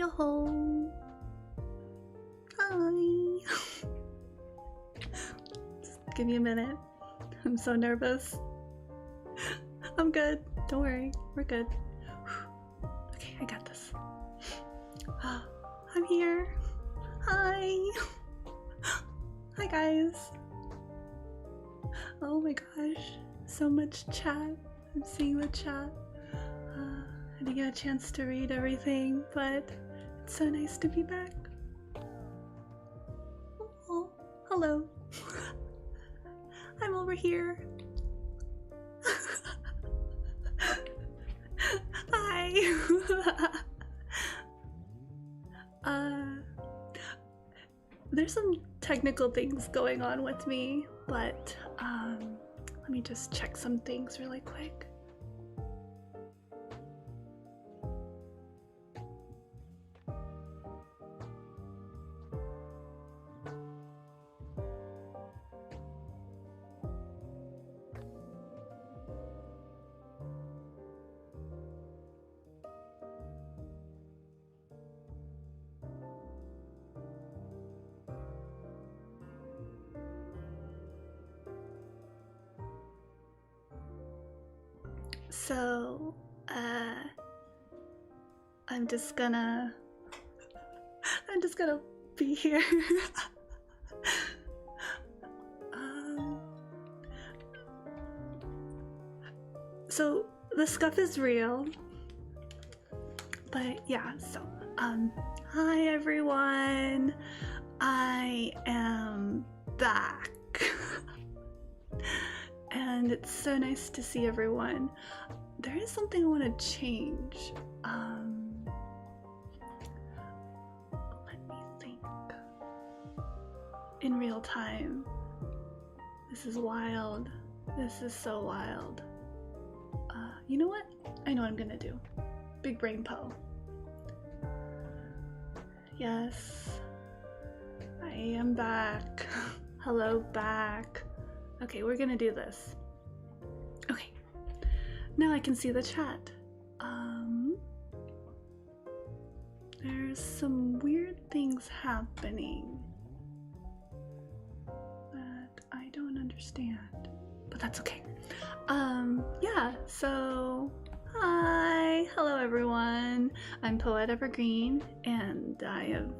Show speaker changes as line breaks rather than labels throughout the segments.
Yo-ho! Hi! Just give me a minute. I'm so nervous. I'm good. Don't worry. We're good. Okay, I got this. I'm here. Hi! Hi guys! Oh my gosh. So much chat. I'm seeing the chat. I didn't get a chance to read everything, but it's so nice to be back. Oh, hello. I'm over here. Hi. There's some technical things going on with me, but let me just check some things really quick. So, I'm just gonna be here. So the scuff is real, but yeah, so, hi everyone, I am back. And it's so nice to see everyone. There is something I want to change. Let me think. In real time. This is wild. This is so wild. You know what? I know what I'm gonna do. Big brain po. Yes. I am back. Hello, back. Okay, we're gonna do this. Okay, now I can see the chat. There's some weird things happening that I don't understand, but that's okay. Yeah, so hi, hello everyone. I'm Poette Evergreen, and I have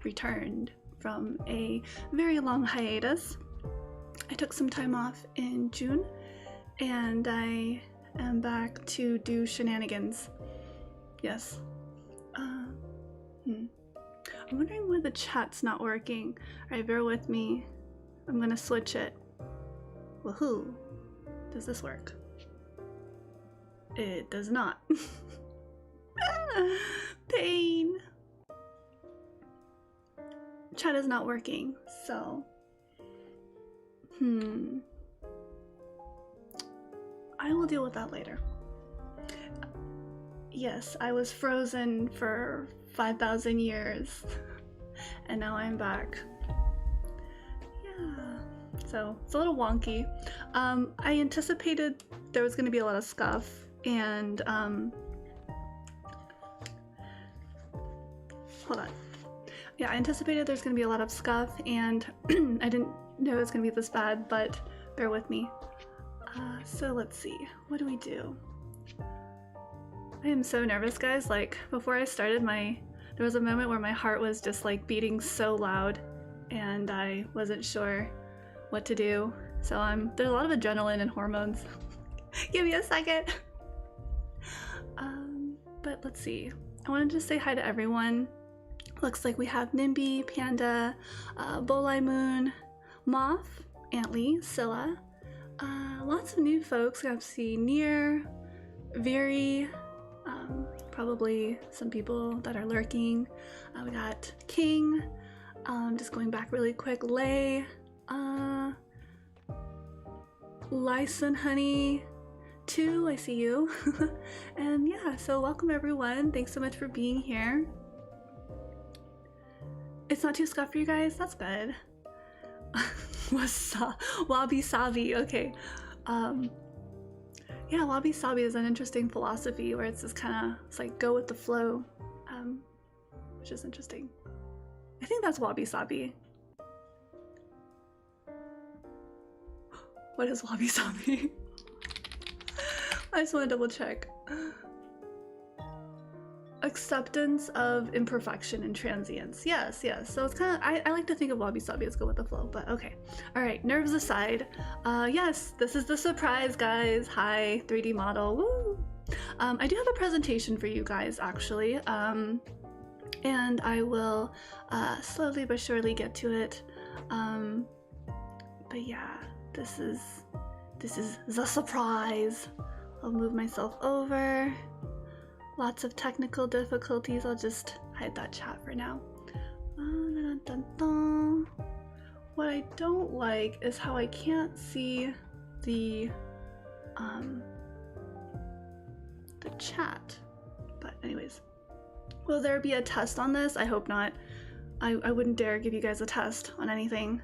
returned from a very long hiatus. I took some time off in June, and I am back to do shenanigans. Yes. I'm wondering why the chat's not working. Alright, bear with me. I'm gonna switch it. Woohoo! Does this work? It does not. Pain! Chat is not working, so... I will deal with that later. Yes, I was frozen for 5,000 years, and now I'm back. Yeah, so it's a little wonky. I anticipated there was going to be a lot of scuff, and hold on. Yeah, I anticipated there's going to be a lot of scuff, and I didn't know it was going to be this bad, but bear with me. So let's see, what do we do? I am so nervous, guys. Like, before I started, there was a moment where my heart was just like beating so loud, and I wasn't sure what to do. So there's a lot of adrenaline and hormones. Give me a second. But let's see. I wanted to say hi to everyone. Looks like we have Nimby, Panda, Bolai Moon, Moth, Antly, Scylla. Lots of new folks. We have to see Near, Viri, probably some people that are lurking. We got King, just going back really quick, Lay, Lyson Honey, 2, I see you. And yeah, so welcome everyone. Thanks so much for being here. It's not too scuffed for you guys? That's good. Wabi Sabi, okay. Yeah, Wabi Sabi is an interesting philosophy where it's just kind of, it's like go with the flow. which is interesting. I think that's wabi sabi. What is wabi sabi? I just want to double check. Acceptance of imperfection and transience. Yes, yes. So it's kind of, I like to think of wabi sabi as go with the flow, but okay. All right, nerves aside. Yes, this is the surprise, guys. Hi, 3D model. Woo! I do have a presentation for you guys, actually. And I will slowly but surely get to it. But yeah, this is the surprise. I'll move myself over. Lots of technical difficulties. I'll just hide that chat for now. What I don't like is how I can't see the chat. But anyways, will there be a test on this? I hope not. I wouldn't dare give you guys a test on anything.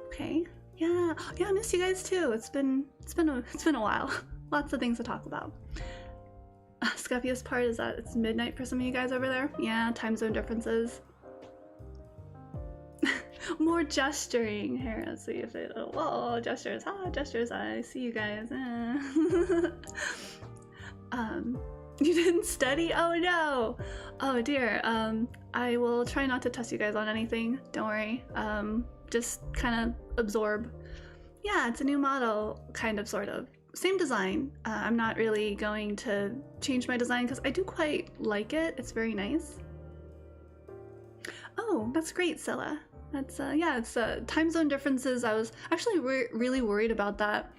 Okay. Yeah, I miss you guys too. It's been a while. Lots of things to talk about. Scuffiest part is that it's midnight for some of you guys over there. Yeah, time zone differences. More gesturing. Here, let's see if it. Oh, whoa, gestures. Ah, gestures. I see you guys. You didn't study? Oh no. Oh dear. I will try not to test you guys on anything. Don't worry. Just kind of absorb. Yeah, it's a new model, kind of, sort of. Same design. I'm not really going to change my design because I do quite like it. It's very nice. Oh, that's great, Scylla. That's, yeah, it's time zone differences. I was actually really worried about that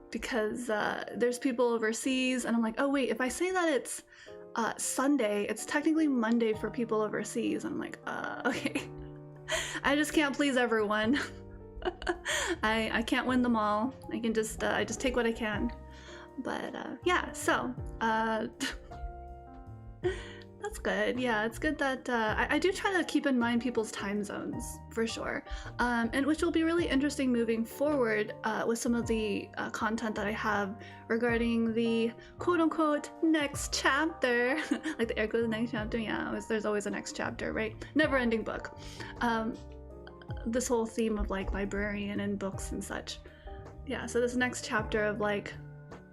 because there's people overseas and I'm like, oh wait, if I say that it's Sunday, it's technically Monday for people overseas. I'm like, okay. I just can't please everyone. I can't win them all. I can just I just take what I can. But yeah, so that's good. Yeah, it's good that I do try to keep in mind people's time zones for sure, and which will be really interesting moving forward with some of the content that I have regarding the quote-unquote next chapter. Like the air quotes, the next chapter. Yeah, there's always a next chapter, right? Never-ending book. This whole theme of like librarian and books and such. Yeah, so this next chapter of like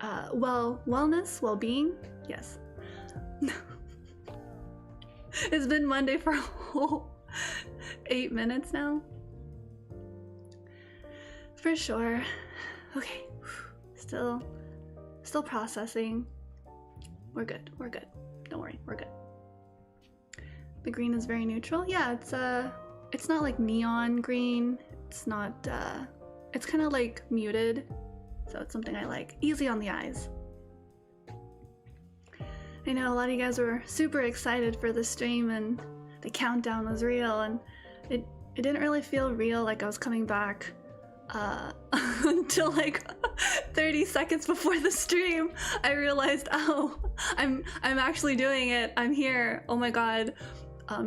wellness, well-being. Yes. It's been Monday for a whole 8 minutes now. For sure. Okay. Still processing. We're good. We're good. Don't worry. We're good. The green is very neutral. Yeah, it's not like neon green. It's not, it's kind of like muted. So it's something I like. Easy on the eyes. I know a lot of you guys were super excited for the stream and the countdown was real, and it didn't really feel real, like I was coming back until like 30 seconds before the stream. I realized, oh, I'm actually doing it. I'm here. Oh my god.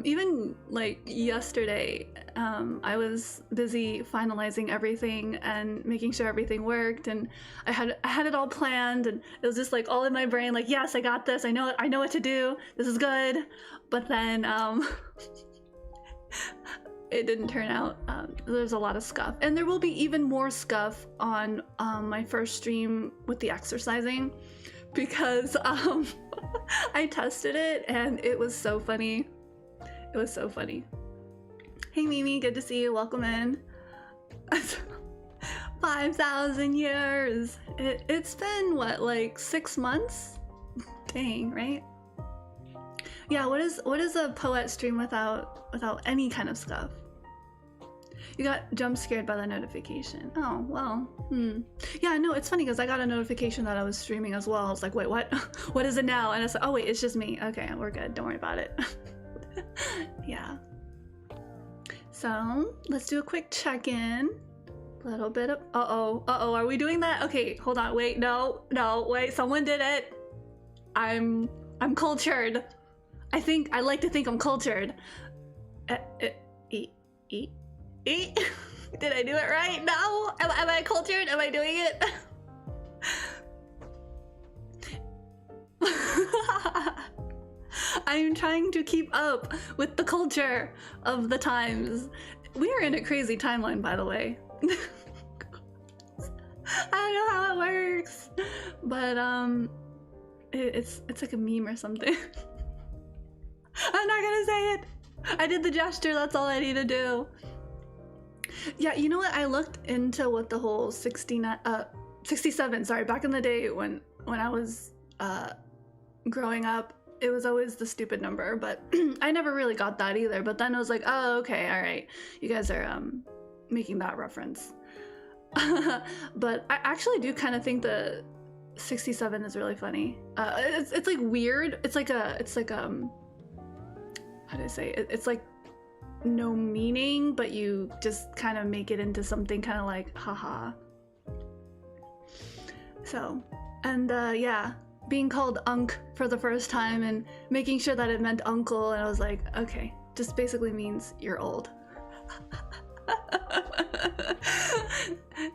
Even like yesterday, I was busy finalizing everything and making sure everything worked, and I had it all planned, and it was just like all in my brain, like, yes, I got this. I know what to do. This is good. But then it didn't turn out. There's a lot of scuff, and there will be even more scuff on my first stream with the exercising, because I tested it and it was so funny. It was so funny. Hey Mimi, good to see you. Welcome in. 5,000 years. It's been what, like 6 months? Dang, right? Yeah. What is a Poette stream without any kind of scuff? You got jump scared by the notification. Oh well. Yeah, no, it's funny because I got a notification that I was streaming as well. I was like, wait, what? What is it now? And I said, oh wait, it's just me. Okay, we're good. Don't worry about it. Yeah. So let's do a quick check-in. A little bit of are we doing that? Okay, hold on. Wait, no, wait. Someone did it. I'm cultured. I like to think I'm cultured. Did I do it right? No. Am I cultured? Am I doing it? I'm trying to keep up with the culture of the times. We are in a crazy timeline, by the way. I don't know how it works, but it's like a meme or something. I'm not gonna say it. I did the gesture. That's all I need to do. Yeah, you know what? I looked into what the whole 67. Sorry, back in the day when I was growing up, it was always the stupid number, but I never really got that either. But then I was like, oh, okay, all right, you guys are making that reference. But I actually do kind of think the 67 is really funny. It's like weird. It's like how do I say it? It's like no meaning, but you just kind of make it into something kind of like haha. So, and yeah, being called Unk for the first time and making sure that it meant uncle, and I was like, okay, just basically means you're old.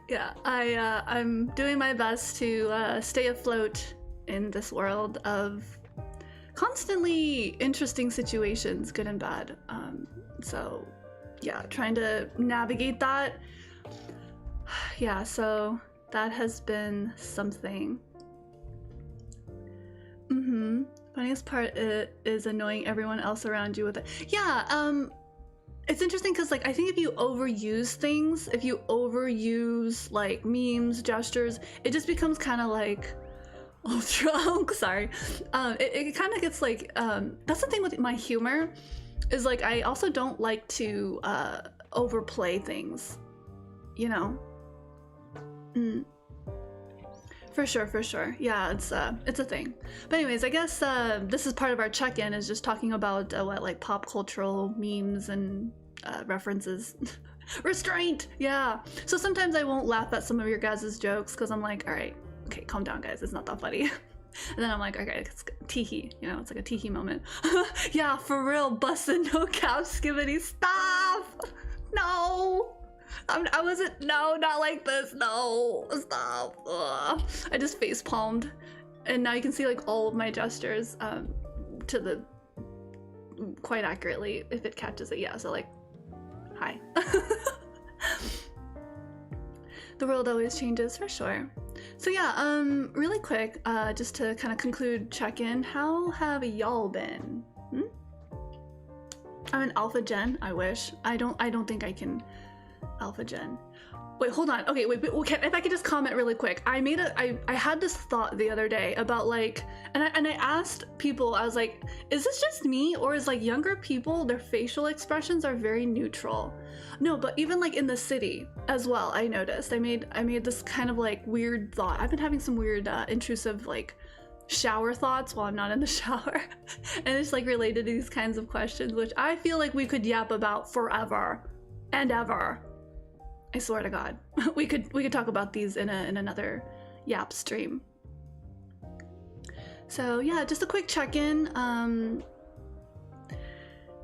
Yeah, I'm doing my best to stay afloat in this world of constantly interesting situations, good and bad. So yeah, trying to navigate that. Yeah, so that has been something. Funniest part is annoying everyone else around you with it. Yeah, it's interesting because like I think if you overuse things, if you overuse like memes, gestures, it just becomes kind of like ultra sorry. It kind of gets like that's the thing with my humor is like I also don't like to overplay things, you know. For sure. Yeah, it's a thing. But anyways, I guess this is part of our check-in, is just talking about what like pop cultural memes and references. Restraint. Yeah. So sometimes I won't laugh at some of your guys' jokes because I'm like, all right, okay, calm down, guys. It's not that funny. And then I'm like, okay, it's teehee. You know, it's like a teehee moment. Yeah, for real. Bustin' no cap skibbity. Stop. No. I wasn't, no, not like this, no, stop. Ugh. I just face palmed, and now you can see like all of my gestures to the quite accurately if it catches it. Yeah, so like, hi. The world always changes, for sure. So yeah, really quick, just to kind of conclude check-in, how have y'all been? I'm an alpha gen. I wish. I don't think I can alpha gen. Wait, hold on. Okay, wait, okay, if I could just comment really quick. I had this thought the other day about like, and I asked people, I was like, is this just me, or is like younger people, their facial expressions are very neutral? No, but even like in the city as well, I noticed. I made this kind of like weird thought. I've been having some weird intrusive like shower thoughts while I'm not in the shower. And it's like related to these kinds of questions, which I feel like we could yap about forever and ever. I swear to God, we could talk about these in another Yap stream. So yeah, just a quick check-in.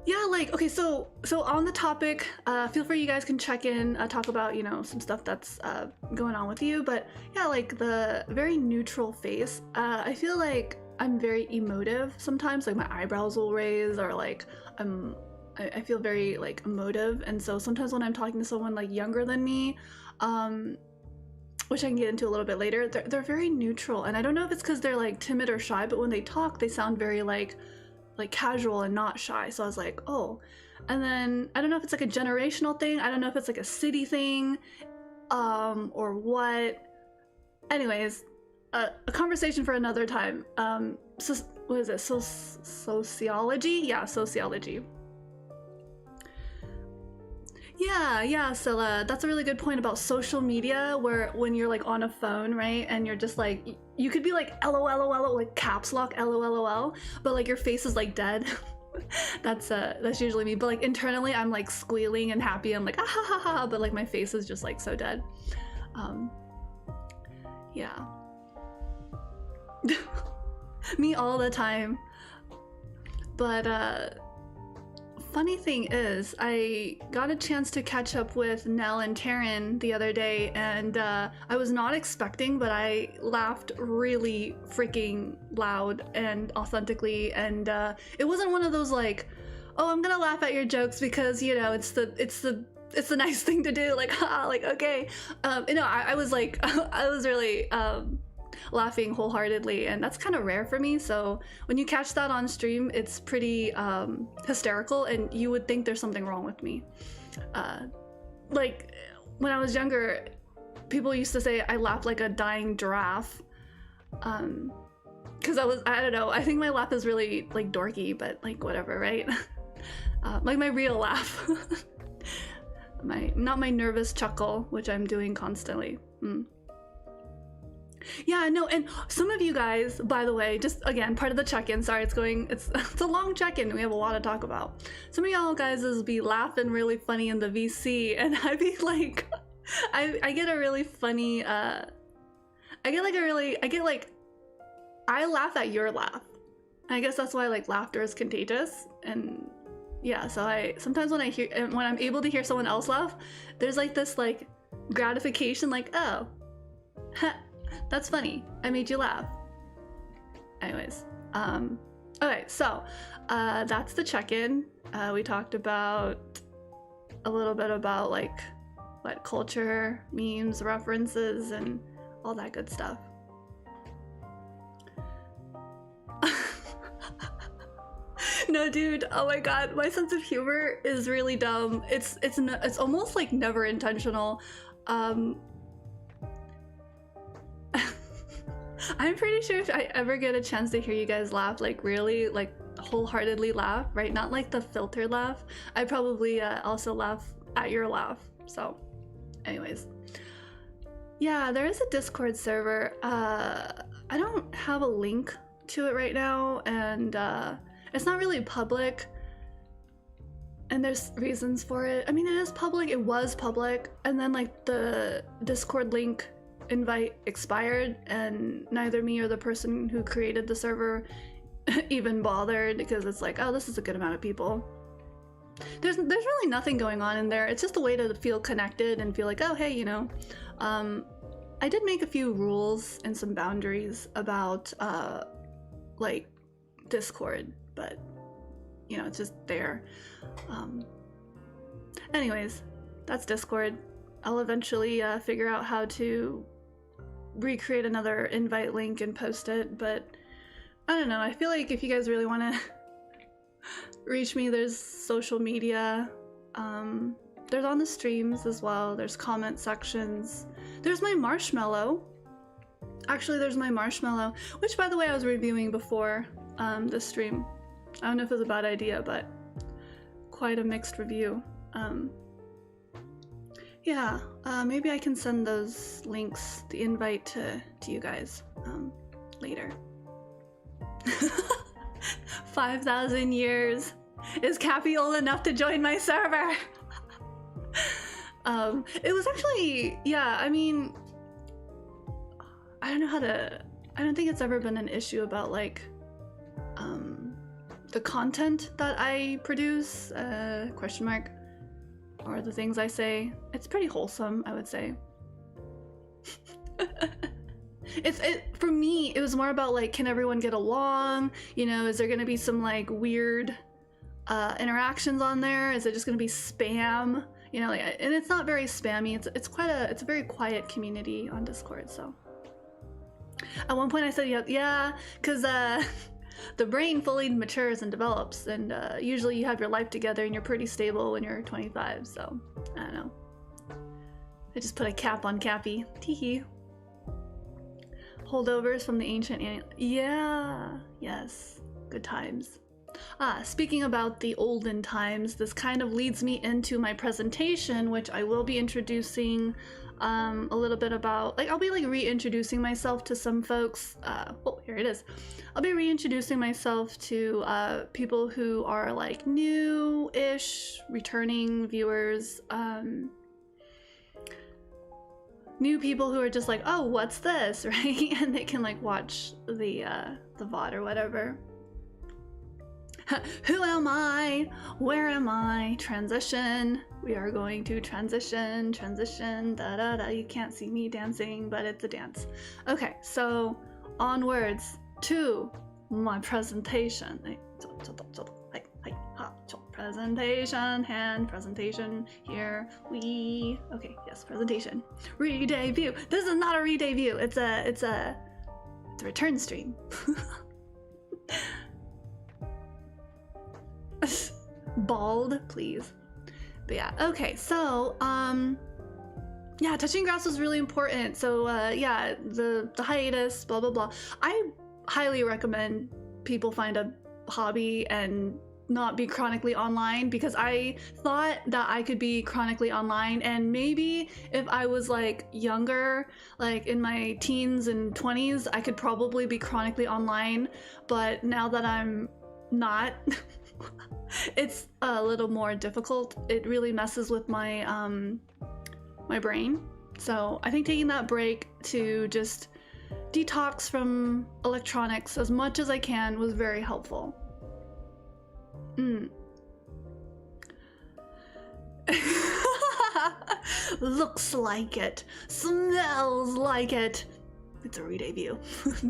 Yeah, like, okay, so on the topic, feel free, you guys can check in, talk about, you know, some stuff that's going on with you. But yeah, like the very neutral face, I feel like I'm very emotive sometimes, like my eyebrows will raise, or like I feel very like emotive, and so sometimes when I'm talking to someone like younger than me, which I can get into a little bit later, they're very neutral, and I don't know if it's because they're like timid or shy, but when they talk, they sound very like casual and not shy. So I was like, oh. And then I don't know if it's like a generational thing. I don't know if it's like a city thing, or what. Anyways, a conversation for another time. So what is it? Sociology? Yeah, sociology. Yeah, so that's a really good point about social media, where when you're like on a phone, right, and you're just like, you could be like LOL, like caps lock LOL, but like your face is like dead. That's usually me, but like internally I'm like squealing and happy, I'm like ah ha ha ha, but like my face is just like so dead. Yeah. Me all the time. But funny thing is, I got a chance to catch up with Nell and Taryn the other day, and I was not expecting, but I laughed really freaking loud and authentically, and it wasn't one of those like, oh, I'm gonna laugh at your jokes because, you know, it's the nice thing to do, like, ha, like, okay. You know, I was like, I was really laughing wholeheartedly, and that's kind of rare for me, so when you catch that on stream, it's pretty hysterical, and you would think there's something wrong with me. Like, when I was younger, people used to say I laughed like a dying giraffe, because I don't know, I think my laugh is really, like, dorky, but, like, whatever, right? Like my real laugh. Not my nervous chuckle, which I'm doing constantly. Yeah, no, and some of you guys, by the way, just again, part of the check-in, sorry, it's a long check-in, we have a lot to talk about. Some of y'all guys is be laughing really funny in the VC, and I'd be like, I get a really funny, I laugh at your laugh. I guess that's why, like, laughter is contagious, and yeah, so sometimes when I'm able to hear someone else laugh, there's like this, like, gratification, like, oh, that's funny, I made you laugh. Anyways, okay, so that's the check-in. We talked about a little bit about, like, what culture, memes, references, and all that good stuff. No, dude, oh my god, my sense of humor is really dumb. It's almost like never intentional. I'm pretty sure if I ever get a chance to hear you guys laugh, like really, like wholeheartedly laugh, right? Not like the filtered laugh. I probably also laugh at your laugh. So anyways, yeah, there is a Discord server. I don't have a link to it right now, and it's not really public, and there's reasons for it. I mean, it is public, it was public, and then like the Discord link invite expired, and neither me or the person who created the server even bothered, because it's like, oh, this is a good amount of people. There's really nothing going on in there. It's just a way to feel connected and feel like, oh, hey, you know. I did make a few rules and some boundaries about like Discord, but you know, it's just there. Anyways, that's Discord. I'll eventually figure out how to recreate another invite link and post it, but I don't know, I feel like if you guys really want to reach me, there's social media, there's on the streams as well, there's comment sections, there's my marshmallow. Actually, there's my marshmallow, which by the way I was reviewing before this stream. I don't know if it was a bad idea, but quite a mixed review. Yeah, maybe I can send those links, the invite to you guys later. 5,000 years. Is Cappy old enough to join my server? It was actually, yeah, I mean, I don't think it's ever been an issue about like the content that I produce, question mark, or the things I say. It's pretty wholesome, I would say. For me, it was more about like, can everyone get along? You know, is there gonna be some like weird interactions on there? Is it just gonna be spam? You know, like, and it's not very spammy. It's a very quiet community on Discord. So at one point I said, yeah, because the brain fully matures and develops, and usually you have your life together and you're pretty stable when you're 25. So I don't know. I just put a cap on Cappy. Teehee. Holdovers from the ancient yeah, yes, good times. Speaking about the olden times, this kind of leads me into my presentation, which I will be introducing a little bit about, like, I'll be like reintroducing myself to some folks. Oh, here it is. I'll be reintroducing myself to people who are like new-ish, returning viewers, new people who are just like, oh, what's this, right? And they can like watch the VOD or whatever. Who am I? Where am I? Transition. We are going to transition, da da da. You can't see me dancing, but it's a dance. Okay, so onwards to my presentation. Presentation, hand presentation, here we, okay, yes, presentation. Re-debut. This is not a re-debut, it's a return stream. Bald, please. But yeah, okay, so yeah, touching grass was really important. So yeah, the hiatus, blah blah blah. I highly recommend people find a hobby and not be chronically online, because I thought that I could be chronically online, and maybe if I was like younger, like in my teens and 20s, I could probably be chronically online, but now that I'm not, it's a little more difficult. It really messes with my my brain. So I think taking that break to just detox from electronics as much as I can was very helpful. Looks like it. Smells like it. It's a re-debut.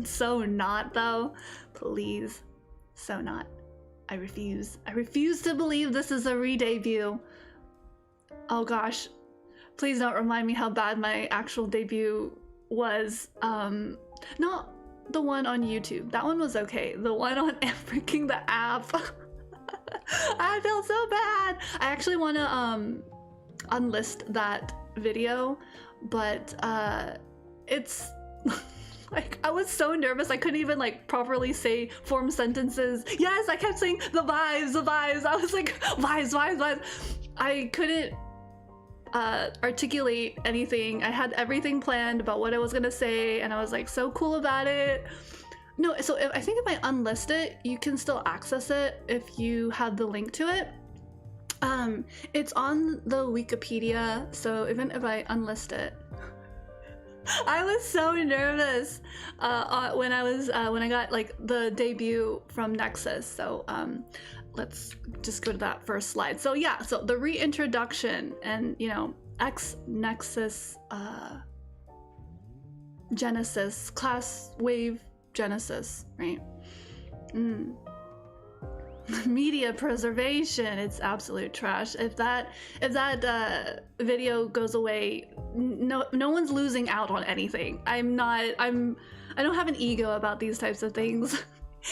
So not though. Please. So not. I refuse. I refuse to believe this is a re-debut. Oh gosh. Please don't remind me how bad my actual debut was. Not the one on YouTube. That one was okay. The one on Evergreen, the app. I felt so bad. I actually want to unlist that video, but it's like I was so nervous I couldn't even like properly form sentences. Yes, I kept saying the vibes. I was like vibes. I couldn't articulate anything. I had everything planned about what I was gonna say, and I was like so cool about it. No, so I think if I unlist it, you can still access it if you have the link to it. It's on the Wikipedia, so even if I unlist it, I was so nervous when I got like the debut from Nexus. So let's just go to that first slide. So yeah, so the reintroduction and X Nexus Genesis class wave Genesis, right? Media preservation, it's absolute trash. If that video goes away, no one's losing out on anything. I don't have an ego about these types of things.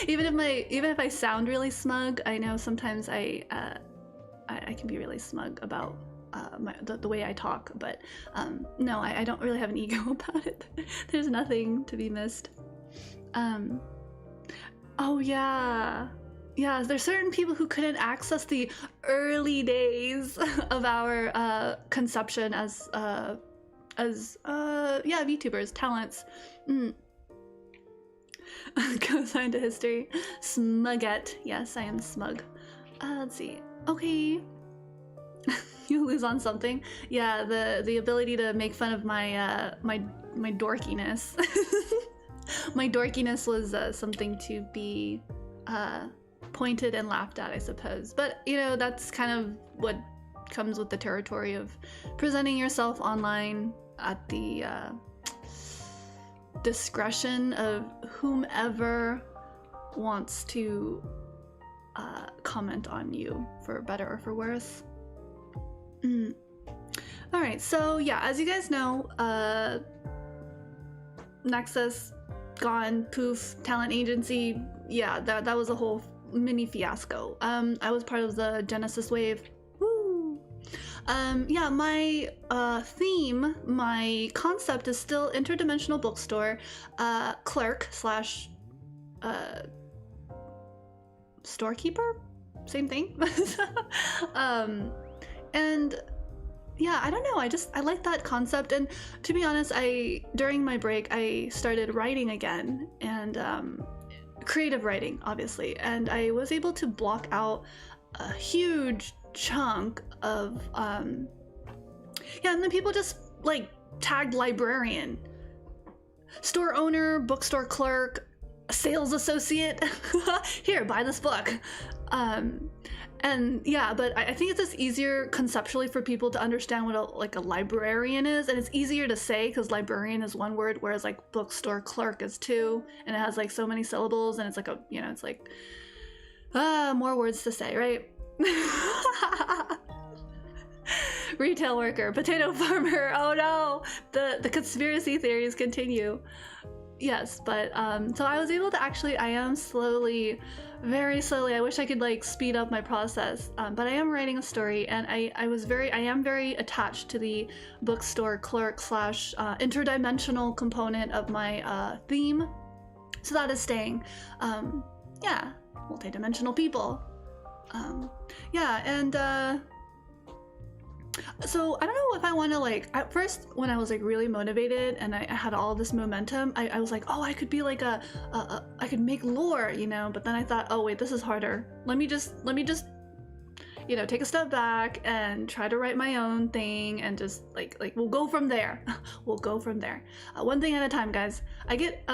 even if I sound really smug, I know sometimes I can be really smug about the way I talk, but no, I don't really have an ego about it. There's nothing to be missed. Oh yeah, there's certain people who couldn't access the early days of our conception as VTubers, talents. Goes on to history. Smugette. Yes, I am smug. Let's see. Okay. You lose on something. Yeah, the ability to make fun of my my dorkiness. My dorkiness was something to be pointed and laughed at, I suppose. But that's kind of what comes with the territory of presenting yourself online at the discretion of whomever wants to comment on you, for better or for worse. All right, so yeah, as you guys know, Nexus gone, poof, talent agency. Yeah, that was a whole mini fiasco. I was part of the Genesis wave. Woo! Yeah, my theme, my concept is still interdimensional bookstore, clerk slash storekeeper, same thing. And yeah, I don't know, I like that concept. And to be honest, during my break I started writing again, and creative writing, obviously, and I was able to block out a huge chunk of yeah, and then people just like tagged librarian, store owner, bookstore clerk, sales associate. Here, buy this book. And yeah, but I think it's just easier conceptually for people to understand what a librarian is, and it's easier to say because librarian is one word, whereas like bookstore clerk is two, and it has like so many syllables, and it's like it's like more words to say, right? Retail worker, potato farmer. Oh no, the conspiracy theories continue. Yes, but so I was able to actually, I am slowly, very slowly, I wish I could like speed up my process, but I am writing a story, and I am very attached to the bookstore clerk slash interdimensional component of my theme, so that is staying. Yeah, multidimensional people. Yeah, and so I don't know if I want to, like, at first when I was like really motivated and I had all this momentum, I was like, oh, I could be like I could make lore, you know, but then I thought, oh wait, this is harder. Let me just you know, take a step back and try to write my own thing, and just like we'll go from there. We'll go from there, one thing at a time, guys. I get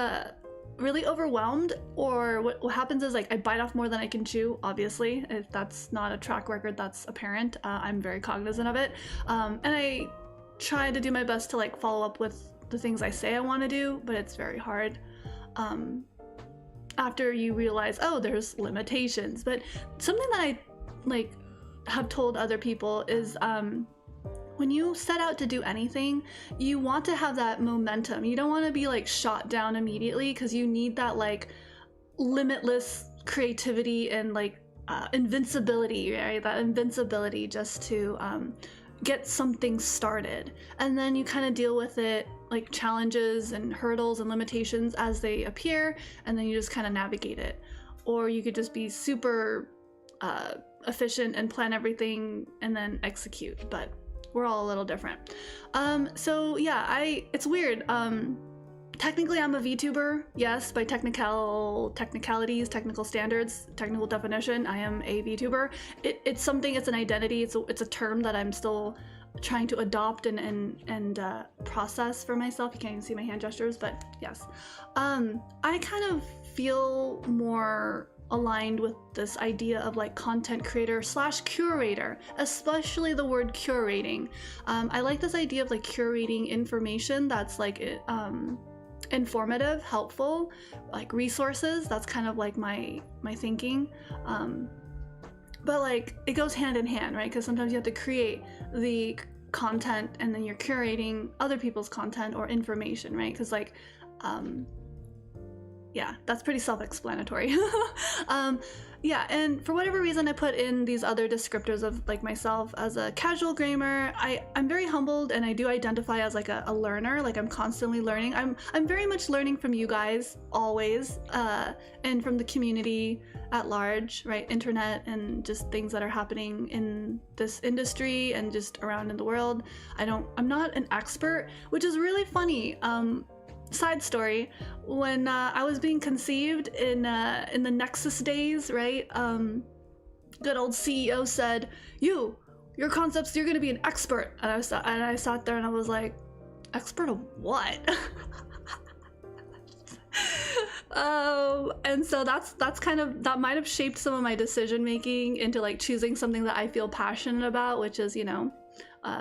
really overwhelmed, or what happens is like I bite off more than I can chew. Obviously, if that's not a track record, that's apparent. I'm very cognizant of it, and I try to do my best to like follow up with the things I say I want to do, but it's very hard after you realize, oh, there's limitations. But something that I like have told other people is when you set out to do anything, you want to have that momentum. You don't want to be like shot down immediately, because you need that like limitless creativity and like invincibility, right? That invincibility just to get something started. And then you kind of deal with it, like challenges and hurdles and limitations as they appear, and then you just kind of navigate it. Or you could just be super efficient and plan everything and then execute. But we're all a little different. So yeah, it's weird. Technically I'm a VTuber, yes, by technicalities, technical standards, technical definition, I am a VTuber. It's something, it's an identity, it's a term that I'm still trying to adopt and process for myself. You can't even see my hand gestures, but yes. I kind of feel more aligned with this idea of like content creator slash curator, especially the word curating. I like this idea of like curating information that's like informative, helpful, like resources. That's kind of like my thinking. But like it goes hand in hand, right? Because sometimes you have to create the content and then you're curating other people's content or information, right? Because like yeah, that's pretty self-explanatory. Yeah, and for whatever reason I put in these other descriptors of like myself as a casual gamer. I'm very humbled, and I do identify as like a learner. Like I'm constantly learning. I'm very much learning from you guys always, and from the community at large, right? Internet and just things that are happening in this industry and just around in the world. I'm not an expert, which is really funny. Side story, when I was being conceived in the Nexus days, right? Good old CEO said, your concepts, you're gonna be an expert. And I sat there and I was like, expert of what? And so that's kind of, that might have shaped some of my decision making into like choosing something that I feel passionate about, which is, you know,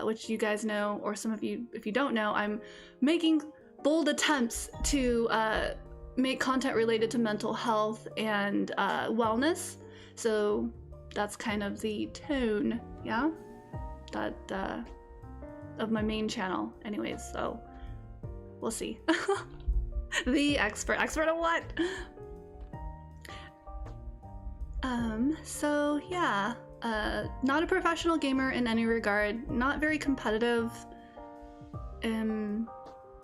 which you guys know, or some of you, if you don't know, I'm making bold attempts to make content related to mental health and wellness. So that's kind of the tone, yeah, that of my main channel anyways, so we'll see. The expert of what? So yeah, not a professional gamer in any regard, not very competitive,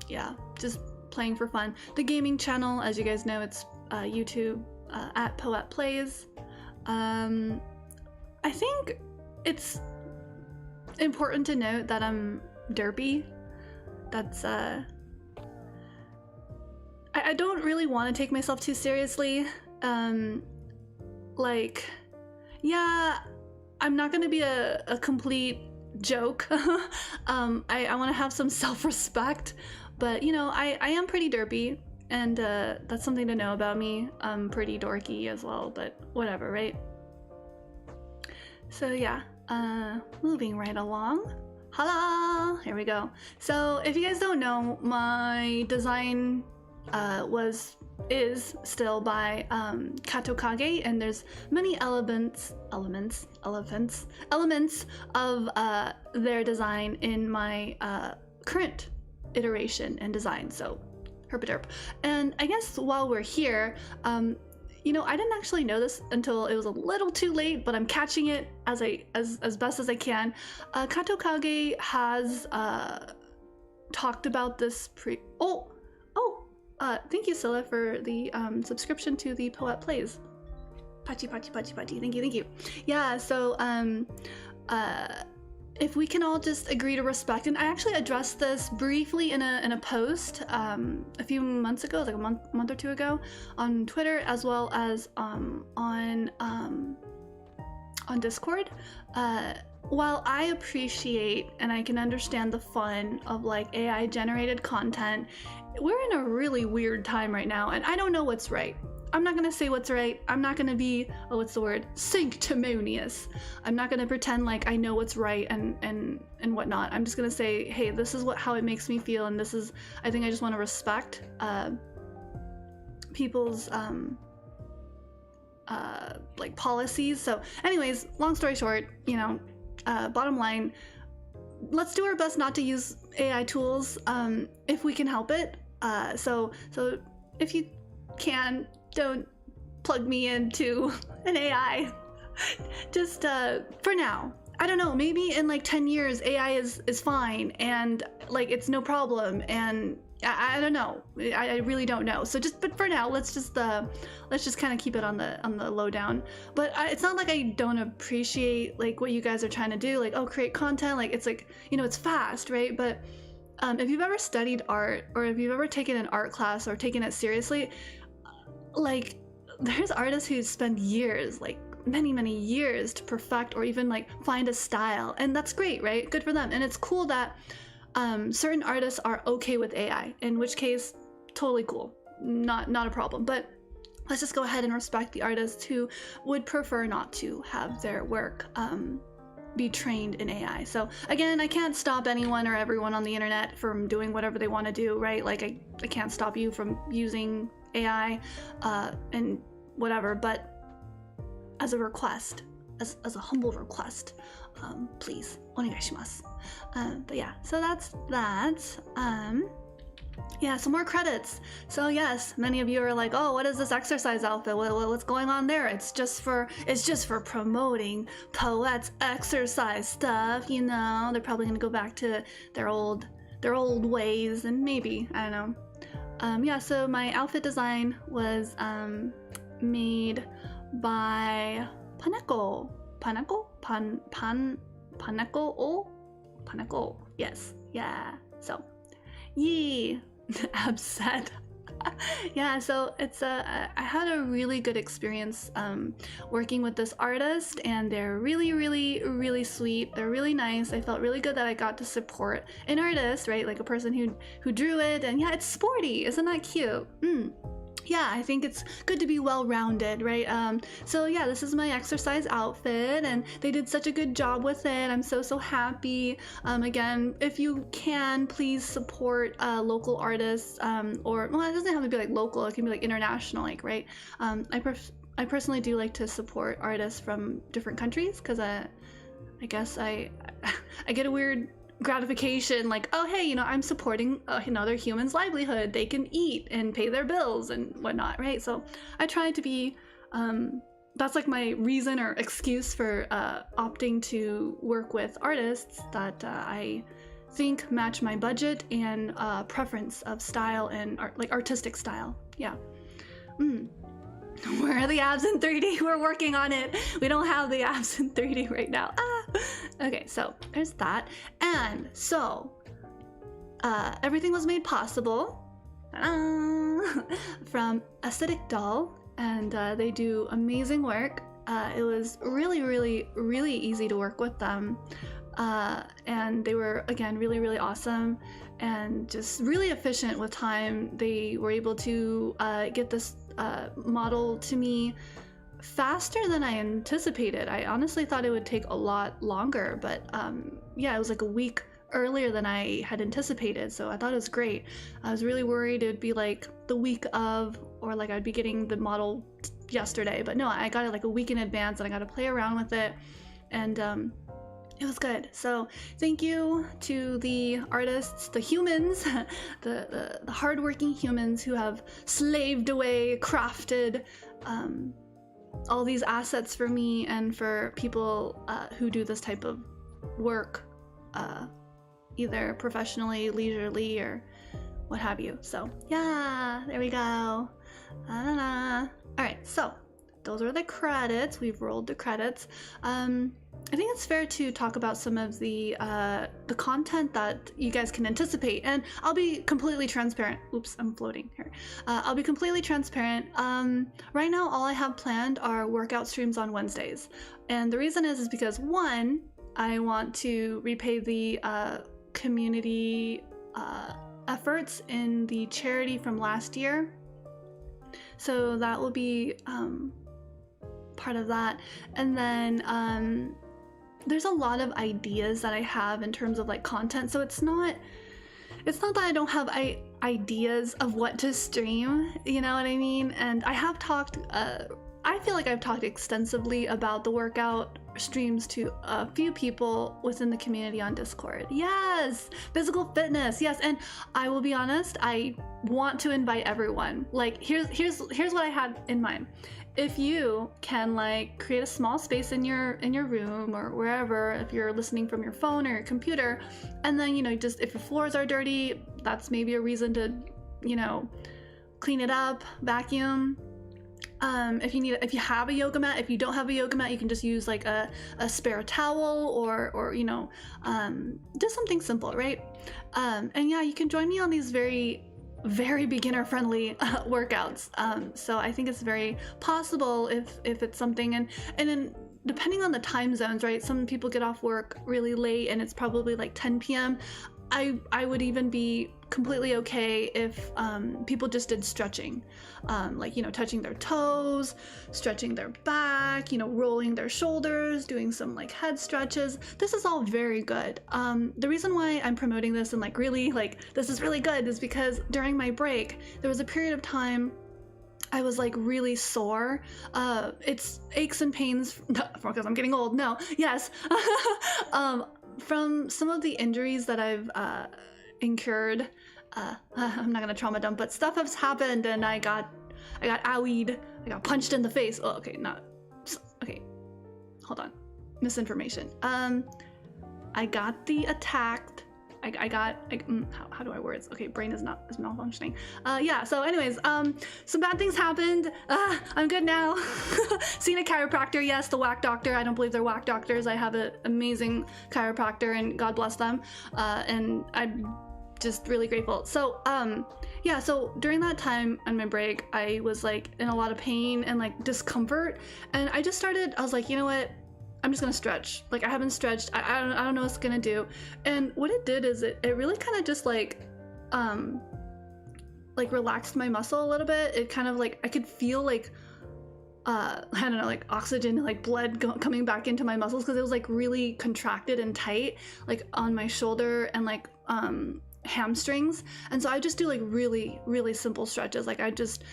yeah, just playing for fun. The gaming channel, as you guys know, it's YouTube at Poette Plays. I think it's important to note that I'm derpy. That's I don't really want to take myself too seriously. Like, yeah, I'm not gonna be a complete joke. I want to have some self-respect, but you know, I am pretty derpy, and that's something to know about me. I'm pretty dorky as well, but whatever, right? So yeah, moving right along. Hello! Here we go. So if you guys don't know, my design is still by Katokage, and there's many elements of their design in my current iteration and design. So herpaderp. And I guess while we're here, you know, I didn't actually know this until it was a little too late, but I'm catching it as best as I can. Katokage has talked about this thank you, Scylla, for the subscription to the Poette Plays. Pachi. Thank you. Yeah, so if we can all just agree to respect, and I actually addressed this briefly in a post a few months ago, like a month or two ago, on Twitter, as well as on Discord. While I appreciate and I can understand the fun of like AI generated content, we're in a really weird time right now, and I don't know what's right. I'm not gonna say what's right. I'm not gonna be, what's the word? Sanctimonious. I'm not gonna pretend like I know what's right and whatnot. I'm just gonna say, hey, this is how it makes me feel, and this is, I think I just want to respect people's like policies. So anyways, long story short, you know, bottom line, let's do our best not to use AI tools if we can help it. So if you can, don't plug me into an AI. Just for now. I don't know, maybe in like 10 years AI is fine and like it's no problem, and I don't know. I really don't know. So but for now, let's just kind of keep it on the lowdown. But it's not like I don't appreciate like what you guys are trying to do, like, oh, create content, like it's like, you know, it's fast, right? But if you've ever studied art, or if you've ever taken an art class or taken it seriously, like there's artists who spend years, like many years, to perfect or even like find a style, and that's great, right? Good for them. And it's cool that certain artists are okay with AI, in which case totally cool, not a problem. But let's just go ahead and respect the artists who would prefer not to have their work be trained in AI. So again, I can't stop anyone or everyone on the internet from doing whatever they want to do, right? Like I can't stop you from using AI and whatever, but as a request, as a humble request, please, onegaishimasu. But yeah, so that's that. Yeah, some more credits. So yes, many of you are like, oh, what is this exercise outfit? What's going on there? It's just for promoting Poette's exercise stuff, you know. They're probably gonna go back to their old ways, and maybe, I don't know. Yeah, so my outfit design was made by Paneko, yes, yeah, so, yee, upset. Yeah, so it's I had a really good experience working with this artist, and they're really sweet. They're really nice. I felt really good that I got to support an artist, right? Like a person who drew it, and yeah, it's sporty. Isn't that cute? Yeah, I think it's good to be well-rounded, right? So yeah, this is my exercise outfit, and they did such a good job with it. I'm so I again, if you can, please support local artists, or, well, it doesn't have to be like local, it can be like international, like, right? I personally do like to support artists from different countries, because I guess I get a weird gratification, like, oh hey, you know, I'm supporting another human's livelihood. They can eat and pay their bills and whatnot, right? So I try to be that's like my reason or excuse for opting to work with artists that I think match my budget and preference of style and artistic style. Yeah. Where are the abs in 3D? We're working on it. We don't have the abs in 3D right now. Okay, so there's that. And so everything was made possible from Aesthetic Doll, and they do amazing work. It was really easy to work with them, and they were, again, really awesome and just really efficient with time. They were able to get this model to me faster than I anticipated. I honestly thought it would take a lot longer, but yeah, it was like a week earlier than I had anticipated, so I thought it was great. I was really worried it would be like the week of, or like I'd be getting the model yesterday, but no, I got it like a week in advance and I got to play around with it, and it was good. So thank you to the artists, the humans, the hardworking humans who have slaved away, crafted all these assets for me and for people who do this type of work, either professionally, leisurely, or what have you. So yeah, there we go. All right, so those are the credits. We've rolled the credits. I think it's fair to talk about some of the content that you guys can anticipate, and I'll be completely transparent. Oops, I'm floating here. I'll be completely transparent. Right now, all I have planned are workout streams on Wednesdays, and the reason is because one, I want to repay the community efforts in the charity from last year, so that will be part of that. And then there's a lot of ideas that I have in terms of like content, so it's not that I don't have ideas of what to stream, you know what I mean? And I have talked, I feel like I've talked extensively about the workout streams to a few people within the community on Discord. Yes, physical fitness, yes. And I will be honest, I want to invite everyone. Like here's what I had in mind. If you can like create a small space in your room or wherever, if you're listening from your phone or your computer, and then, you know, just if your floors are dirty, that's maybe a reason to, you know, clean it up, vacuum. If you have a yoga mat, if you don't have a yoga mat, you can just use like a spare towel or you know, just something simple, right? And yeah, you can join me on these very beginner friendly workouts. So I think it's very possible if it's something, and then depending on the time zones, right? Some people get off work really late and it's probably like 10 p.m. I would even be completely okay if people just did stretching, like, you know, touching their toes, stretching their back, you know, rolling their shoulders, doing some like head stretches. This is all very good. The reason why I'm promoting this and like really like this is really good is because during my break there was a period of time I was like really sore. It's aches and pains because I'm getting old. No, yes. From some of the injuries that I've incurred, I'm not gonna trauma dump, but stuff has happened and I got owied, I got punched in the face. Oh, okay, okay, hold on, misinformation. I got the attacked. How do I word it? Okay, brain is malfunctioning. Yeah, so anyways, some bad things happened. I'm good now. Seen a chiropractor, yes, the whack doctor. I don't believe they're whack doctors. I have an amazing chiropractor and God bless them. And I'm just really grateful. So, yeah, so during that time on my break, I was like in a lot of pain and like discomfort. And I was like, you know what? I'm just gonna stretch. Like, I haven't stretched. I don't know what it's gonna do. And what it did is it really kind of just like relaxed my muscle a little bit. It kind of like, I could feel like, I don't know, like oxygen, like blood coming back into my muscles, because it was like really contracted and tight, like on my shoulder and like hamstrings. And so I just do like really, really simple stretches. Like I just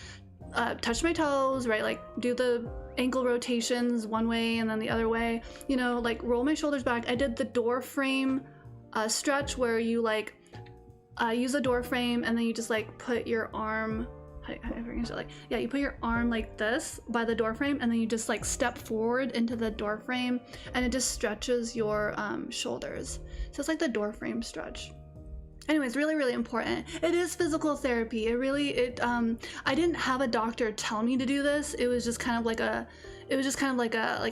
touch my toes, right? Like do the ankle rotations one way and then the other way, you know, like roll my shoulders back. I did the door frame stretch where you like use a door frame and then you just like put your arm, you put your arm like this by the door frame and then you just like step forward into the door frame and it just stretches your shoulders. So it's like the door frame stretch. Anyways, really, really important. It is physical therapy. I didn't have a doctor tell me to do this. It was just kind of like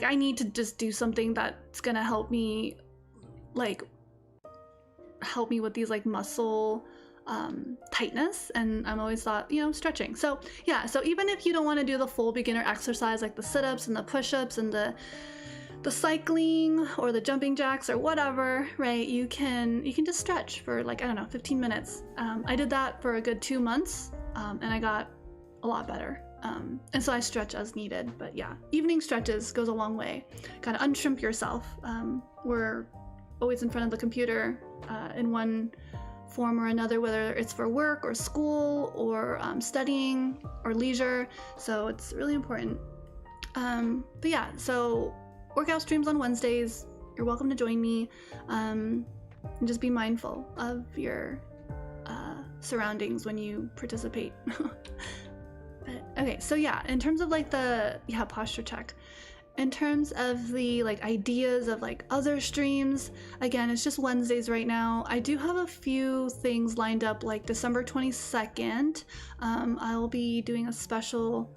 I need to just do something that's gonna help me with these like muscle tightness. And I'm always thought, you know, stretching. So yeah, so even if you don't want to do the full beginner exercise, like the sit-ups and the push-ups and the cycling or the jumping jacks or whatever, right? You can just stretch for like, I don't know, 15 minutes. I did that for a good 2 months and I got a lot better. And so I stretch as needed. But yeah, evening stretches goes a long way. Kind of unshrimp yourself. We're always in front of the computer in one form or another, whether it's for work or school or studying or leisure. So it's really important. But yeah, so workout streams on Wednesdays. You're welcome to join me. And just be mindful of your surroundings when you participate. But, okay, so yeah, in terms of like the posture check, in terms of the like ideas of like other streams, again, it's just Wednesdays right now. I do have a few things lined up, like December 22nd. I'll be doing a special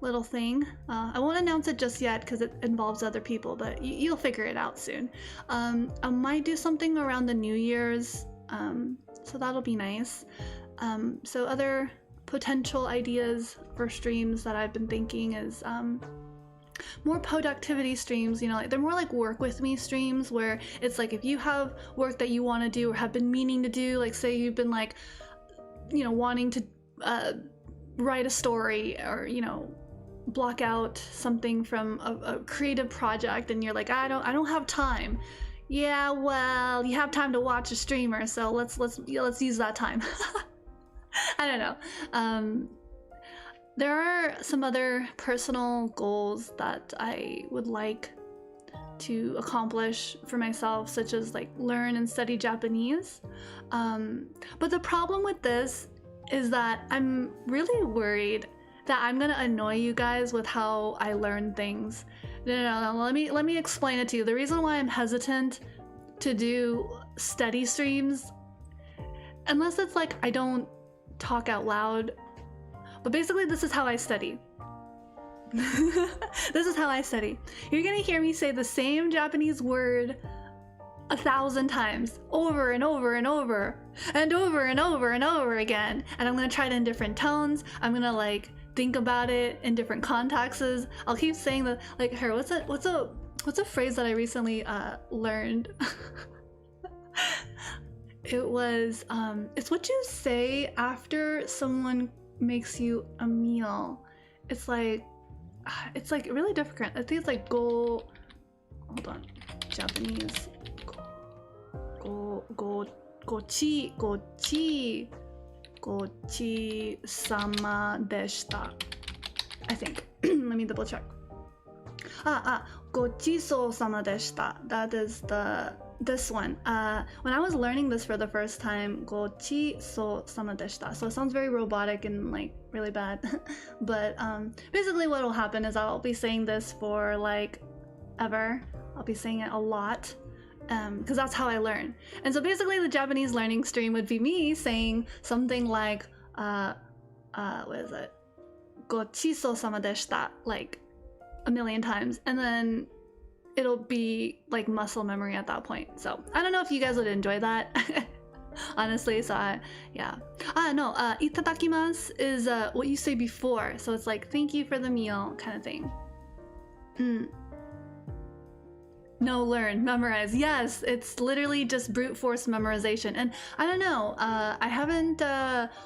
little thing. I won't announce it just yet because it involves other people, but you'll figure it out soon. I might do something around the New Year's, so that'll be nice. So other potential ideas for streams that I've been thinking is more productivity streams, you know, like they're more like work with me streams, where it's like if you have work that you want to do or have been meaning to do, like say you've been like, you know, wanting to write a story or, you know, block out something from a creative project, and you're like, I don't have time. Yeah, well, you have time to watch a streamer, so let's use that time. I don't know. There are some other personal goals that I would like to accomplish for myself, such as like learn and study Japanese. But the problem with this is that I'm really worried that I'm gonna annoy you guys with how I learn things. No, let me explain it to you. The reason why I'm hesitant to do study streams, unless it's like I don't talk out loud, but basically this is how I study. This is how I study. You're gonna hear me say the same Japanese word 1,000 times, over and over and over and over and over and over again, and I'm gonna try it in different tones. I'm gonna like think about it in different contexts. I'll keep saying the like, her, what's a phrase that I recently learned? It was it's what you say after someone makes you a meal. It's like really different. I think it's like hold on, Japanese. Gochi sama deshita. I think. Let me double check. Gochiso sama deshita. That is this one. When I was learning this for the first time, gochiso sama deshita. So it sounds very robotic and like really bad. But basically what will happen is I'll be saying this for like ever. I'll be saying it a lot. Because that's how I learn. And so basically the Japanese learning stream would be me saying something like, what is it? Gochiso sama deshita, like a million times. And then it'll be like muscle memory at that point. So I don't know if you guys would enjoy that. Honestly, so yeah. No, itadakimasu is what you say before. So it's like, thank you for the meal kind of thing. No, learn, memorize. Yes, it's literally just brute force memorization. And I don't know, I haven't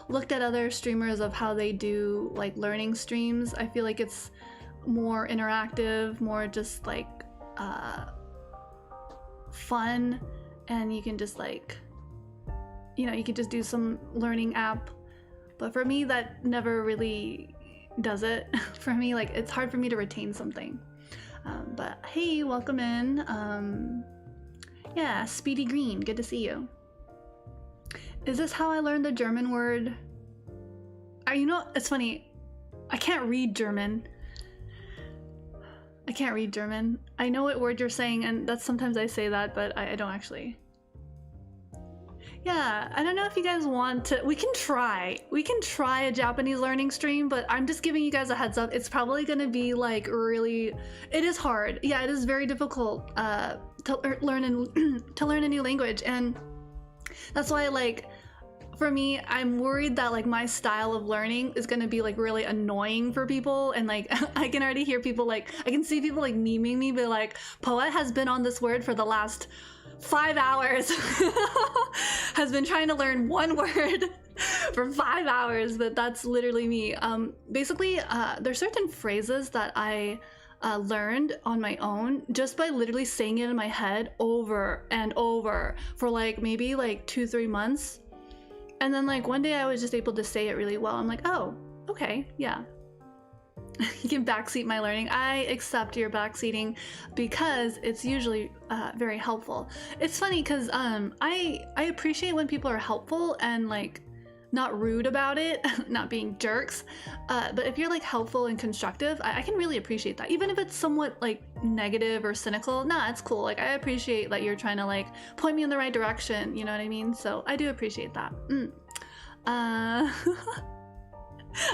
looked at other streamers of how they do like learning streams. I feel like it's more interactive, more just like fun, and you can just like, you know, you can just do some learning app. But for me, that never really does it. For me, like it's hard for me to retain something. But hey, welcome in. Yeah, Speedy Green, good to see you. Is this how I learned the German word? You know, it's funny. I can't read German. I know what word you're saying, and that's sometimes I say that, but I don't actually. Yeah, I don't know if you guys want to. We can try a Japanese learning stream, but I'm just giving you guys a heads up. It's probably gonna be like really. It is hard. Yeah, it is very difficult to learn a new language, and that's why like. For me, I'm worried that like my style of learning is gonna be like really annoying for people, and like I can already hear people like I can see people like memeing me, but like Poette has been on this word for the last 5 hours, has been trying to learn one word for 5 hours, but that's literally me. Basically, there's certain phrases that I learned on my own just by literally saying it in my head over and over for like maybe like 2-3 months. And then like one day I was just able to say it really well. I'm like, oh, okay, yeah. You can backseat my learning. I accept your backseating because it's usually very helpful. It's funny because I appreciate when people are helpful and like not rude about it, not being jerks. But if you're like helpful and constructive, I can really appreciate that. Even if it's somewhat like negative or cynical, nah, it's cool. Like I appreciate that you're trying to like point me in the right direction, you know what I mean? So I do appreciate that.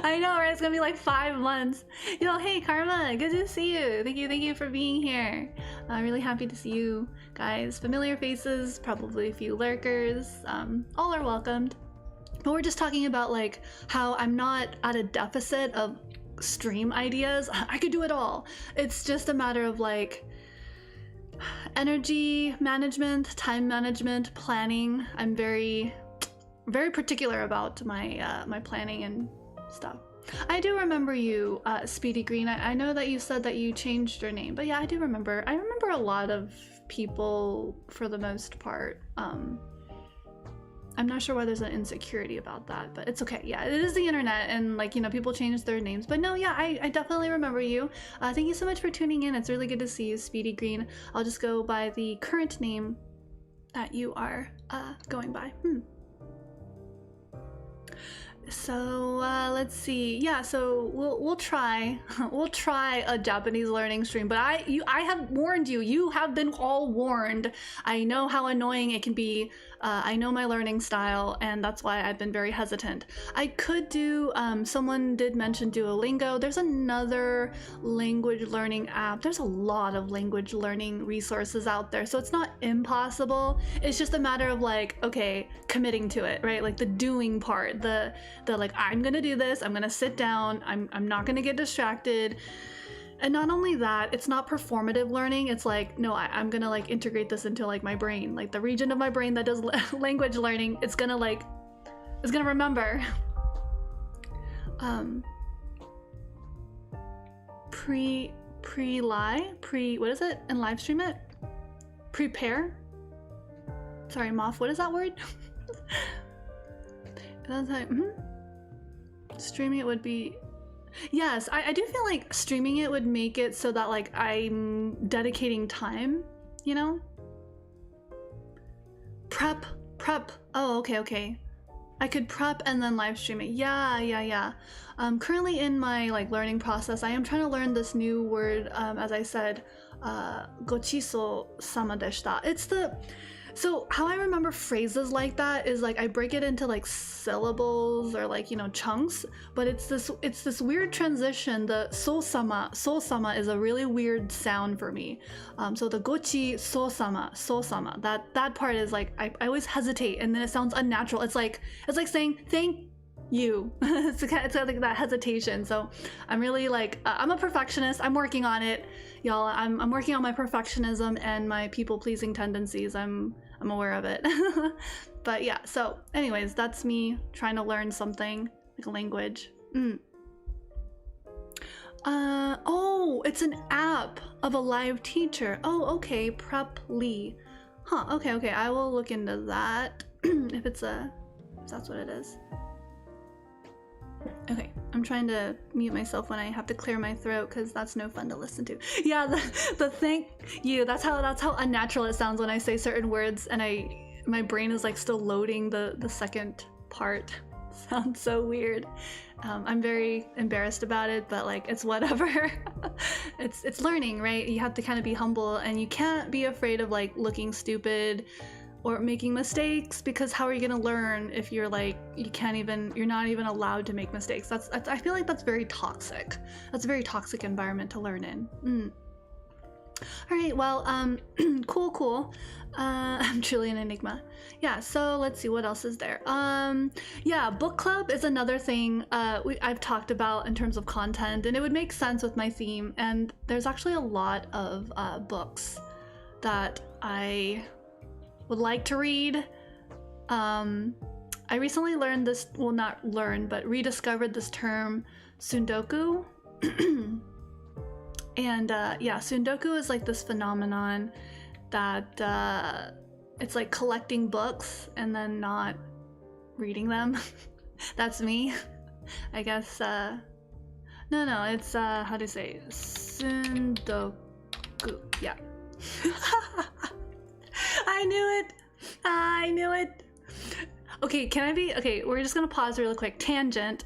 I know, right? It's gonna be like 5 months. Yo, hey Karma, good to see you. Thank you for being here. I'm really happy to see you guys. Familiar faces, probably a few lurkers. All are welcomed. But we're just talking about like how I'm not at a deficit of stream ideas. I could do it all. It's just a matter of like energy management, time management, planning. I'm very particular about my my planning and stuff. I do remember you, Speedy Green. I know that you said that you changed your name, but yeah, I do remember. I remember a lot of people for the most part. I'm not sure why there's an insecurity about that, but it's okay. Yeah, it is the internet and like, you know, people change their names. But no, yeah, I definitely remember you. Thank you so much for tuning in. It's really good to see you, Speedy Green. I'll just go by the current name that you are going by. So let's see. Yeah, so we'll try a Japanese learning stream, but I have warned you. You have been all warned. I know how annoying it can be. I know my learning style, and that's why I've been very hesitant. I could do, someone did mention Duolingo. There's another language learning app. There's a lot of language learning resources out there, so it's not impossible. It's just a matter of like, okay, committing to it, right? Like the doing part, the like, I'm gonna do this, I'm gonna sit down, I'm not gonna get distracted. And not only that, it's not performative learning. It's like, no, I'm gonna like integrate this into like my brain, like the region of my brain that does language learning. It's gonna remember. What is it? And live stream it? Prepare? Sorry, Moth, what is that word? That's like, streaming it would be, yes, I do feel like streaming it would make it so that like I'm dedicating time, you know? Prep. Oh, okay. I could prep and then live stream it. Yeah. Currently in my like learning process, I am trying to learn this new word, as I said, gochiso sama deshita. So how I remember phrases like that is like I break it into like syllables or like, you know, chunks, but it's this weird transition. The so sama is a really weird sound for me. So the gochi so sama, that part is like I always hesitate and then it sounds unnatural. It's like saying thank you. it's like that hesitation. So I'm really like I'm a perfectionist. I'm working on it, y'all. I'm working on my perfectionism and my people-pleasing tendencies. I'm aware of it. But yeah, so anyways, that's me trying to learn something like a language. Oh, it's an app of a live teacher. Oh, okay, Preply. Huh, okay, I will look into that. if that's what it is. Okay, I'm trying to mute myself when I have to clear my throat because that's no fun to listen to. Yeah, the thank you, that's how unnatural it sounds when I say certain words and my brain is like still loading the second part. Sounds so weird. I'm very embarrassed about it, but like it's whatever. it's learning, right? You have to kind of be humble and you can't be afraid of like looking stupid or making mistakes, because how are you gonna learn if you're like you're not even allowed to make mistakes? That's I feel like that's very toxic. That's a very toxic environment to learn in. All right, well, cool. I'm truly an enigma. Yeah, so let's see what else is there. Yeah, book club is another thing I've talked about in terms of content, and it would make sense with my theme. And there's actually a lot of books that I would like to read. I recently learned this, well, not learned, but rediscovered this term, sundoku. And yeah, sundoku is like this phenomenon that it's like collecting books and then not reading them. That's me. I guess, no, it's, how do you say, sundoku, yeah. I knew it. Okay, okay, we're just gonna pause really quick. Tangent.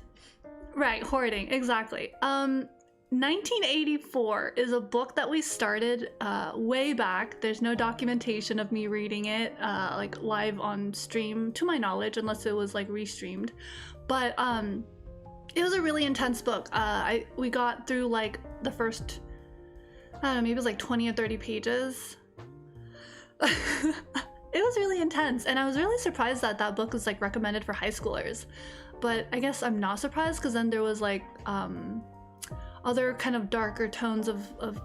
Right, hoarding, exactly. 1984 is a book that we started way back. There's no documentation of me reading it like live on stream, to my knowledge, unless it was like restreamed. But it was a really intense book. We got through like the first, I don't know, maybe it was like 20 or 30 pages. It was really intense, and I was really surprised that that book was like recommended for high schoolers. But I guess I'm not surprised, because then there was like other kind of darker tones of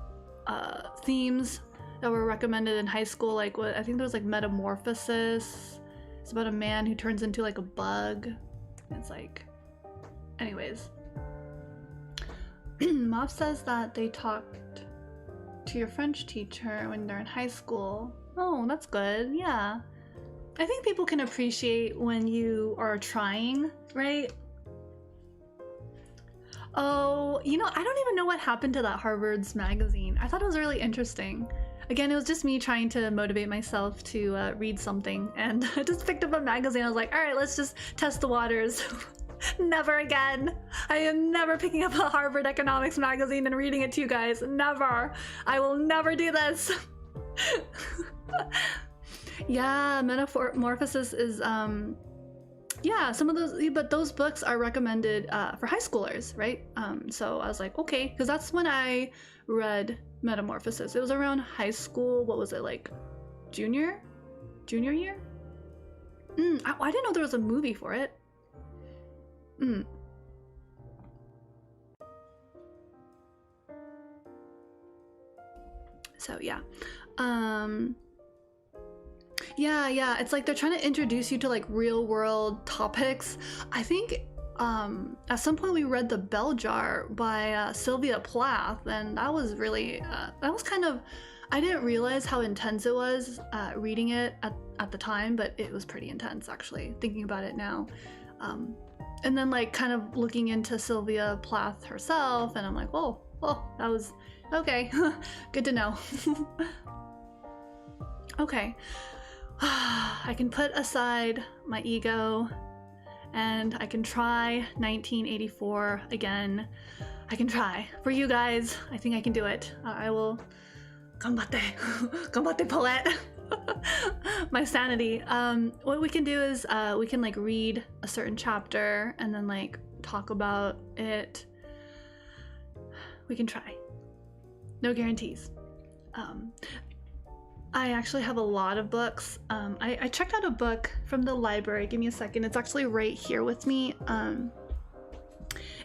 themes that were recommended in high school. Like what I think there was like Metamorphosis. It's about a man who turns into like a bug. It's like, anyways. Mom says that they talked to your French teacher when they're in high school. Oh, that's good. Yeah. I think people can appreciate when you are trying, right? Oh, you know, I don't even know what happened to that Harvard's magazine. I thought it was really interesting. Again, it was just me trying to motivate myself to read something, and I just picked up a magazine. I was like, all right, let's just test the waters. Never again. I am never picking up a Harvard economics magazine and reading it to you guys. Never. I will never do this. Yeah, Metamorphosis is yeah, some of those, but those books are recommended for high schoolers, right? So I was like, okay, because that's when I read Metamorphosis. It was around high school. What was it, like junior year? I didn't know there was a movie for it. So yeah. Yeah, it's like they're trying to introduce you to like real world topics. I think at some point we read The Bell Jar by Sylvia Plath, and that was really that was kind of, I didn't realize how intense it was reading it at the time, but it was pretty intense actually, thinking about it now. And then like kind of looking into Sylvia Plath herself, and I'm like, whoa, that was okay. Good to know. Okay. I can put aside my ego and I can try 1984 again. I can try. For you guys, I think I can do it. I will combate Poette. My sanity. What we can do is we can like read a certain chapter and then like talk about it. We can try. No guarantees. I actually have a lot of books. I checked out a book from the library. Give me a second. It's actually right here with me.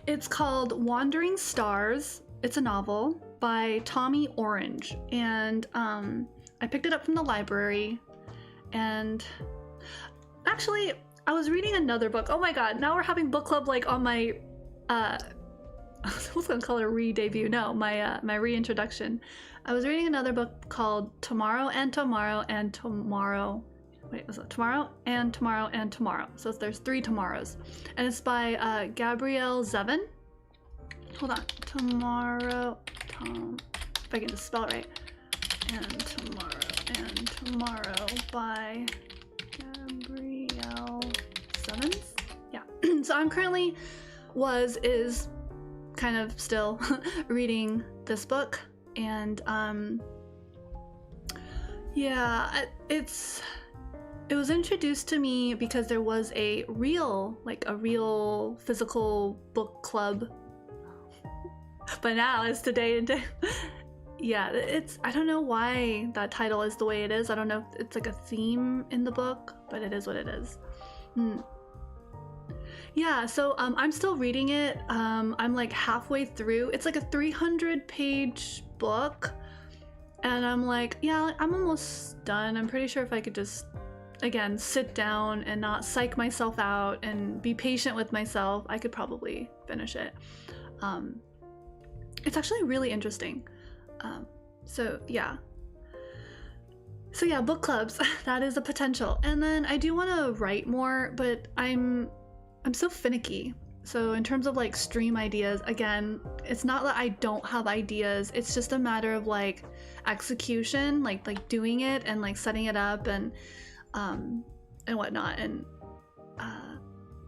It's called Wandering Stars. It's a novel by Tommy Orange. And I picked it up from the library. And actually, I was reading another book. Oh my god, now we're having book club like on my... I was gonna call it a re-debut. No, my reintroduction. I was reading another book called Tomorrow and Tomorrow and Tomorrow. Wait, was it Tomorrow and Tomorrow and Tomorrow? So there's 3 tomorrows. And it's by Gabrielle Zevin. Hold on. Tomorrow, if I can just spell it right. And Tomorrow by Gabrielle Zevin. Yeah. So I'm currently, is kind of still reading this book. And yeah, it was introduced to me because there was a real physical book club, but now it's today. Yeah, I don't know why that title is the way it is. I don't know if it's like a theme in the book, but it is what it is. Yeah, so I'm still reading it. I'm like halfway through. It's like a 300-page book, and I'm like, yeah, I'm almost done. I'm pretty sure if I could just again, sit down and not psych myself out and be patient with myself, I could probably finish it. It's actually really interesting. So yeah, book clubs, that is a potential. And then I do want to write more, but I'm so finicky. So in terms of like stream ideas, again, it's not that I don't have ideas, it's just a matter of like execution, like doing it and like setting it up and whatnot. And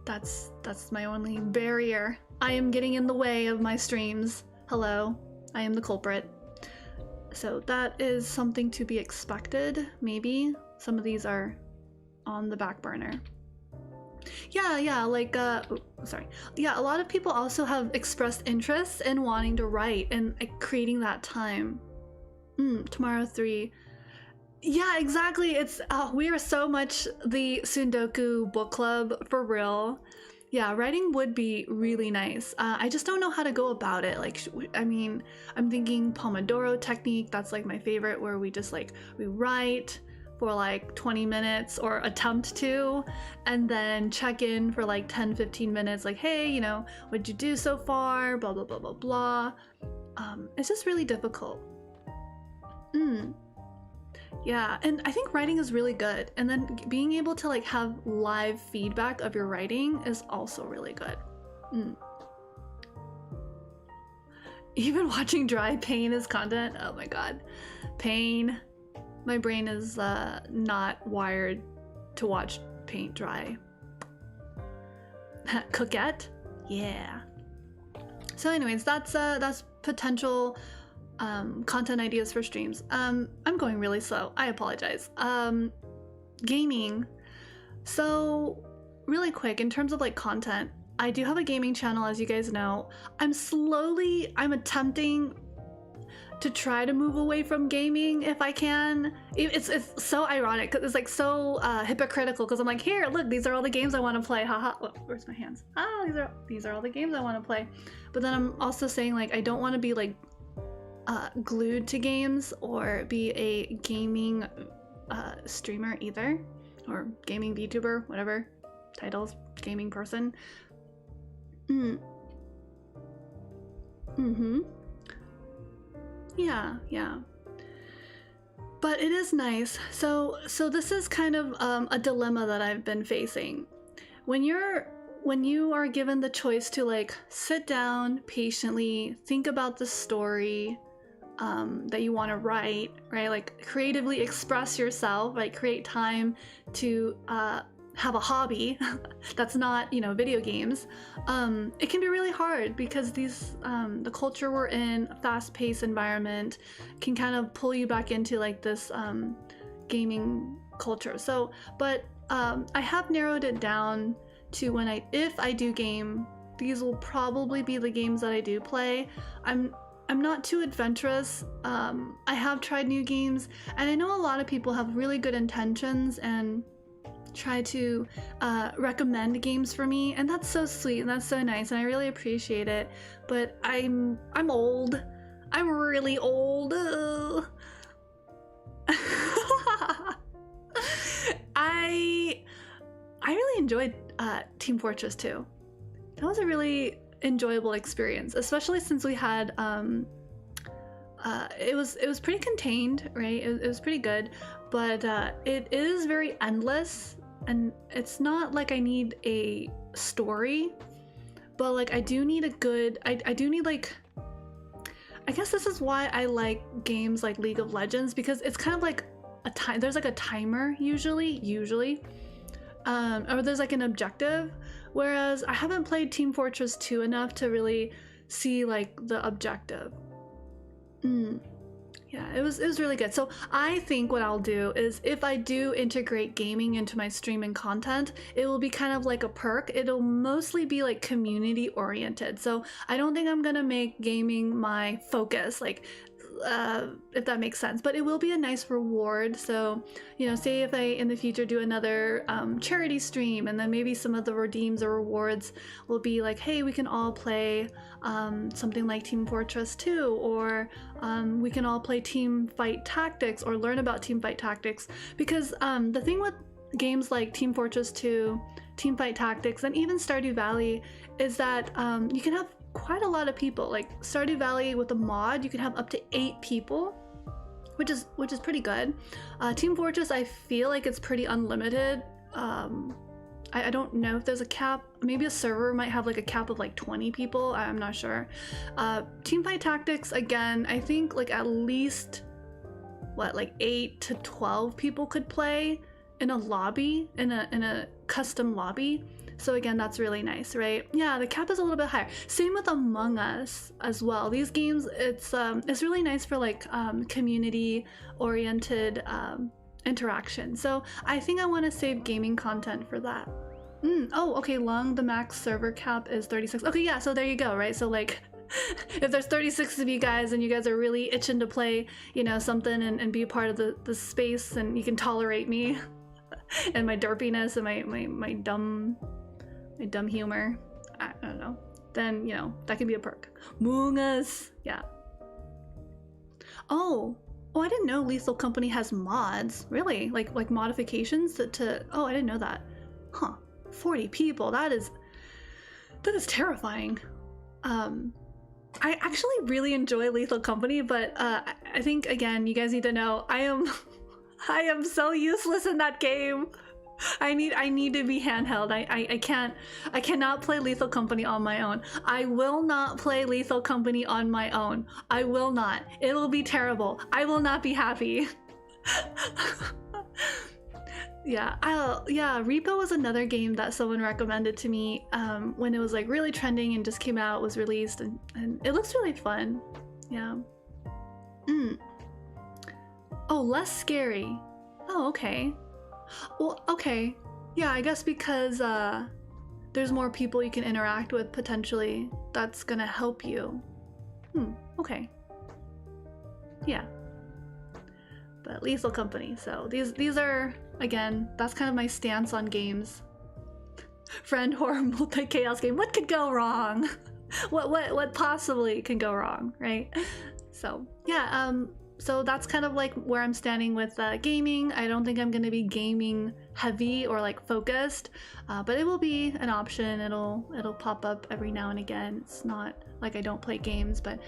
that's my only barrier. I am getting in the way of my streams. Hello, I am the culprit. So that is something to be expected. Maybe some of these are on the back burner. Yeah, like sorry. Yeah, a lot of people also have expressed interest in wanting to write and creating that time. Tomorrow 3. Yeah, exactly. It's we are so much the Sundoku book club for real. Yeah, writing would be really nice. I just don't know how to go about it. Like, I mean, I'm thinking Pomodoro technique. That's like my favorite, where we just like, we write for like 20 minutes or attempt to, and then check in for like 10-15 minutes. Like, hey, you know, what'd you do so far? Blah, blah, blah, blah, blah. It's just really difficult. Yeah, and I think writing is really good, and then being able to like have live feedback of your writing is also really good. Even watching dry pain is content. Oh my god, pain. My brain is not wired to watch paint dry. Coquette? Yeah. So anyways, that's potential content ideas for streams. I'm going really slow, I apologize. Gaming. So really quick, in terms of like content, I do have a gaming channel, as you guys know. I'm attempting to try to move away from gaming if I can. It's so ironic because it's like so hypocritical, because I'm like, here, look, these are all the games I want to play, haha. Oh, where's my hands? Oh, these are all the games I want to play. But then I'm also saying like I don't want to be like glued to games or be a gaming streamer either, or gaming VTuber, whatever titles, gaming person. Yeah, but it is nice. So this is kind of a dilemma that I've been facing. When you are given the choice to like sit down patiently, think about the story that you want to write, right? Like creatively express yourself, like create time to have a hobby that's not, you know, video games. It can be really hard because these the culture we're in, a fast-paced environment, can kind of pull you back into like this gaming culture. So, but I have narrowed it down to if I do game, these will probably be the games that I do play. I'm not too adventurous. I have tried new games, and I know a lot of people have really good intentions and try to recommend games for me, and that's so sweet and that's so nice, and I really appreciate it. But I'm old. I'm really old. I really enjoyed Team Fortress 2. That was a really enjoyable experience, especially since we had it was pretty contained, right? It was pretty good, but it is very endless, and it's not like I need a story, but like I do need a good, I do need like, I guess this is why I like games like League of Legends, because it's kind of like a time, there's like a timer usually, or there's like an objective. Whereas I haven't played Team Fortress 2 enough to really see like the objective. Yeah, it was really good. So I think what I'll do is, if I do integrate gaming into my streaming content, it will be kind of like a perk. It'll mostly be like community oriented. So I don't think I'm gonna make gaming my focus, like if that makes sense, but it will be a nice reward. So, you know, say if I in the future do another charity stream, and then maybe some of the redeems or rewards will be like, hey, we can all play something like Team Fortress 2, or we can all play team fight tactics or learn about team fight tactics. Because the thing with games like Team Fortress 2, Teamfight Tactics, and even Stardew Valley is that you can have quite a lot of people. Like Stardew Valley with a mod, you can have up to 8 people, which is pretty good. Team Fortress, I feel like it's pretty unlimited. I don't know if there's a cap. Maybe a server might have like a cap of like 20 people. I'm not sure. Teamfight Tactics, again, I think like at least what, like 8 to 12 people could play in a lobby, in a custom lobby. So again, that's really nice, right? Yeah, the cap is a little bit higher. Same with Among Us as well. These games, it's really nice for like community oriented interaction. So I think I want to save gaming content for that. Oh, okay, the max server cap is 36. Okay, yeah, so there you go, right? So like if there's 36 of you guys and you guys are really itching to play, you know, something and be a part of the space, and you can tolerate me and my derpiness and my dumb humor, I don't know, then, you know, that can be a perk. Among Us, yeah. Oh, I didn't know Lethal Company has mods. Really? Like modifications to oh, I didn't know that. Huh. 40 people. That is terrifying. I actually really enjoy Lethal Company, but I think, again, you guys need to know I am so useless in that game. I need to be handheld. I cannot play Lethal Company on my own. I will not play Lethal Company on my own. I will not. It'll be terrible. I will not be happy. Yeah, Repo was another game that someone recommended to me when it was like really trending and just came out, was released, and it looks really fun. Yeah. Oh, less scary. Oh, okay. Well, okay. Yeah, I guess because there's more people you can interact with potentially, that's gonna help you. Okay. Yeah. But Lethal Company, so these are, again, that's kind of my stance on games. Friend horror multi-chaos game. What could go wrong? What possibly can go wrong, right? So yeah, so that's kind of like where I'm standing with gaming. I don't think I'm gonna be gaming heavy or like focused, but it will be an option. It'll pop up every now and again. It's not like I don't play games, but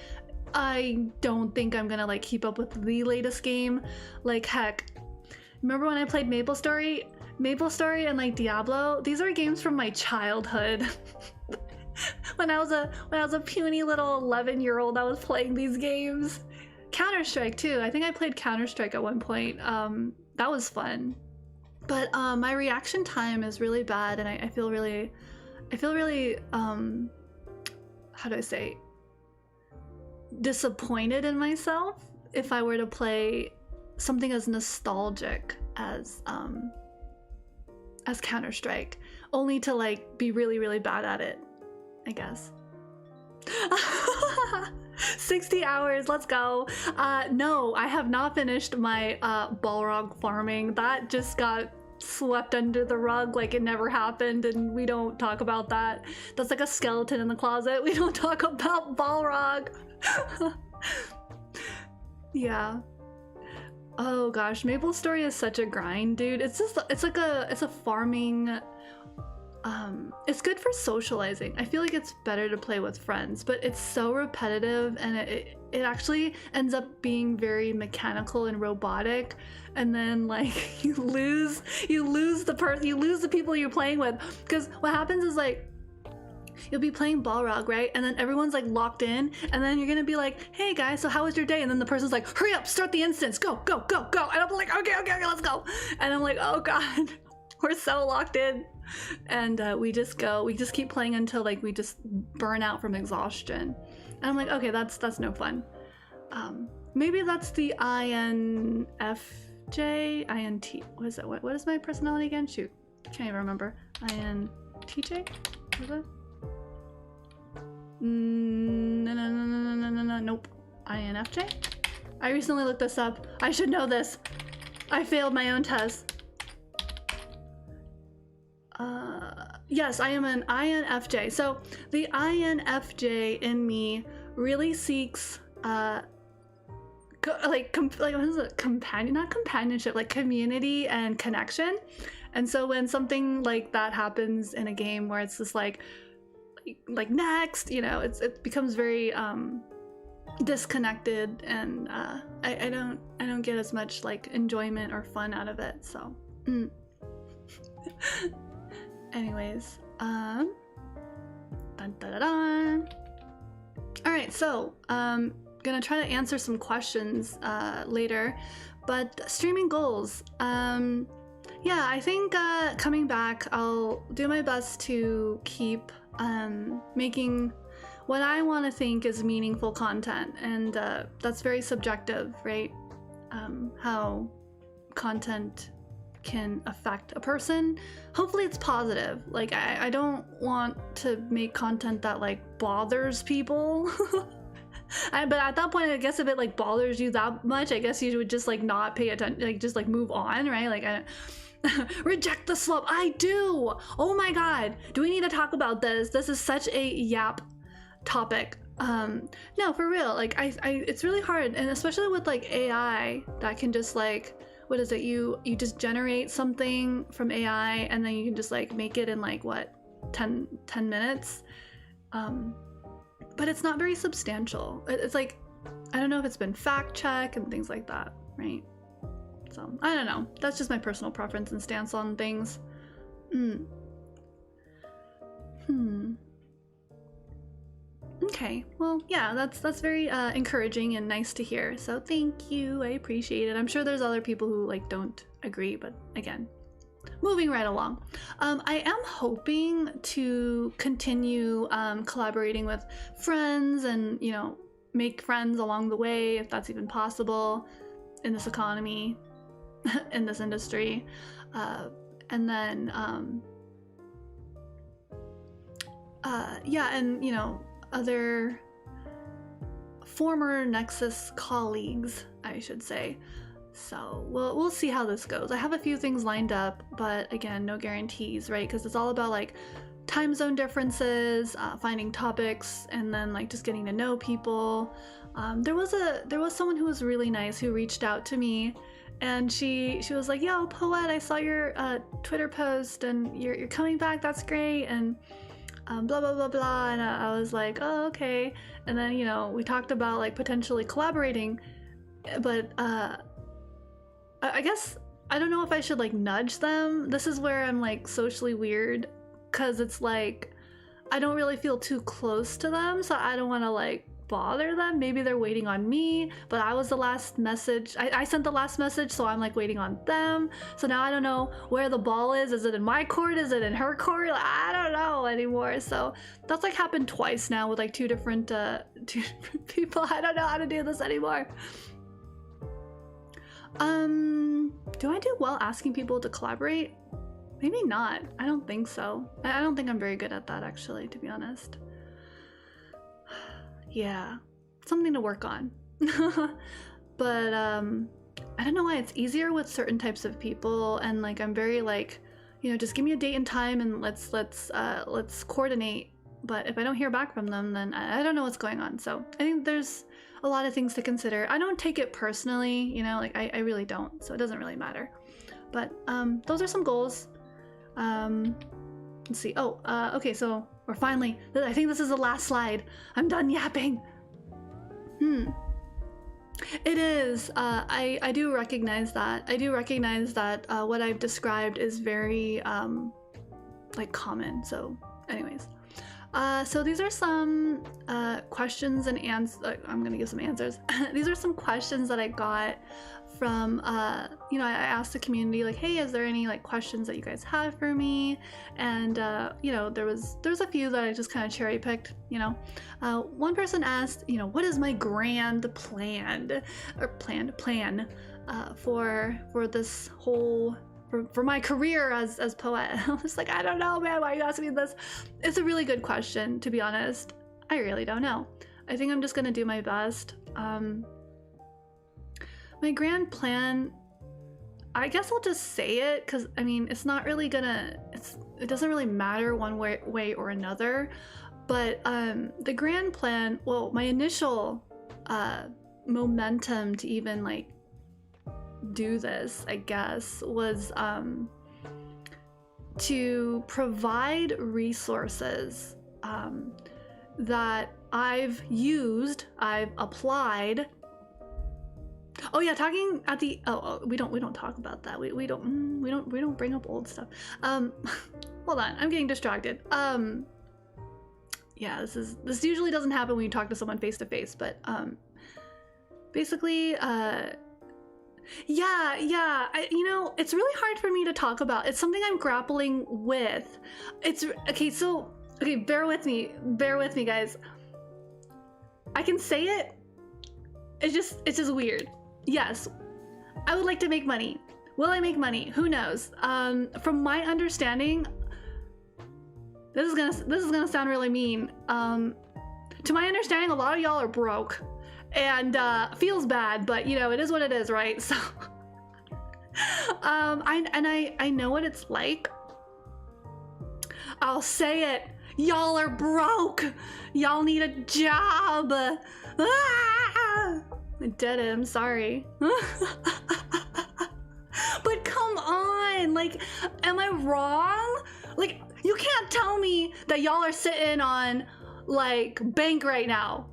I don't think I'm gonna like keep up with the latest game. Like heck, remember when I played MapleStory and like Diablo? These are games from my childhood. when I was a puny little 11-year-old, I was playing these games. Counter-Strike too. I think I played Counter-Strike at one point. That was fun. But my reaction time is really bad, and I feel really how do I say, disappointed in myself if I were to play something as nostalgic as Counter-Strike, only to like be really bad at it, I guess. 60 hours, let's go. No, I have not finished my Balrog farming. That just got swept under the rug like it never happened, and we don't talk about that. That's like a skeleton in the closet. We don't talk about Balrog. Yeah. Oh gosh, MapleStory is such a grind, dude. It's a farming. It's good for socializing. I feel like it's better to play with friends, but it's so repetitive, and it actually ends up being very mechanical and robotic. And then like you lose the people you're playing with, because what happens is like you'll be playing Balrog, right? And then everyone's like locked in, and then you're gonna be like, hey guys, so how was your day? And then the person's like, hurry up, start the instance, go. And I'm like, okay, let's go. And I'm like, oh god, we're so locked in. And we just keep playing until like we just burn out from exhaustion. And I'm like, okay, that's no fun. Maybe that's the INFJ, INT, what is that? What is my personality again? Shoot, can't even remember. INTJ? What is it? No, nope. INFJ? I recently looked this up. I should know this. I failed my own test. Yes, I am an INFJ. So the INFJ in me really seeks what is it? Not companionship, like community and connection. And so when something like that happens in a game where it's just like next, you know, it becomes very disconnected, and I don't get as much like enjoyment or fun out of it. So anyways, dun, dun, dun, dun. All right, so gonna try to answer some questions later, but streaming goals. Yeah, I think coming back, I'll do my best to keep making what I want to think is meaningful content, and that's very subjective, right? How content can affect a person. Hopefully it's positive. Like I don't want to make content that like bothers people. But at that point, I guess if it like bothers you that much, I guess you would just like not pay attention, like just like move on, right? Like reject the slope. I do. Oh my god, do we need to talk about this? This is such a yap topic. No, for real, like I it's really hard, and especially with like AI that can just like, what is it, you just generate something from AI and then you can just like make it in like what, 10 minutes, but it's not very substantial. It's like, I don't know if it's been fact checked and things like that, right? So I don't know, that's just my personal preference and stance on things. Okay, well, yeah, that's very encouraging and nice to hear. So thank you, I appreciate it. I'm sure there's other people who like don't agree, but again, moving right along. I am hoping to continue collaborating with friends and, you know, make friends along the way, if that's even possible in this economy, in this industry. And then, yeah, and, you know, other former Nexus colleagues, I should say. So we'll see how this goes. I have a few things lined up, but again, no guarantees, right? Because it's all about like time zone differences, finding topics, and then like just getting to know people. There was someone who was really nice who reached out to me, and she was like, "Yo, Poette, I saw your Twitter post, and you're coming back. That's great." And blah blah blah blah, and I was like, oh, okay. And then, you know, we talked about like potentially collaborating, but I guess I don't know if I should like nudge them. This is where I'm like socially weird, because it's like I don't really feel too close to them, so I don't want to like bother them. Maybe they're waiting on me, but I was the last message. I sent the last message, so I'm like waiting on them. So now I don't know where the ball is. Is it in my court? Is it in her court? I don't know anymore. So that's like happened twice now with like two different people. I don't know how to do this anymore. Do I do well asking people to collaborate? Maybe not. I don't think so. I don't think I'm very good at that, actually, to be honest. Yeah, something to work on. But I don't know why it's easier with certain types of people, and like I'm very like, you know, just give me a date and time and let's coordinate. But if I don't hear back from them, then I don't know what's going on. So I think there's a lot of things to consider. I don't take it personally, you know, like I really don't, so it doesn't really matter. But those are some goals. Let's see. Oh, okay, so we're finally, I think this is the last slide. I'm done yapping. It is. I do recognize that. I do recognize that what I've described is very like common. So anyways, so these are some questions and answers. I'm gonna give some answers. These are some questions that I got from you know, I asked the community like, hey, is there any like questions that you guys have for me? And you know, there's a few that I just kind of cherry picked, you know. One person asked, you know, what is my grand plan for this whole for my career as Poette? I was like, I don't know, man, why are you asking me this? It's a really good question, to be honest. I really don't know. I think I'm just gonna do my best. My grand plan, I guess I'll just say it, because I mean, it's not really gonna, it doesn't really matter one way or another. But the grand plan, well, my initial momentum to even like do this, I guess, was to provide resources that I've used, I've applied. Oh yeah, talking at the we don't talk about that. We don't bring up old stuff. Hold on, I'm getting distracted. Yeah, this usually doesn't happen when you talk to someone face to face, but basically yeah, you know, it's really hard for me to talk about. It's something I'm grappling with. It's okay, so okay, bear with me guys. I can say it. It's just weird. Yes, I would like to make money. Will I make money? Who knows? From my understanding, this is gonna sound really mean. To my understanding, a lot of y'all are broke, and feels bad, but you know, it is what it is, right? So, I know what it's like. I'll say it. Y'all are broke. Y'all need a job. Ah! I did it, I'm sorry. But come on, like, am I wrong? Like, you can't tell me that y'all are sitting on, like, bank right now.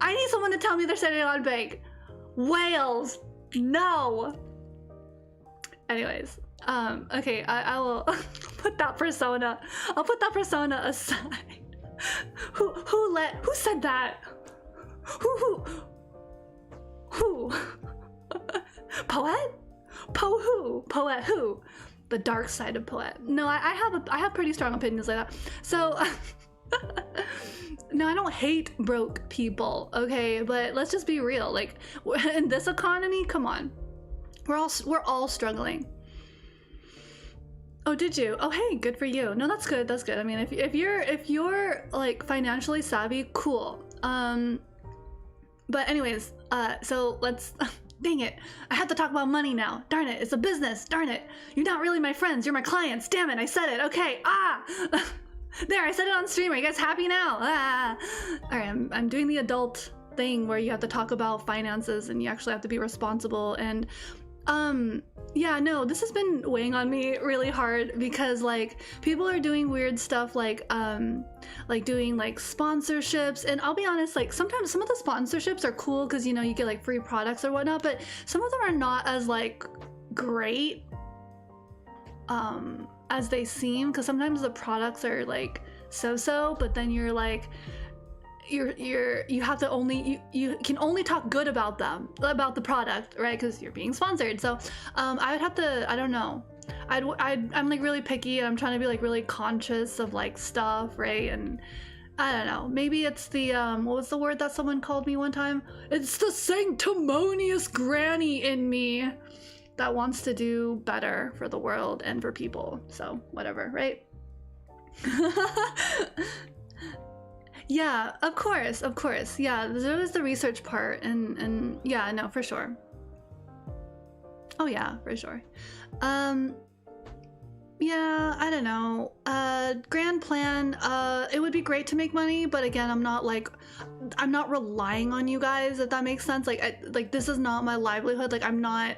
I need someone to tell me they're sitting on bank. Whales, no. Anyways, okay, I will put that persona. I'll put that persona aside. Who said that? Who? Poette? Poette who? The dark side of Poette. No, I have pretty strong opinions like that. So no, I don't hate broke people, okay? But let's just be real. Like, in this economy, come on. We're all struggling. Oh, did you? Oh, hey, good for you. No, that's good. That's good. I mean, if you're like financially savvy, cool. But anyways, so let's. Dang it! I have to talk about money now. Darn it! It's a business. Darn it! You're not really my friends. You're my clients. Damn it! I said it. Okay. Ah. There, I said it on stream. Are you guys happy now? Ah. All right, I'm doing the adult thing where you have to talk about finances and you actually have to be responsible. And yeah, no, this has been weighing on me really hard because like people are doing weird stuff like doing like sponsorships, and I'll be honest, like sometimes some of the sponsorships are cool because you know you get like free products or whatnot, but some of them are not as like great as they seem, because sometimes the products are like so, but then you're like you have to only you can only talk good about them, about the product, right? Because you're being sponsored. So I would have to, I don't know, I'm like really picky and I'm trying to be like really conscious of like stuff, right? And I don't know, maybe it's the what was the word that someone called me one time? It's the sanctimonious granny in me that wants to do better for the world and for people. So whatever, right? Yeah, of course. Yeah, there was the research part, and yeah, no, for sure. Oh yeah, for sure. Yeah, I don't know. Grand plan, it would be great to make money, but again, I'm not relying on you guys, if that makes sense. Like this is not my livelihood. Like I'm not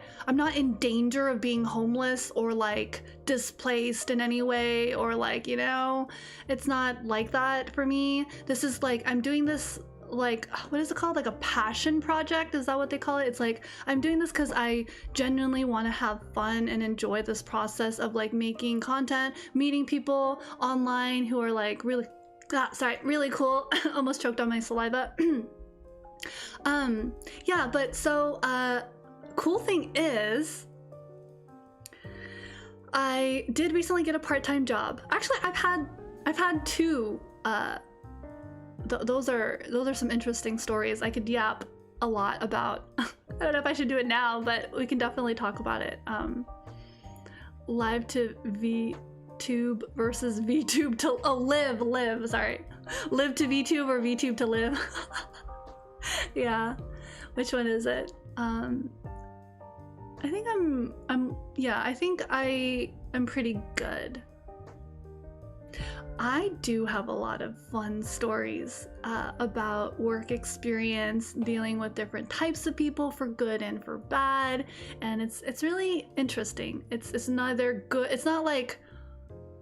in danger of being homeless or like displaced in any way, or like, you know, it's not like that for me. This is like, I'm doing this, like, what is it called? Like a passion project? Is that what they call it? It's like, I'm doing this because I genuinely want to have fun and enjoy this process of like making content, meeting people online who are like really, really cool. Almost choked on my saliva. Yeah, but so, cool thing is, I did recently get a part-time job. Actually, I've had two, those are some interesting stories. I could yap a lot about. I don't know if I should do it now, but we can definitely talk about it. Live to VTube versus VTube to live. Sorry, live to VTube or VTube to live. Yeah, which one is it? I think I think I am pretty good. I do have a lot of fun stories about work experience, dealing with different types of people for good and for bad, and it's really interesting. It's neither good. It's not like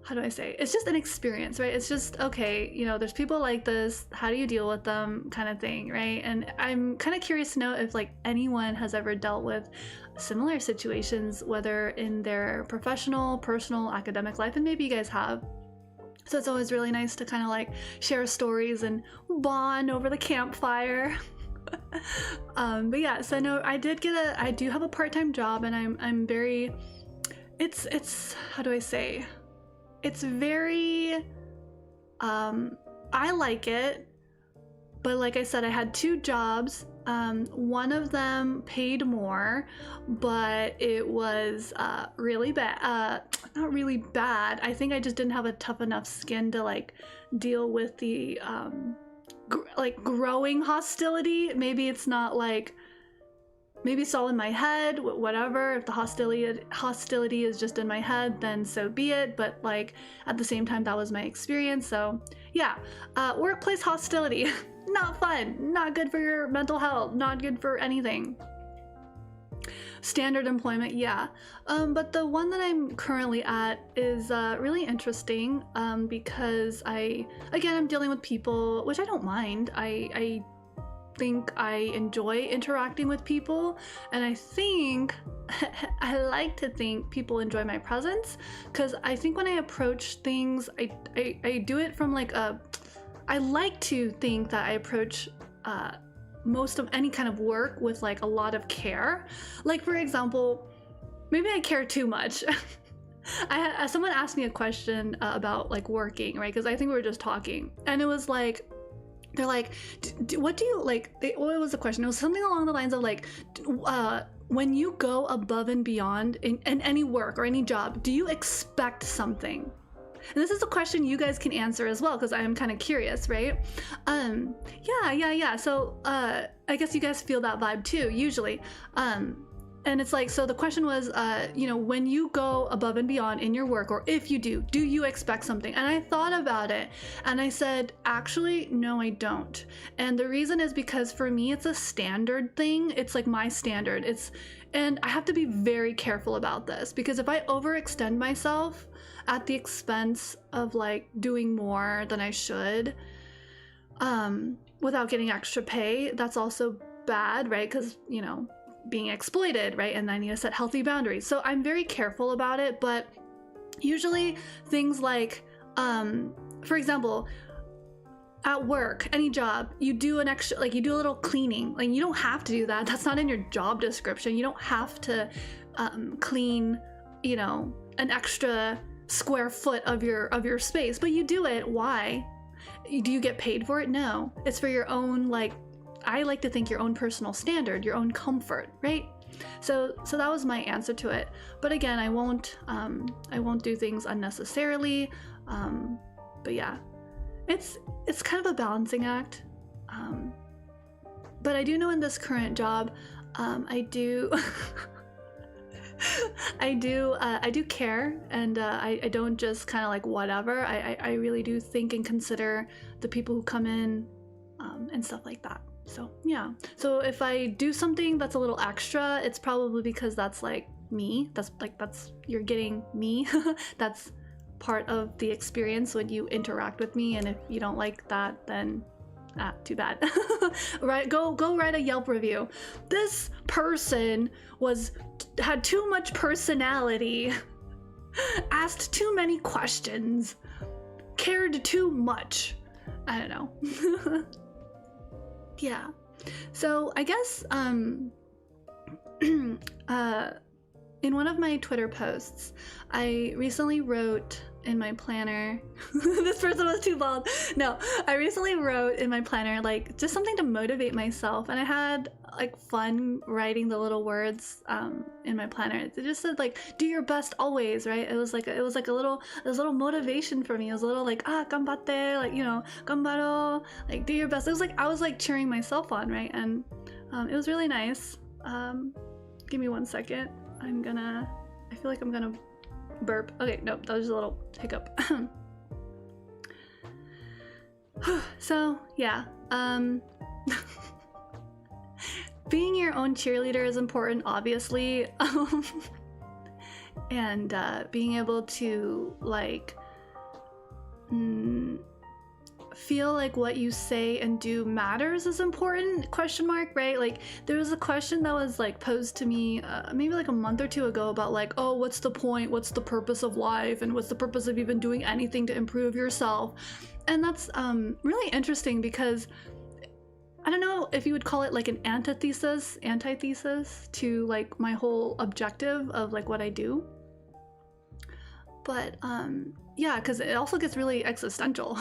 how do I say? It's just an experience, right? It's just, okay, you know, there's people like this, how do you deal with them, kind of thing, right? And I'm kind of curious to know if like anyone has ever dealt with similar situations, whether in their professional, personal, academic life, and maybe you guys have. So it's always really nice to kind of like share stories and bond over the campfire. But yeah, so no, I do have a part-time job, and I'm very, it's how do I say? It's very, I like it, but like I said, I had 2 jobs. One of them paid more, but it was really bad. Not really bad. I think I just didn't have a tough enough skin to like deal with the like growing hostility. Maybe it's not like, maybe it's all in my head, whatever. If the hostility is just in my head, then so be it. But like at the same time, that was my experience. So yeah, workplace hostility, not fun, not good for your mental health, not good for anything. Standard employment, yeah. But the one that I'm currently at is really interesting because I'm dealing with people, which I don't mind. I think I enjoy interacting with people, and I think I like to think people enjoy my presence, because I think when I approach things, I do it from like I like to think that I approach most of any kind of work with like a lot of care. Like for example, maybe I care too much. Someone asked me a question about like working, right? Because I think we were just talking, and it was like, they're like, what do you like? What was the question? It was something along the lines of like, when you go above and beyond in any work or any job, do you expect something? And this is a question you guys can answer as well, because I am kind of curious, right? Yeah. So I guess you guys feel that vibe too, usually. And it's like, so the question was, you know, when you go above and beyond in your work, or if you do you expect something? And I thought about it, and I said, actually, no, I don't. And the reason is because for me, it's a standard thing. It's like my standard. And I have to be very careful about this, because if I overextend myself at the expense of like doing more than I should, without getting extra pay, that's also bad, right? Because, you know, being exploited, right? And I need to set healthy boundaries. So I'm very careful about it, but usually things like, for example, at work, any job, you do an extra, like you do a little cleaning. Like you don't have to do that. That's not in your job description. You don't have to clean, you know, an extra square foot of your space, but you do it. Why? Do you get paid for it? No, it's for your own, like, I like to think your own personal standard, your own comfort, right? So that was my answer to it. But again, I won't do things unnecessarily. But yeah, it's kind of a balancing act. But I do know in this current job, I do I do care, and I don't just kind of like whatever. I really do think and consider the people who come in and stuff like that. So yeah, so if I do something that's a little extra, it's probably because that's like me. That's you're getting me. That's part of the experience when you interact with me, and if you don't like that, then too bad. Right, go write a Yelp review. This person had too much personality, asked too many questions, cared too much. I don't know. Yeah, so I guess in one of my Twitter posts, I recently wrote in my planner, this person was too bold. No, I recently wrote in my planner, like, just something to motivate myself, and I had like fun writing the little words in my planner. It just said like, do your best always, right? It was like a little motivation for me. It was a little like, ganbatte, like, you know, ganbaro, like, do your best. It was like I was like cheering myself on, right? And it was really nice. Give me 1 second. I feel like I'm gonna burp. Okay, nope, that was just a little hiccup. So yeah, being your own cheerleader is important, obviously. And being able to like feel like what you say and do matters is important, question mark, right? Like there was a question that was like posed to me maybe like a month or two ago about like, oh, what's the point, what's the purpose of life, and what's the purpose of even doing anything to improve yourself? And that's really interesting because I don't know if you would call it like an antithesis to like my whole objective of like what I do, but yeah, because it also gets really existential.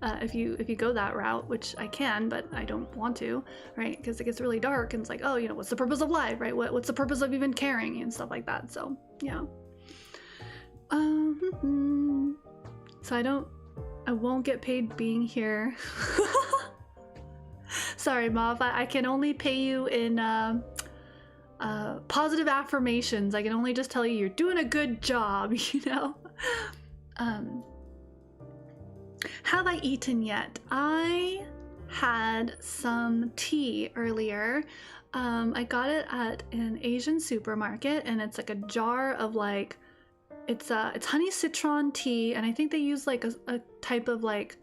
If you go that route, which I can, but I don't want to, right? Because it gets really dark and it's like, oh, you know, what's the purpose of life, right? What's the purpose of even caring and stuff like that? So yeah. So I won't get paid being here. Sorry, Mauve. I can only pay you in positive affirmations. I can only just tell you you're doing a good job, you know? Have I eaten yet? I had some tea earlier. I got it at an Asian supermarket, and it's like a jar of like, it's honey citron tea, and I think they use like a type of like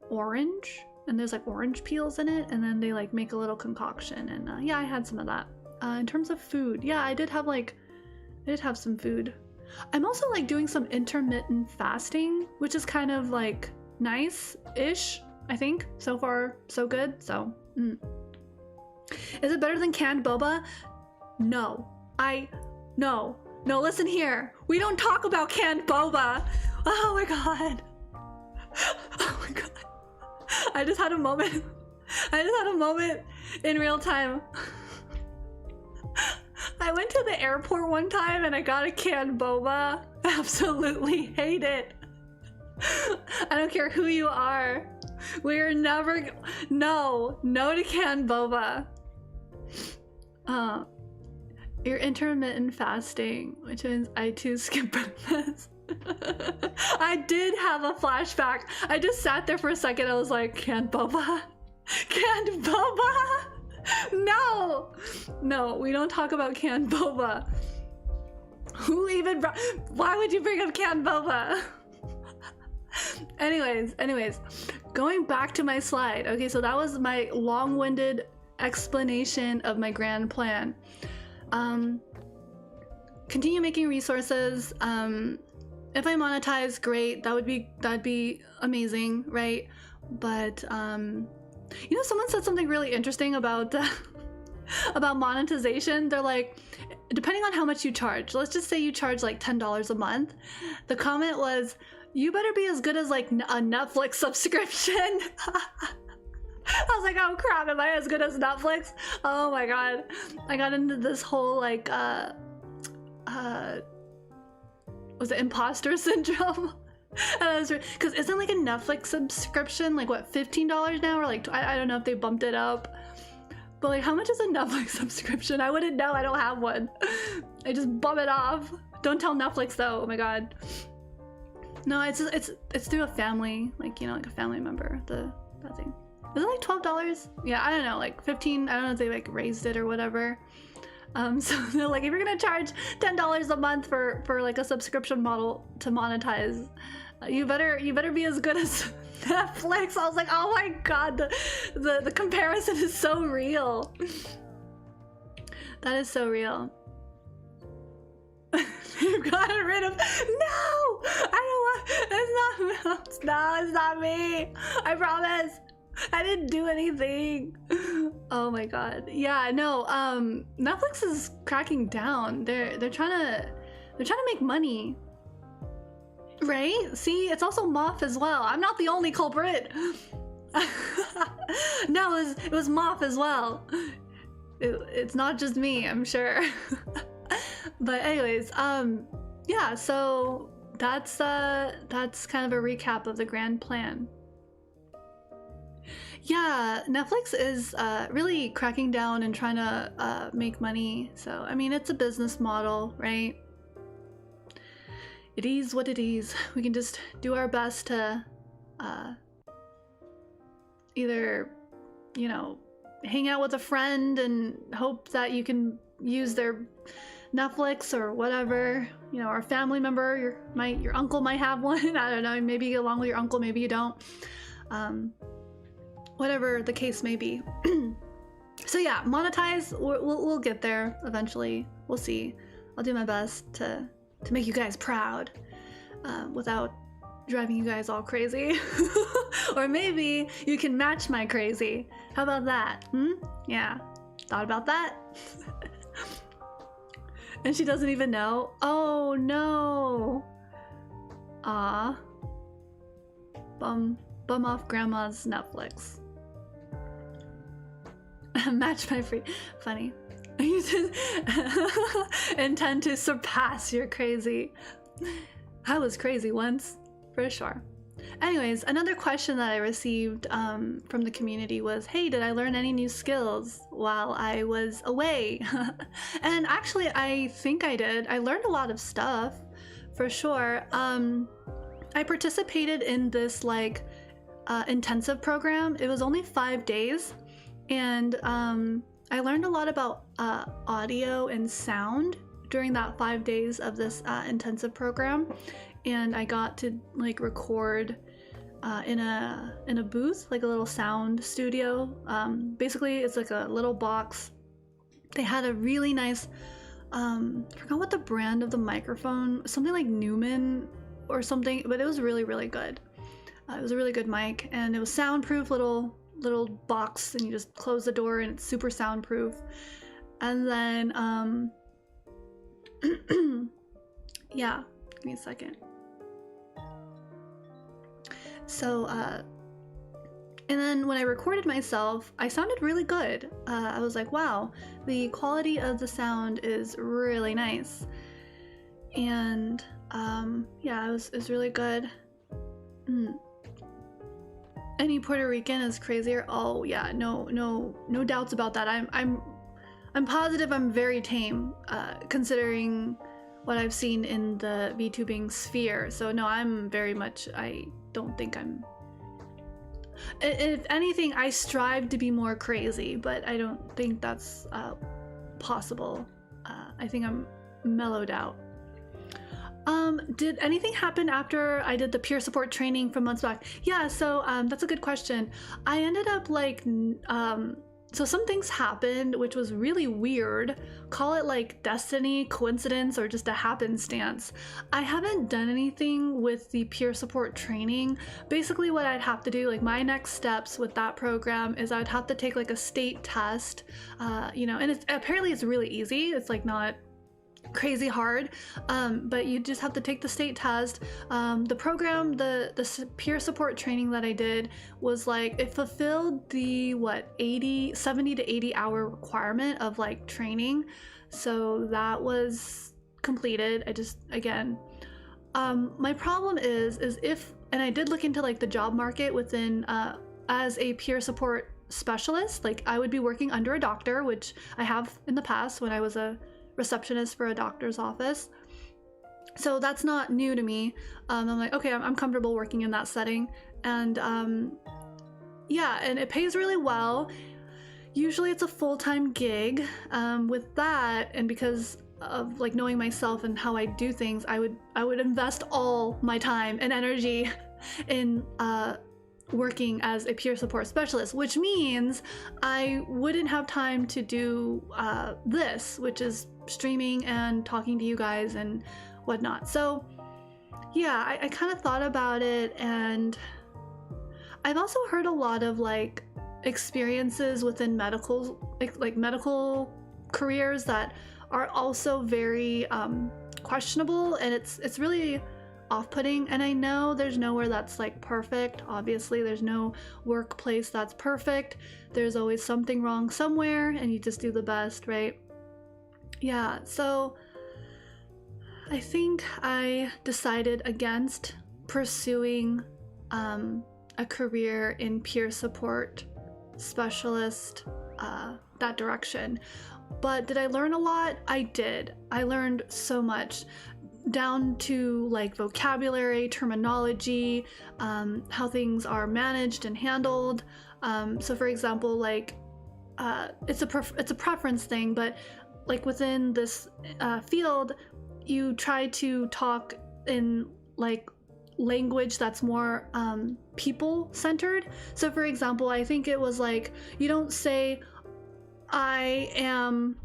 orange, and there's like orange peels in it, and then they like make a little concoction, and yeah, I had some of that. In terms of food, yeah, I did have some food. I'm also like doing some intermittent fasting, which is kind of like nice-ish, I think. So far, so good. So, Is it better than canned boba? No. No, listen here. We don't talk about canned boba. Oh my god. Oh my god. I just had a moment in real time. I went to the airport one time and I got a canned boba. Absolutely hate it. I don't care who you are. We're never... No to canned boba. You're intermittent fasting, which means I too skip breakfast. I did have a flashback. I just sat there for a second. I was like, canned boba? Canned boba? No, we don't talk about canned boba. Who even brought... Why would you bring up canned boba? Anyways, going back to my slide. Okay, so that was my long-winded explanation of my grand plan. Continue making resources. If I monetize, great. That'd be amazing, right? But you know, someone said something really interesting about about monetization. They're like, depending on how much you charge. Let's just say you charge like $10 a month. The comment was, you better be as good as like a Netflix subscription. I was like, oh crap, am I as good as Netflix? Oh my god. I got into this whole like was it imposter syndrome? And I was, because isn't like a Netflix subscription like what, $15 now, or like I don't know if they bumped it up, but like how much is a Netflix subscription? I wouldn't know. I don't have one. I just bum it off. Don't tell Netflix though. Oh my god. No, it's through a family, like, you know, like a family member. That thing. Is it like $12? Yeah, I don't know, like 15. I don't know if they like raised it or whatever. So they're like, if you're gonna charge $10 a month for like a subscription model to monetize, you better be as good as Netflix. I was like, oh my god, the comparison is so real. That is so real. You've gotten rid of... No! I don't want... It's not me. I promise. I didn't do anything. Oh my god. Yeah, no, Netflix is cracking down. They're trying to make money. Right? See, it's also Moth as well. I'm not the only culprit. No, it was Moth as well. It's not just me, I'm sure. But anyways, yeah, so that's kind of a recap of the grand plan. Yeah, Netflix is really cracking down and trying to make money. So, I mean, it's a business model, right? It is what it is. We can just do our best to either, you know, hang out with a friend and hope that you can use their Netflix or whatever, you know, or a family member, your uncle might have one. I don't know, maybe you get along with your uncle, maybe you don't. Whatever the case may be. So yeah, monetize, we'll get there eventually. We'll see. I'll do my best to make you guys proud without driving you guys all crazy. Or maybe you can match my crazy. How about that? Yeah, thought about that? And she doesn't even know. Oh no. Ah. Bum off grandma's Netflix. Match my free. Funny. You just intend to surpass your crazy. I was crazy once, for sure. Anyways, another question that I received from the community was, hey, did I learn any new skills while I was away? And actually, I think I did. I learned a lot of stuff, for sure. I participated in this like intensive program. It was only 5 days, and I learned a lot about audio and sound during that 5 days of this intensive program. And I got to like record in a booth, like a little sound studio. Basically, it's like a little box. They had a really nice, I forgot what the brand of the microphone, something like Newman or something, but it was really, really good. It was a really good mic, and it was soundproof, little box, and you just close the door and it's super soundproof. And then yeah, give me a second. So and then when I recorded myself, I sounded really good. I was like, wow, the quality of the sound is really nice. And yeah, it was really good. Any Puerto Rican is crazier? Oh yeah, no doubts about that. I'm positive I'm very tame, considering what I've seen in the VTubing sphere. So no, I'm very much, I don't think I'm, if anything, I strive to be more crazy, but I don't think that's possible. I think I'm mellowed out. Did anything happen after I did the peer support training from months back? Yeah, so that's a good question. I ended up like, so some things happened, which was really weird. Call it like destiny, coincidence, or just a happenstance. I haven't done anything with the peer support training. Basically what I'd have to do, like my next steps with that program is I'd have to take like a state test, you know, and apparently it's really easy. It's like not crazy hard, but you just have to take the state test. The program, the peer support training that I did was like, it fulfilled the 70 to 80 hour requirement of like training, so that was completed. I just, again, my problem is if, and I did look into like the job market within as a peer support specialist, like I would be working under a doctor, which I have in the past when I was a receptionist for a doctor's office. So that's not new to me. I'm like, okay, I'm comfortable working in that setting. And yeah, and it pays really well. Usually it's a full-time gig. With that, and because of like knowing myself and how I do things, I would invest all my time and energy in working as a peer support specialist, which means I wouldn't have time to do this, which is streaming and talking to you guys and whatnot. So yeah, I kind of thought about it, and I've also heard a lot of like experiences within medical, like medical careers that are also very questionable, and it's really off-putting. And I know there's nowhere that's like perfect. Obviously there's no workplace that's perfect. There's always something wrong somewhere, and you just do the best, right? Yeah, so I think I decided against pursuing a career in peer support specialist, that direction. But did I learn a lot? I did. I learned so much, down to like vocabulary, terminology, how things are managed and handled. So for example, like it's a preference thing, but like within this field, you try to talk in like language that's more people-centered. So for example, I think it was like, you don't say I am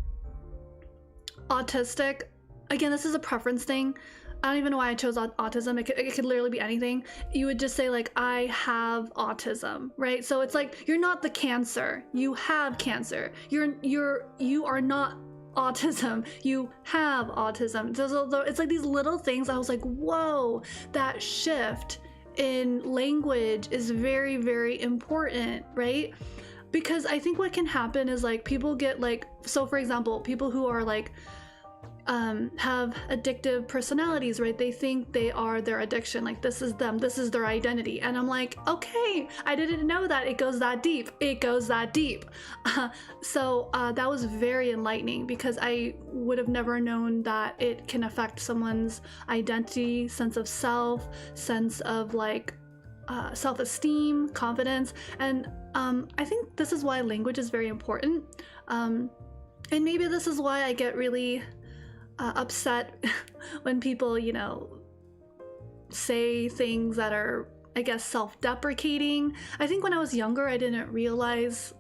autistic. Again, this is a preference thing. I don't even know why I chose autism. It could literally be anything. You would just say like, I have autism, right? So it's like, you're not the cancer, you have cancer. You are not autism, you have autism. So it's like these little things. I was like, whoa, that shift in language is very, very important, right? Because I think what can happen is like people get like, so for example, people who are like have addictive personalities, right? They think they are their addiction, like this is them, this is their identity. And I'm like, okay, I didn't know that it goes that deep. It goes that deep. So that was very enlightening, because I would have never known that it can affect someone's identity, sense of self, sense of like self-esteem, confidence. And I think this is why language is very important. And maybe this is why I get really upset when people, you know, say things that are, I guess, self-deprecating. I think when I was younger, I didn't realize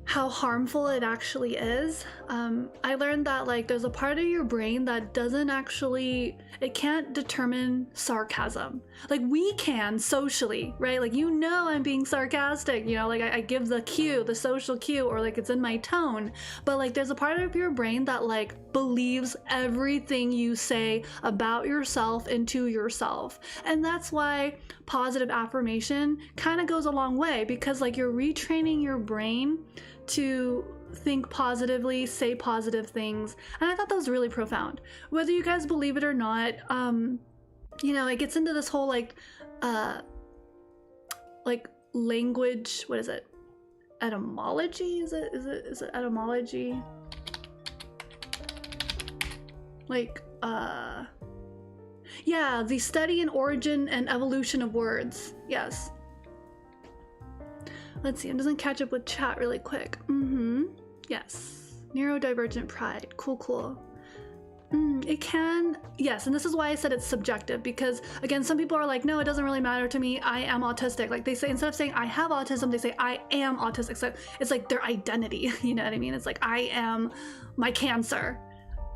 how harmful it actually is. I learned that like there's a part of your brain that doesn't actually, it can't determine sarcasm. Like we can socially, right? Like, you know, I'm being sarcastic, you know, like I give the cue, the social cue, or like it's in my tone. But like there's a part of your brain that like believes everything you say about yourself into yourself. And that's why positive affirmation kind of goes a long way, because like you're retraining your brain to think positively, say positive things. And I thought that was really profound. Whether you guys believe it or not, you know, it gets into this whole like language, what is it? Etymology? Is it etymology? Like, yeah, the study and origin and evolution of words. Yes. Let's see, it doesn't catch up with chat really quick. Yes. Neurodivergent pride. Cool. It can, yes, and this is why I said it's subjective, because again, some people are like, no, it doesn't really matter to me, I am autistic. Like they say, instead of saying I have autism, they say I am autistic. So it's like their identity, you know what I mean? It's like, I am my cancer.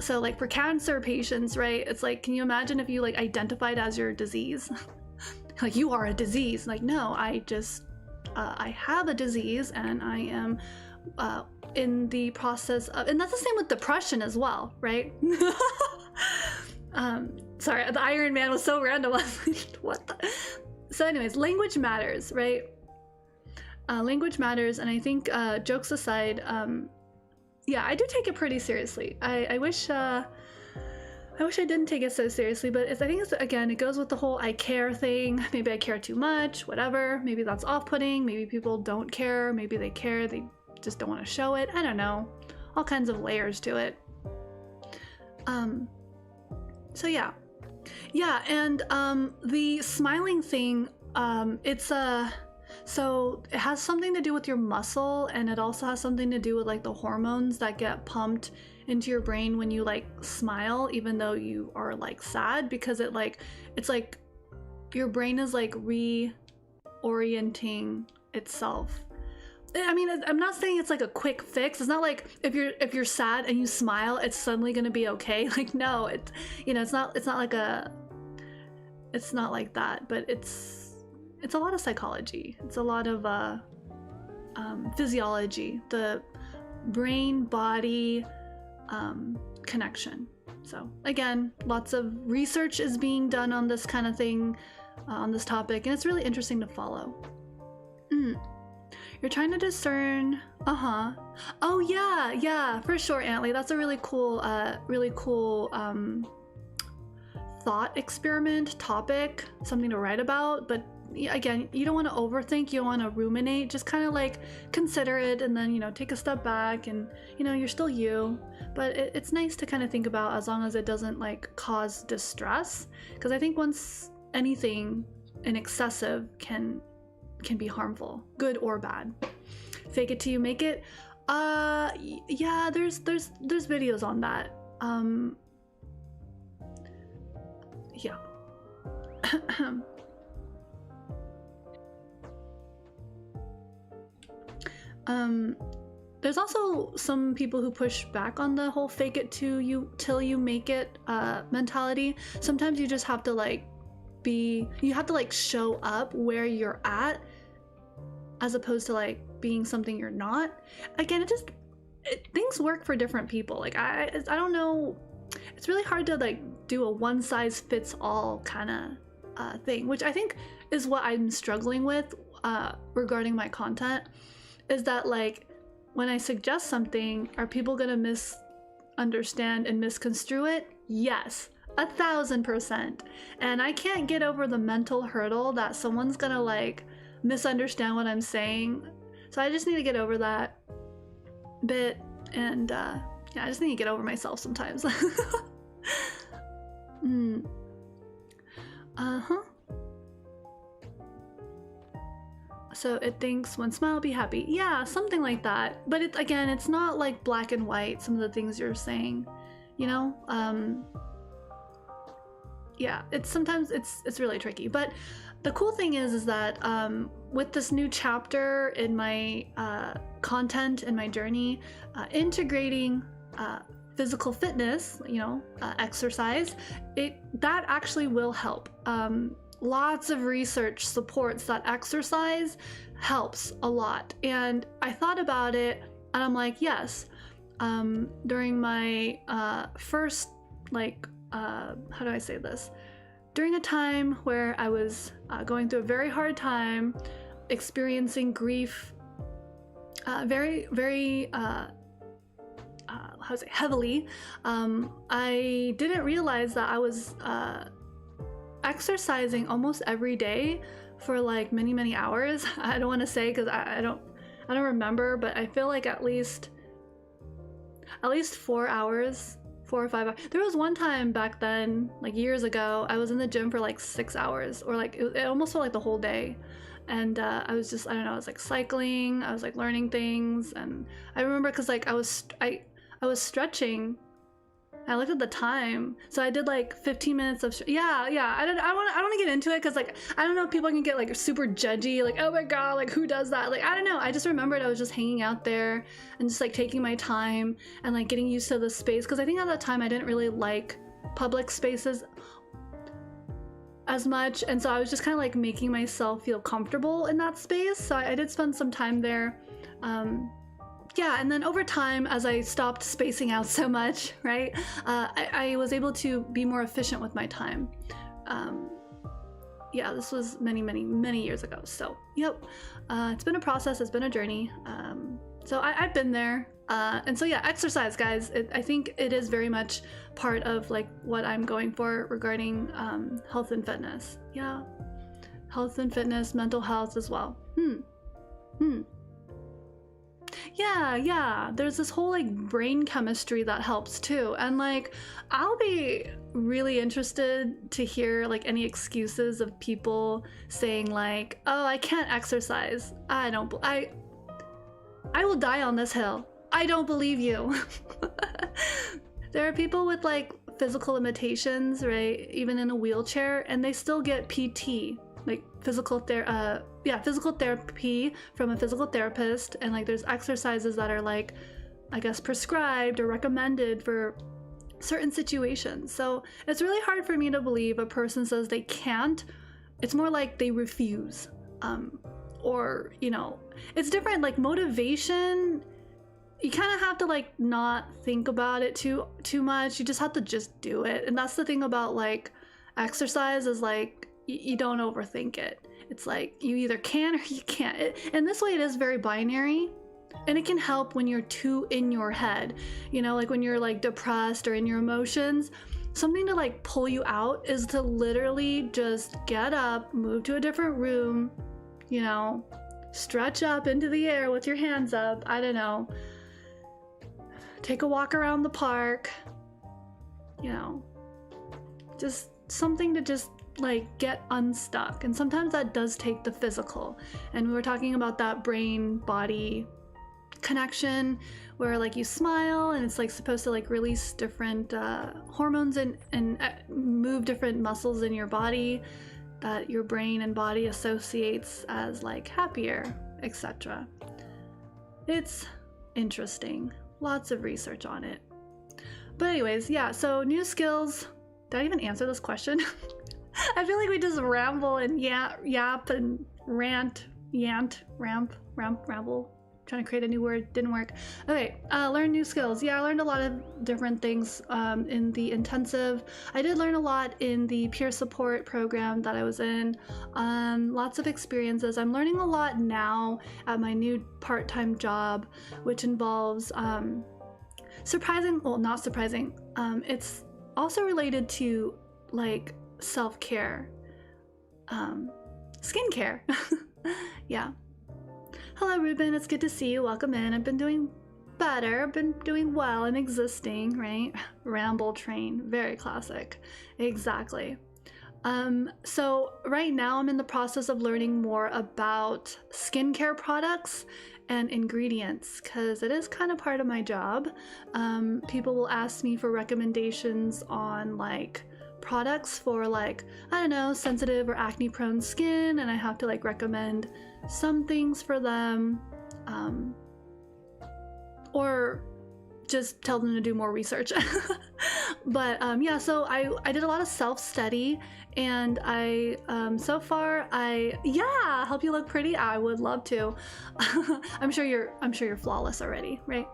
So like for cancer patients, right, it's like, can you imagine if you like identified as your disease? Like, you are a disease. Like, no, I just I have a disease, and I am in the process of, and that's the same with depression as well, right? Sorry, the Iron Man was so random. I was like, what the? So anyways, language matters, right? Language matters, and I think jokes aside, yeah, I do take it pretty seriously. I wish I didn't take it so seriously, but I think it's, again, it goes with the whole I care thing. Maybe I care too much, whatever. Maybe that's off-putting. Maybe people don't care. Maybe they care, they just don't want to show it. I don't know. All kinds of layers to it. So yeah. Yeah, and the smiling thing, it's so it has something to do with your muscle, and it also has something to do with like the hormones that get pumped into your brain when you like smile, even though you are like sad, because it's like your brain is like reorienting itself. I mean, I'm not saying it's like a quick fix. It's not like if you're sad and you smile, it's suddenly gonna be okay. Like, no, it's, you know, it's not like that, but it's a lot of psychology. It's a lot of physiology, the brain body connection. So again, lots of research is being done on this kind of thing, on this topic, and it's really interesting to follow. You're trying to discern, oh yeah, for sure, Antley. That's a really cool thought experiment topic, something to write about. But again, you don't want to overthink, you don't want to ruminate, just kind of like consider it, and then, you know, take a step back, and, you know, you're still you, but it's nice to kind of think about, as long as it doesn't like cause distress, because I think once anything in excessive can be harmful, good or bad. Fake it till you make it. Yeah, there's videos on that. Yeah. There's also some people who push back on the whole fake it till you make it mentality. Sometimes you just have to like you have to like show up where you're at as opposed to like being something you're not. Again, things work for different people. Like I don't know, it's really hard to like do a one size fits all kind of thing, which I think is what I'm struggling with regarding my content, is that like when I suggest something, are people gonna misunderstand and misconstrue it? Yes, 1000%. And I can't get over the mental hurdle that someone's gonna like misunderstand what I'm saying. So I just need to get over that bit, and yeah, I just need to get over myself sometimes. So it thinks when smile, be happy. Yeah, something like that. But it's not like black and white, some of the things you're saying, you know? Yeah, sometimes it's really tricky. But the cool thing is that with this new chapter in my content and my journey, integrating physical fitness, you know, exercise, that actually will help. Lots of research supports that exercise helps a lot. And I thought about it and I'm like, yes, during my first, like, how do I say this? During a time where I was going through a very hard time, experiencing grief very, very heavily, I didn't realize that I was exercising almost every day for like many hours. I don't want to say because I don't remember, but I feel like at least 4 hours, 4 or 5 hours. There was one time back then, like years ago, I was in the gym for like 6 hours, or like it almost felt like the whole day. And I was just, I don't know, I was like cycling, I was like learning things. And I remember because like I was stretching. I looked at the time, so I did like 15 minutes of yeah. I don't want to get into it because like I don't know if people can get like super judgy, like oh my god, like who does that? Like I don't know. I just remembered I was just hanging out there and just like taking my time and like getting used to the space, because I think at that time I didn't really like public spaces as much, and so I was just kind of like making myself feel comfortable in that space. So I did spend some time there. Yeah, and then over time, as I stopped spacing out so much, right, I was able to be more efficient with my time. Yeah, this was many years ago. So, yep, it's been a process, it's been a journey. So I've been there. And so yeah, exercise, guys, I think it is very much part of like what I'm going for regarding health and fitness. Yeah, health and fitness, mental health as well. Yeah, there's this whole like brain chemistry that helps too, and like I'll be really interested to hear like any excuses of people saying like, oh, I can't exercise, I will die on this hill, I don't believe you. There are people with like physical limitations, right, even in a wheelchair, and they still get PT, like physical therapy from a physical therapist, and like there's exercises that are like, I guess, prescribed or recommended for certain situations. So it's really hard for me to believe a person says they can't. It's more like they refuse, or you know, it's different. Like motivation, you kind of have to like not think about it too much. You just have to just do it. And that's the thing about like exercise, is like you don't overthink it. It's like you either can or you can't. And this way it is very binary, and it can help when you're too in your head, you know, like when you're like depressed or in your emotions. Something to like pull you out is to literally just get up, move to a different room, you know, stretch up into the air with your hands up, I don't know, take a walk around the park, you know, just something to just like get unstuck. And sometimes that does take the physical, and we were talking about that brain body connection where like you smile and it's like supposed to like release different hormones and move different muscles in your body that your brain and body associates as like happier, etc. It's interesting. Lots of research on it. But anyways, yeah, so new skills. Did I even answer this question? I feel like we just ramble and yap and rant, ramble. Trying to create a new word, didn't work. Okay, learn new skills. Yeah, I learned a lot of different things in the intensive. I did learn a lot in the peer support program that I was in. Lots of experiences. I'm learning a lot now at my new part-time job, which involves not surprising. It's also related to like self-care, skincare. Yeah. Hello, Ruben. It's good to see you. Welcome in. I've been doing better. I've been doing well and existing, right? Ramble train. Very classic. Exactly. So right now I'm in the process of learning more about skincare products and ingredients because it is kind of part of my job. People will ask me for recommendations on like products for like, I don't know, sensitive or acne prone skin, and I have to like recommend some things for them, or just tell them to do more research. But yeah, so I did a lot of self-study, and I so far help you look pretty. I would love to. I'm sure you're flawless already, right?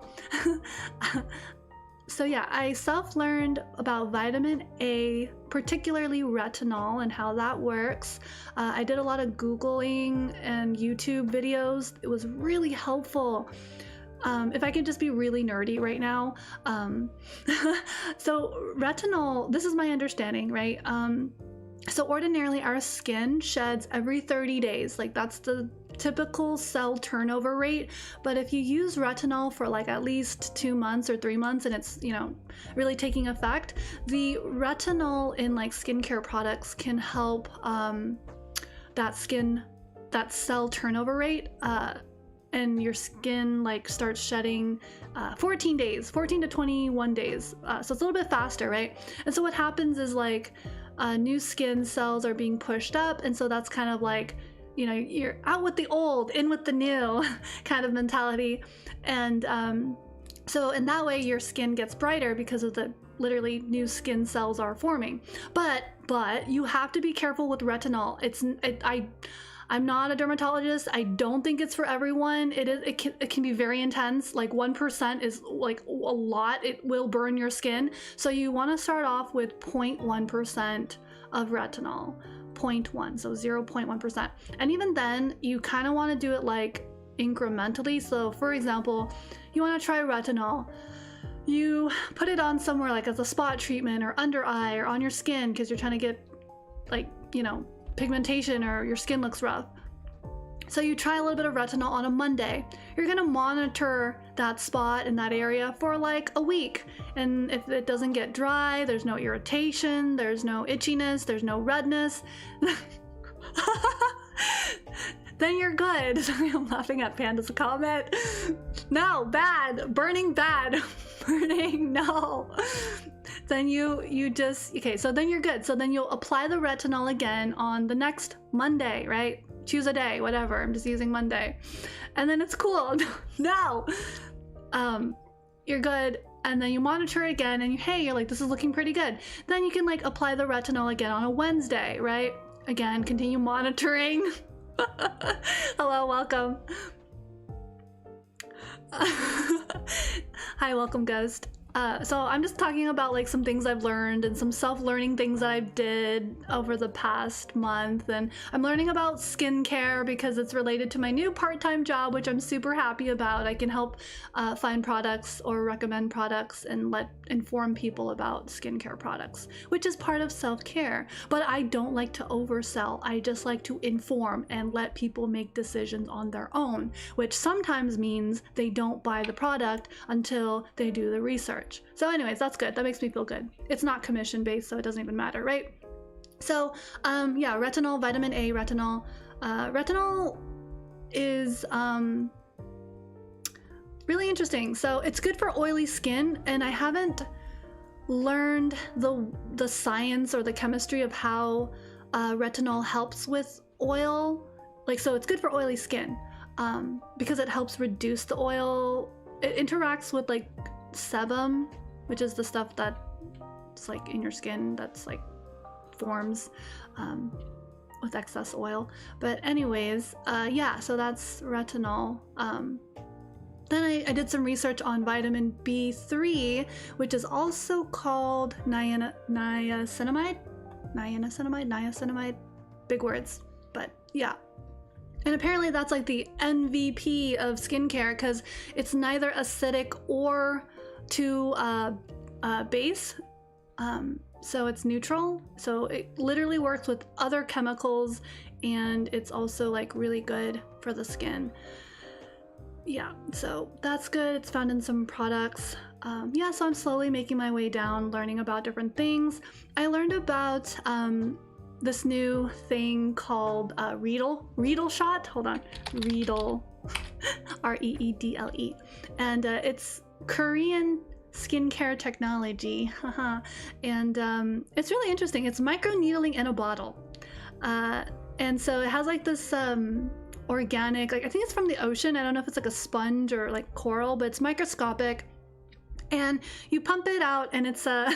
So yeah, I self-learned about vitamin A, particularly retinol, and how that works. I did a lot of Googling and YouTube videos. It was really helpful. If I could just be really nerdy right now. So retinol, this is my understanding, right? So ordinarily our skin sheds every 30 days. Like that's the typical cell turnover rate. But if you use retinol for like at least 2 months or 3 months and it's, you know, really taking effect, the retinol in like skincare products can help that cell turnover rate, and your skin like starts shedding 14 to 21 days. So it's a little bit faster, right? And so what happens is like new skin cells are being pushed up, and so that's kind of like, you know, you're out with the old, in with the new kind of mentality. And so in that way your skin gets brighter because of the literally new skin cells are forming. But you have to be careful with retinol. I'm not a dermatologist. I don't think it's for everyone. It can be very intense. Like 1% is like a lot. It will burn your skin. So you want to start off with 0.1% of retinol. 0.1, so 0.1%. And even then, you kind of want to do it like incrementally. So for example, you want to try retinol. You put it on somewhere like as a spot treatment or under eye or on your skin because you're trying to get like, you know, pigmentation or your skin looks rough. So you try a little bit of retinol on a Monday. You're gonna monitor that spot in that area for like a week. And if it doesn't get dry, there's no irritation, there's no itchiness, there's no redness, then you're good. Sorry, I'm laughing at Panda's comment. No, bad, burning bad, burning, no. Then you just, okay, so then you're good. So then you'll apply the retinol again on the next Monday, right? Choose a day, whatever. I'm just using Monday. And then it's cool. No. You're good. And then you monitor it again and you're like, this is looking pretty good. Then you can like apply the retinol again on a Wednesday, right? Again, continue monitoring. Hello, welcome. Hi, welcome, Ghost. So I'm just talking about like some things I've learned and some self-learning things that I did over the past month. And I'm learning about skincare because it's related to my new part-time job, which I'm super happy about. I can help find products or recommend products and inform people about skincare products, which is part of self-care. But I don't like to oversell. I just like to inform and let people make decisions on their own, which sometimes means they don't buy the product until they do the research. So anyways, that's good. That makes me feel good. It's not commission based, so it doesn't even matter, right? So yeah, retinol, vitamin A, retinol. Retinol is really interesting. So it's good for oily skin, and I haven't learned the science or the chemistry of how retinol helps with oil. Like, so it's good for oily skin because it helps reduce the oil. It interacts with like sebum, which is the stuff that's like in your skin that's like forms with excess oil. But anyways, yeah, so that's retinol. Then I did some research on vitamin B3, which is also called niacinamide, big words, but yeah. And apparently that's like the MVP of skincare because it's neither acidic or too base. So it's neutral. So it literally works with other chemicals, and it's also like really good for the skin. Yeah, so that's good. It's found in some products. Yeah, so I'm slowly making my way down, learning about different things. I learned about this new thing called Reedle shot. Hold on, Reedle, R-E-E-D-L-E. And it's Korean skincare technology. And it's really interesting. It's micro needling in a bottle. And so it has like this organic, like I think it's from the ocean. I don't know if it's like a sponge or like coral, but it's microscopic. And you pump it out, and it's a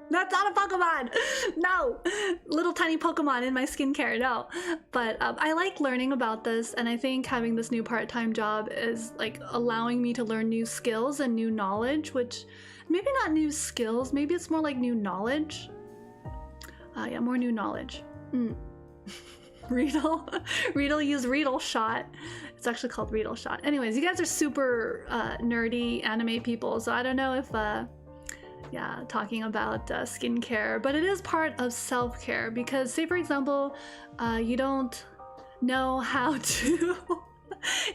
that's not a Pokemon. No, little tiny Pokemon in my skincare. No, but I like learning about this, and I think having this new part-time job is like allowing me to learn new skills and new knowledge, which maybe not new skills, maybe it's more like new knowledge. Yeah, more new knowledge. Reedle use Reedle shot. It's actually called Reedle shot. Anyways, you guys are super nerdy anime people, so I don't know if yeah, talking about skincare, but it is part of self-care because, say for example, you don't know how to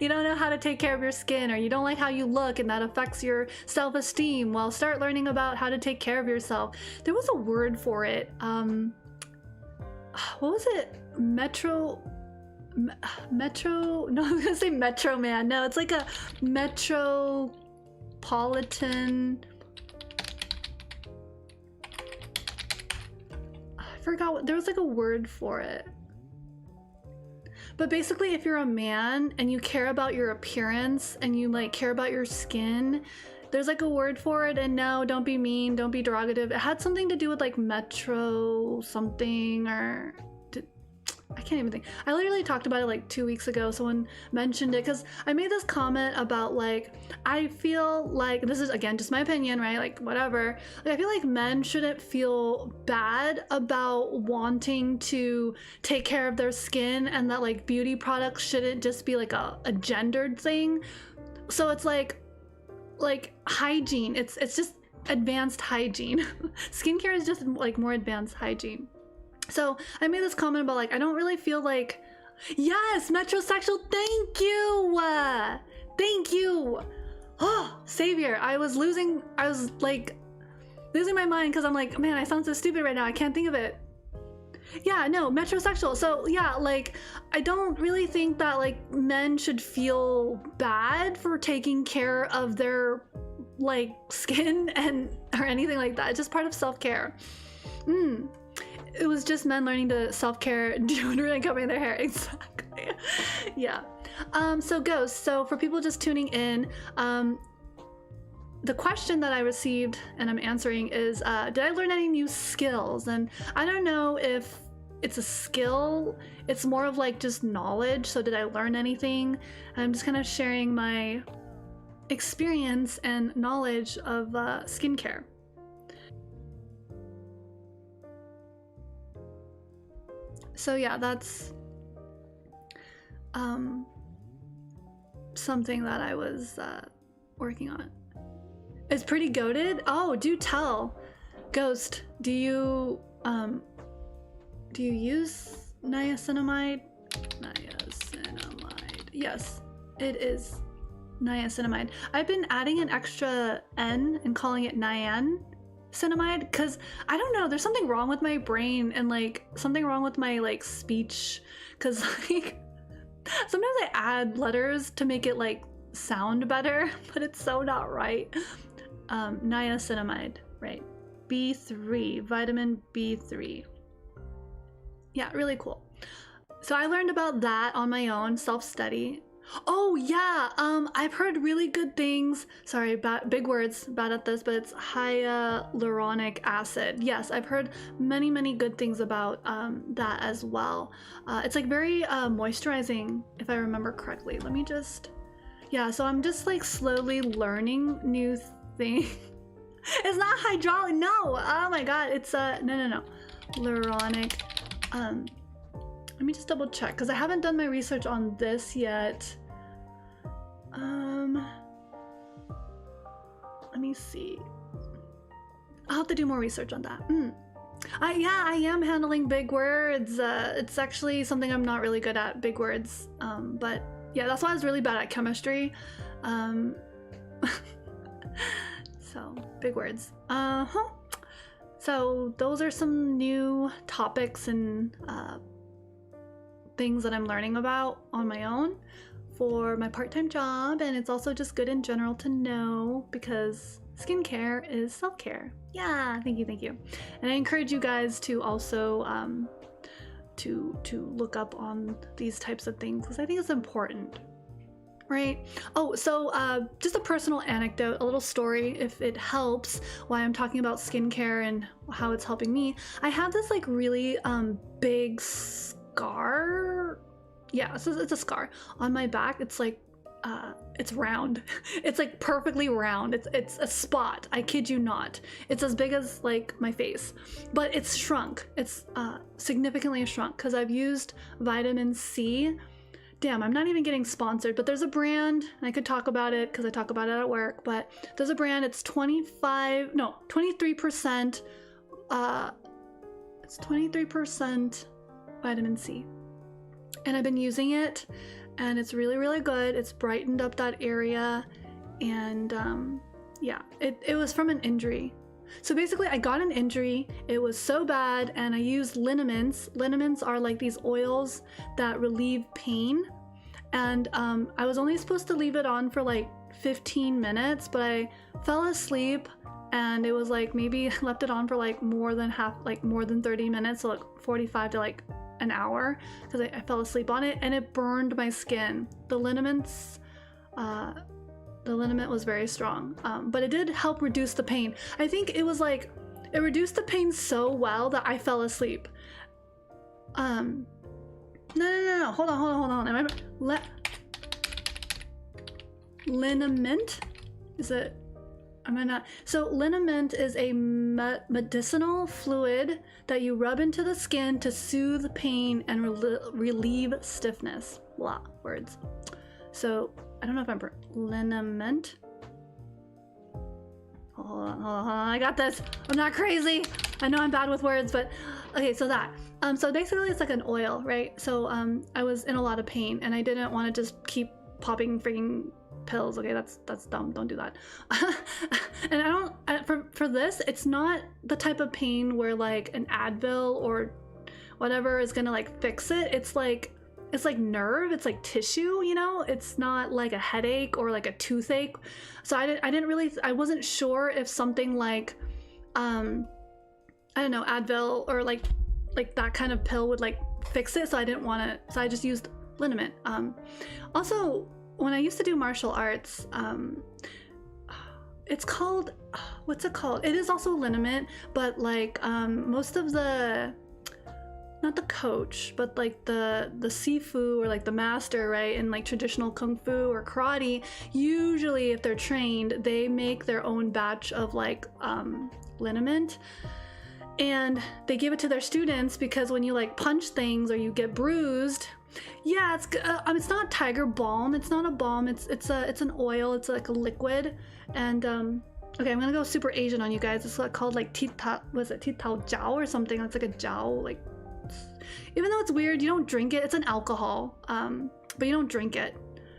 you don't know how to take care of your skin, or you don't like how you look and that affects your self-esteem. Well, start learning about how to take care of yourself. There was a word for it. What was it? Metro, no, I was gonna say Metro Man. No, it's like a metropolitan. I forgot what, there was like a word for it. But basically, if you're a man and you care about your appearance and you like care about your skin, there's like a word for it. And no, don't be mean, don't be derogative. It had something to do with like metro something, or I can't even think. I literally talked about it like 2 weeks ago. Someone mentioned it because I made this comment about like, I feel like, this is again just my opinion, right? Like whatever. Like, I feel like men shouldn't feel bad about wanting to take care of their skin, and that like beauty products shouldn't just be like a gendered thing. So it's like hygiene. It's just advanced hygiene. Skincare is just like more advanced hygiene. So I made this comment about like, I don't really feel like, yes, metrosexual, thank you. Thank you. Oh, savior. I was like losing my mind because I'm like, man, I sound so stupid right now. I can't think of it. Yeah, no, metrosexual. So yeah, like I don't really think that like men should feel bad for taking care of their like skin and or anything like that. It's just part of self-care. It was just men learning to self-care, deodorant, and covering their hair. Exactly. Yeah. So ghosts. So for people just tuning in, the question that I received and I'm answering is, did I learn any new skills? And I don't know if it's a skill. It's more of like just knowledge. So did I learn anything? I'm just kind of sharing my experience and knowledge of skincare. So yeah, that's something that I was working on. It's pretty goated. Oh, do tell. Ghost, do you use niacinamide? Niacinamide. Yes, it is niacinamide. I've been adding an extra N and calling it niacinamide because I don't know, there's something wrong with my brain and like something wrong with my like speech, because like sometimes I add letters to make it like sound better, but it's so not right. Niacinamide, right? B3, vitamin B3. Yeah, really cool. So I learned about that on my own, self-study. Oh yeah, I've heard really good things. Sorry, big words, bad at this, but it's hyaluronic acid. Yes, I've heard many good things about that as well. It's like very moisturizing, if I remember correctly. Let me just, yeah, so I'm just like slowly learning new things. It's not hydraulic, no, oh my god, it's no, hyaluronic. Let me just double check because I haven't done my research on this yet. Let me see. I'll have to do more research on that. Yeah, I am handling big words. It's actually something I'm not really good at, big words. But yeah, that's why I was really bad at chemistry. So, big words. So those are some new topics and things that I'm learning about on my own for my part-time job, and it's also just good in general to know because skincare is self-care. Yeah, thank you. And I encourage you guys to also to look up on these types of things because I think it's important, right? Oh, so just a personal anecdote, a little story if it helps why I'm talking about skincare and how it's helping me. I have this like really big scar. Yeah, so it's a scar on my back. It's like it's round. It's like perfectly round. It's a spot. I kid you not. It's as big as like my face, but it's shrunk. It's significantly shrunk because I've used vitamin C. Damn, I'm not even getting sponsored, but there's a brand, and I could talk about it because I talk about it at work, but there's a brand, it's 23%, it's 23% vitamin C. And I've been using it, and it's really good. It's brightened up that area, and yeah, it was from an injury. So basically, I got an injury, it was so bad, and I used liniments. Liniments are like these oils that relieve pain, and I was only supposed to leave it on for like 15 minutes, but I fell asleep, and it was like maybe left it on for like more than 30 minutes, so like 45 to like an hour, because I fell asleep on it, and it burned my skin. The liniments, the liniment was very strong, but it did help reduce the pain. I think it was like, it reduced the pain so well that I fell asleep. No, hold on. Liniment? Is it? Am I not? So liniment is a medicinal fluid that you rub into the skin to soothe pain and relieve stiffness. Blah, words. So I don't know if I'm liniment. Hold on, I got this. I'm not crazy. I know I'm bad with words, but okay, so that. So basically it's like an oil, right? So I was in a lot of pain and I didn't want to just keep popping freaking pills. Okay, that's dumb. Don't do that. And I don't, for this, it's not the type of pain where like an Advil or whatever is gonna like fix it. It's like nerve, it's like tissue, you know? It's not like a headache or like a toothache. So I wasn't sure if something like, I don't know, Advil or like that kind of pill would like fix it. So I didn't want to, so I just used liniment. Also, when I used to do martial arts, it's called, what's it called? It is also liniment, but like most of the, not the coach, but like the sifu or like the master, right? In like traditional kung fu or karate, usually if they're trained, they make their own batch of like liniment, and they give it to their students because when you like punch things or you get bruised, yeah, it's not tiger balm. It's not a balm. It's an oil. It's like a liquid, and okay, I'm gonna go super Asian on you guys. It's called like titao jiao or something. It's like a jiao, like. Even though it's weird, you don't drink it. It's an alcohol, but you don't drink it.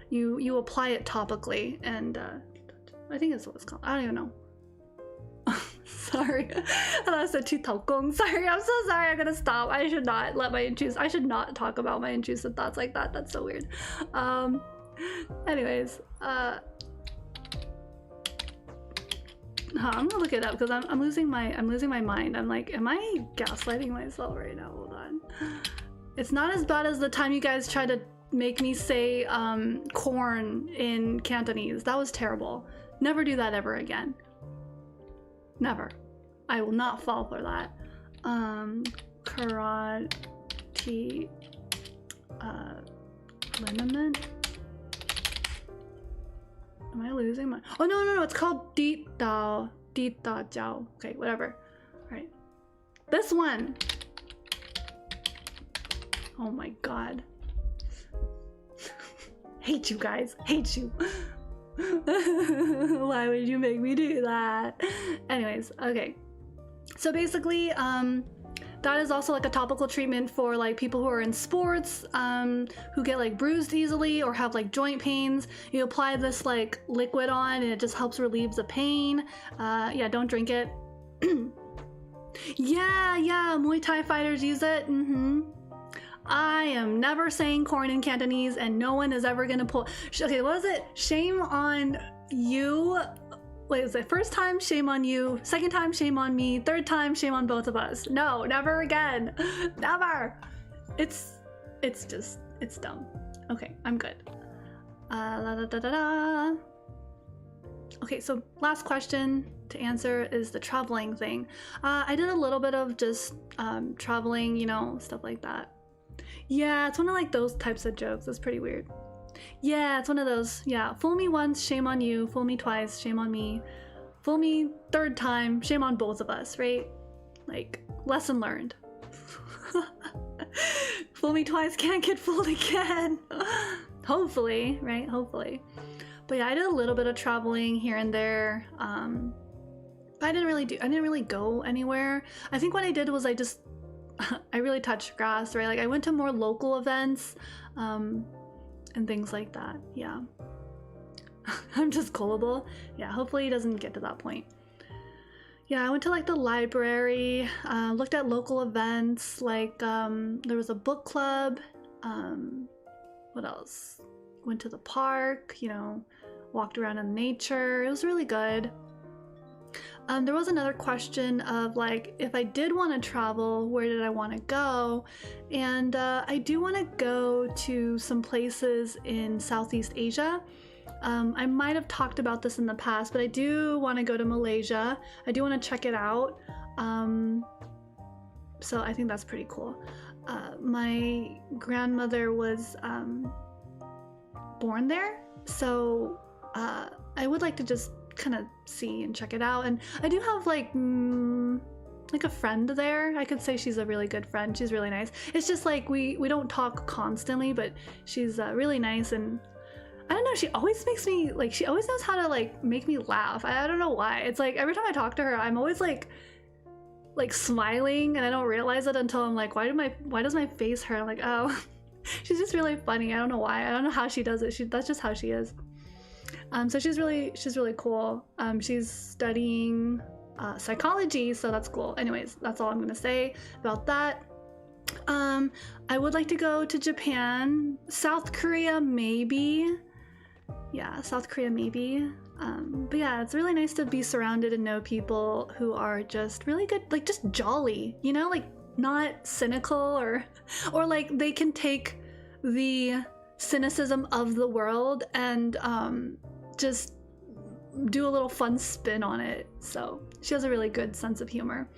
You apply it topically, and I think that's what it's called. I don't even know. Sorry, I thought I said 去头功. Sorry, I'm so sorry. I'm gonna stop. I should not talk about my intrusive thoughts like that. That's so weird. Anyways, I'm gonna look it up because I'm losing my mind. I'm like, am I gaslighting myself right now? Hold on. It's not as bad as the time you guys tried to make me say corn in Cantonese. That was terrible. Never do that ever again. Never. I will not fall for that. Karate liniment. Am I losing my? Oh no, it's called Di Da Jiao. Okay, whatever. All right, this one. Oh my god. Hate you guys. Hate you. Why would you make me do that? Anyways, okay. So basically, that is also like a topical treatment for like people who are in sports, who get like bruised easily or have like joint pains. You apply this like liquid on and it just helps relieve the pain. Yeah, don't drink it. Yeah, Muay Thai fighters use it. I am never saying corn in Cantonese and no one is ever gonna pull. Okay, what was it? Shame on you. Wait, was it first time? Shame on you. Second time, shame on me. Third time, shame on both of us. No, never again. Never. It's dumb. Okay, I'm good. Okay, so last question to answer is the traveling thing. I did a little bit of just traveling, you know, stuff like that. Yeah, it's one of like those types of jokes. It's pretty weird. Yeah, it's one of those. Yeah, fool me once, shame on you. Fool me twice, shame on me. Fool me third time, shame on both of us, right? Like, lesson learned. Fool me twice, can't get fooled again. Hopefully, right? Hopefully. But yeah, I did a little bit of traveling here and there. But I didn't really go anywhere. I think what I did was I really touched grass, right? Like I went to more local events, and things like that. Yeah. I'm just gullible. Yeah, hopefully it doesn't get to that point. Yeah, I went to like the library, looked at local events, like there was a book club. What else? Went to the park, you know, walked around in nature. It was really good. There was another question of like, if I did want to travel, where did I want to go? And I do want to go to some places in Southeast Asia. I might have talked about this in the past, but I do want to go to Malaysia. I do want to check it out. So I think that's pretty cool. My grandmother was born there, so I would like to just kind of see and check it out. And I do have like a friend there. I could say she's a really good friend. She's really nice. It's just like we don't talk constantly, but she's really nice. And I don't know, she always makes me like, she always knows how to like make me laugh. I don't know why. It's like every time I talk to her, I'm always like smiling, and I don't realize it until I'm like, why does my face hurt? I'm like, oh. She's just really funny. I don't know why. I don't know how she does it. That's just how she is. So she's really cool. She's studying psychology, so that's cool. Anyways, that's all I'm gonna say about that. I would like to go to Japan, South Korea maybe. Yeah, South Korea maybe. But yeah, it's really nice to be surrounded and know people who are just really good, like just jolly, you know, like not cynical or like they can take the cynicism of the world and just do a little fun spin on it. So she has a really good sense of humor.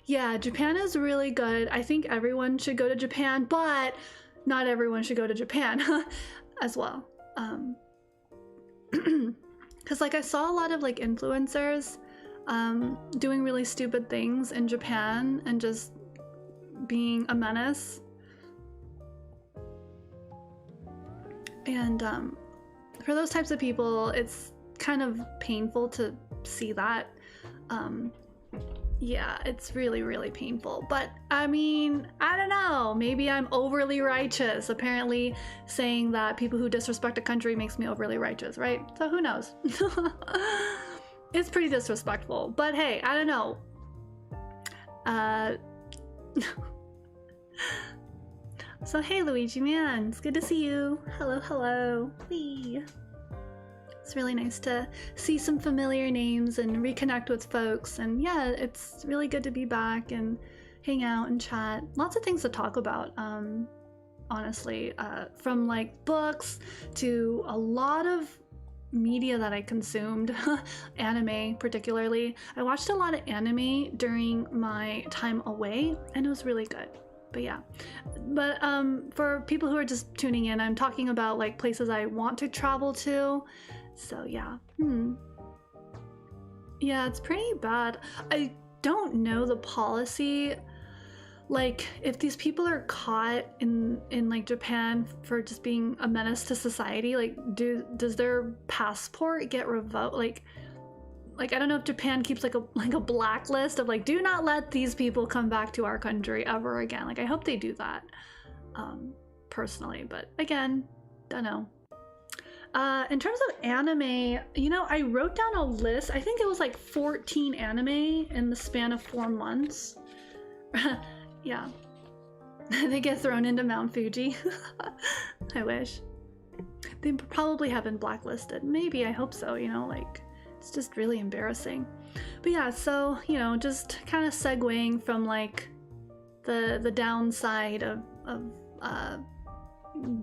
Yeah, Japan is really good. I think everyone should go to Japan, but not everyone should go to Japan as well. Because like I saw a lot of like influencers doing really stupid things in Japan and just being a menace. And for those types of people, it's kind of painful to see that. Yeah, it's really, really painful. But I mean, I don't know, maybe I'm overly righteous. Apparently saying that people who disrespect a country makes me overly righteous, right? So who knows? It's pretty disrespectful, but hey, I don't know. So hey Luigi man, it's good to see you. Hello, hello. Whee. It's really nice to see some familiar names and reconnect with folks, and yeah, it's really good to be back and hang out and chat. Lots of things to talk about, honestly, from like books to a lot of media that I consumed, anime particularly. I watched a lot of anime during my time away and it was really good. But yeah, but for people who are just tuning in, I'm talking about like places I want to travel to. So yeah, yeah, it's pretty bad. I don't know the policy, like if these people are caught in like Japan for just being a menace to society, like does their passport get revoked? Like I don't know if Japan keeps like a blacklist of like, do not let these people come back to our country ever again. Like I hope they do that, personally, but again, don't know. In terms of anime, you know, I wrote down a list. I think it was like 14 anime in the span of 4 months. Yeah. They get thrown into Mount Fuji. I wish. They probably have been blacklisted. Maybe, I hope so, you know, like, it's just really embarrassing. But yeah, so, you know, just kind of segueing from like the downside of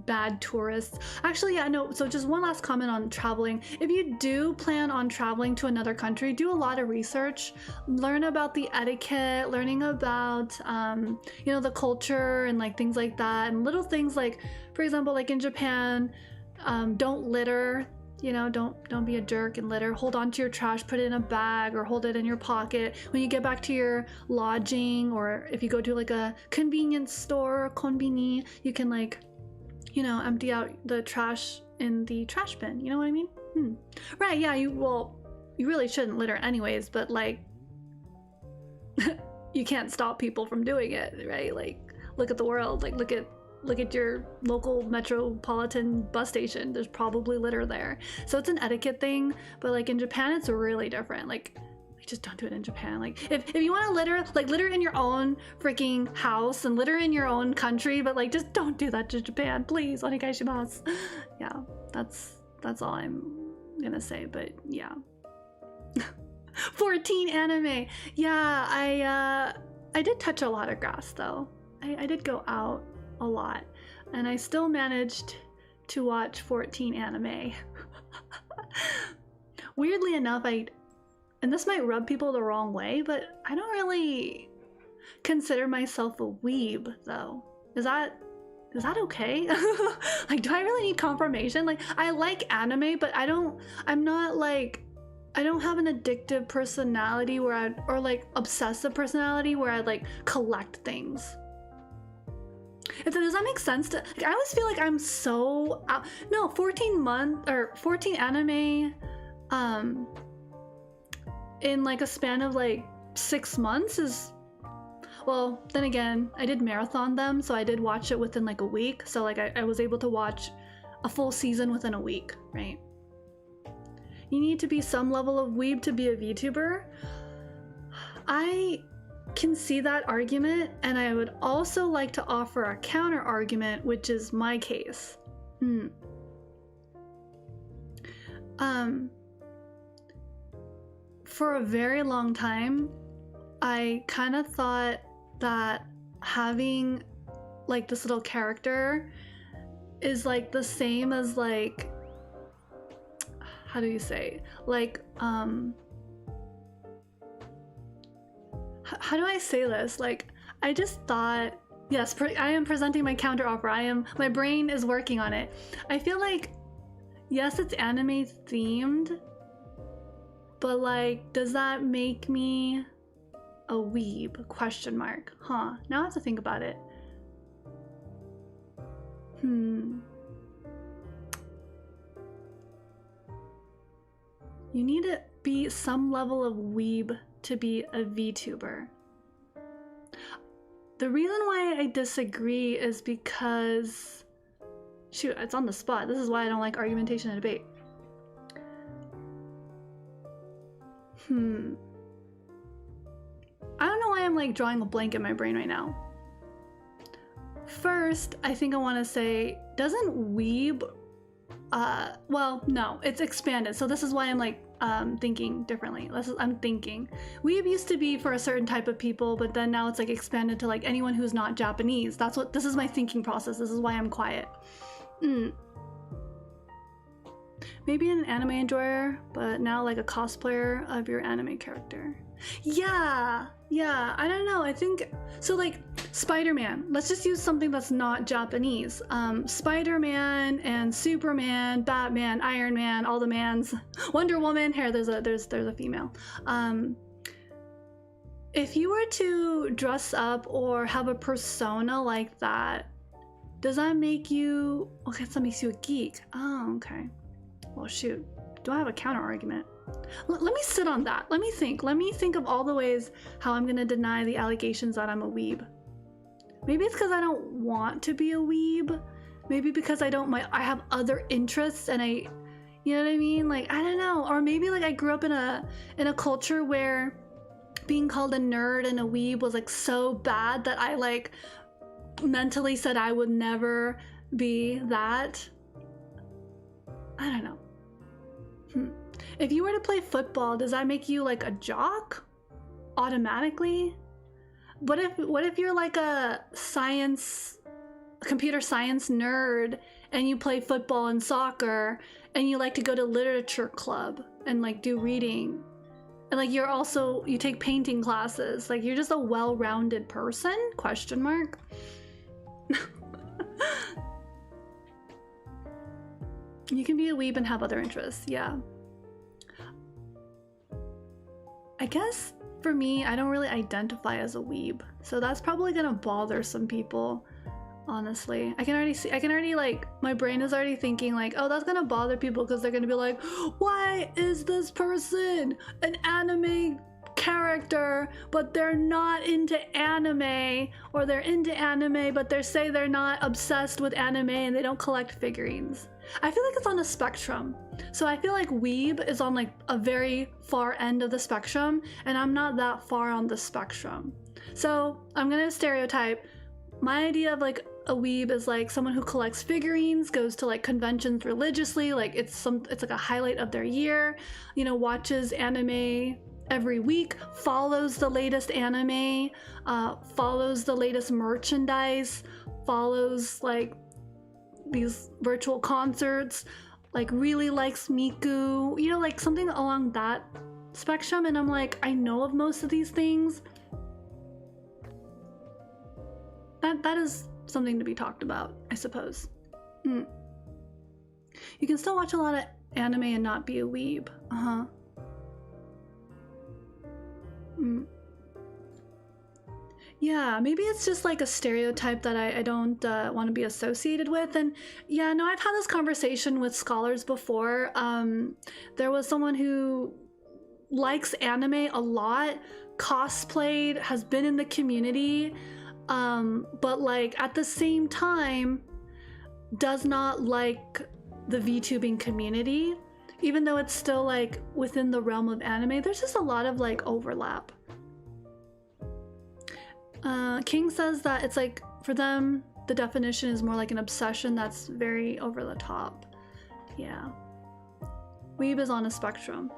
bad tourists. Actually, yeah, no, so just one last comment on traveling. If you do plan on traveling to another country, do a lot of research, learn about the etiquette, learning about you know, the culture and like things like that, and little things like, for example, like in Japan, don't litter. You know, don't be a jerk and litter. Hold on to your trash, put it in a bag or hold it in your pocket. When you get back to your lodging, or if you go to like a convenience store, konbini, you can like, you know, empty out the trash in the trash bin. You know what I mean? Right, yeah, you really shouldn't litter anyways, but like, you can't stop people from doing it, right? Like, look at the world, like look at your local metropolitan bus station. There's probably litter there. So it's an etiquette thing, but like in Japan, it's really different. Like, just don't do it in Japan. Like if you want to litter, like litter in your own freaking house and litter in your own country, but like just don't do that to Japan, please. Onegaishimasu. Yeah, that's all I'm gonna say. But yeah. 14 anime. Yeah, I did touch a lot of grass though. I did go out a lot, and I still managed to watch 14 anime. Weirdly enough, and this might rub people the wrong way, but I don't really consider myself a weeb though. Is that okay? Like, do I really need confirmation? Like, I like anime, but I don't have an addictive personality where or like obsessive personality where I like collect things. Does that make sense? Like, I always feel like I'm so no, 14 anime in like a span of like 6 months is, well, then again, I did marathon them, so I did watch it within like a week. So like I was able to watch a full season within a week, right? You need to be some level of weeb to be a VTuber. I can see that argument, and I would also like to offer a counter argument, which is my case. For a very long time, I kind of thought that having like this little character is like the same as like, how do you say, like how do I say this? Like, I just thought, yes, I am presenting my counter offer. My brain is working on it. I feel like, yes, it's anime themed, but like, does that make me a weeb? Question mark. Huh. Now I have to think about it. You need to be some level of weeb to be a VTuber. The reason why I disagree is because, shoot, it's on the spot. This is why I don't like argumentation and debate. I don't know why I'm like drawing a blank in my brain right now. first, I think I want to say, doesn't weeb, well, no, it's expanded. So this is why I'm like thinking differently. I'm thinking weeb used to be for a certain type of people, but then now it's like expanded to like anyone who's not Japanese. This is my thinking process. This is why I'm quiet. Maybe an anime enjoyer, but now like a cosplayer of your anime character. Yeah, I don't know. I think so. Like Spider-Man, let's just use something that's not Japanese. Spider-Man and Superman, Batman, Iron Man, all the mans, Wonder Woman. Here, there's a female. If you were to dress up or have a persona like that, does that make you, okay, that makes you a geek? Oh, okay. Well, shoot, do I have a counter argument? Let me sit on that. Let me think of all the ways how I'm gonna deny the allegations that I'm a weeb. Maybe it's because I don't want to be a weeb. Maybe because I have other interests and you know what I mean? Like, I don't know. Or maybe like I grew up in a culture where being called a nerd and a weeb was like so bad that I like mentally said I would never be that. I don't know. If you were to play football, does that make you like a jock automatically? What if you're like a computer science nerd and you play football and soccer and you like to go to literature club and like do reading and like you take painting classes, like you're just a well-rounded person? Question mark. You can be a weeb and have other interests, yeah. I guess for me, I don't really identify as a weeb, so that's probably gonna bother some people, honestly. I can already like, my brain is already thinking like, oh, that's gonna bother people because they're gonna be like, why is this person an anime character but they're not into anime, or they're into anime but they say they're not obsessed with anime and they don't collect figurines. I feel like it's on a spectrum. So I feel like weeb is on like a very far end of the spectrum and I'm not that far on the spectrum. So I'm gonna stereotype. My idea of like a weeb is like someone who collects figurines, goes to like conventions religiously, like it's like a highlight of their year, you know, watches anime every week, follows the latest anime, follows the latest merchandise, follows like these virtual concerts, like really likes Miku, you know, like something along that spectrum. And I'm like, I know of most of these things. That is something to be talked about, I suppose. You can still watch a lot of anime and not be a weeb. Yeah, maybe it's just like a stereotype that I don't want to be associated with. And yeah, no, I've had this conversation with scholars before. There was someone who likes anime a lot, cosplayed, has been in the community, but like at the same time does not like the VTubing community, even though it's still like within the realm of anime. There's just a lot of like overlap. King says that it's like, for them, the definition is more like an obsession that's very over the top. Yeah. Weeb is on a spectrum.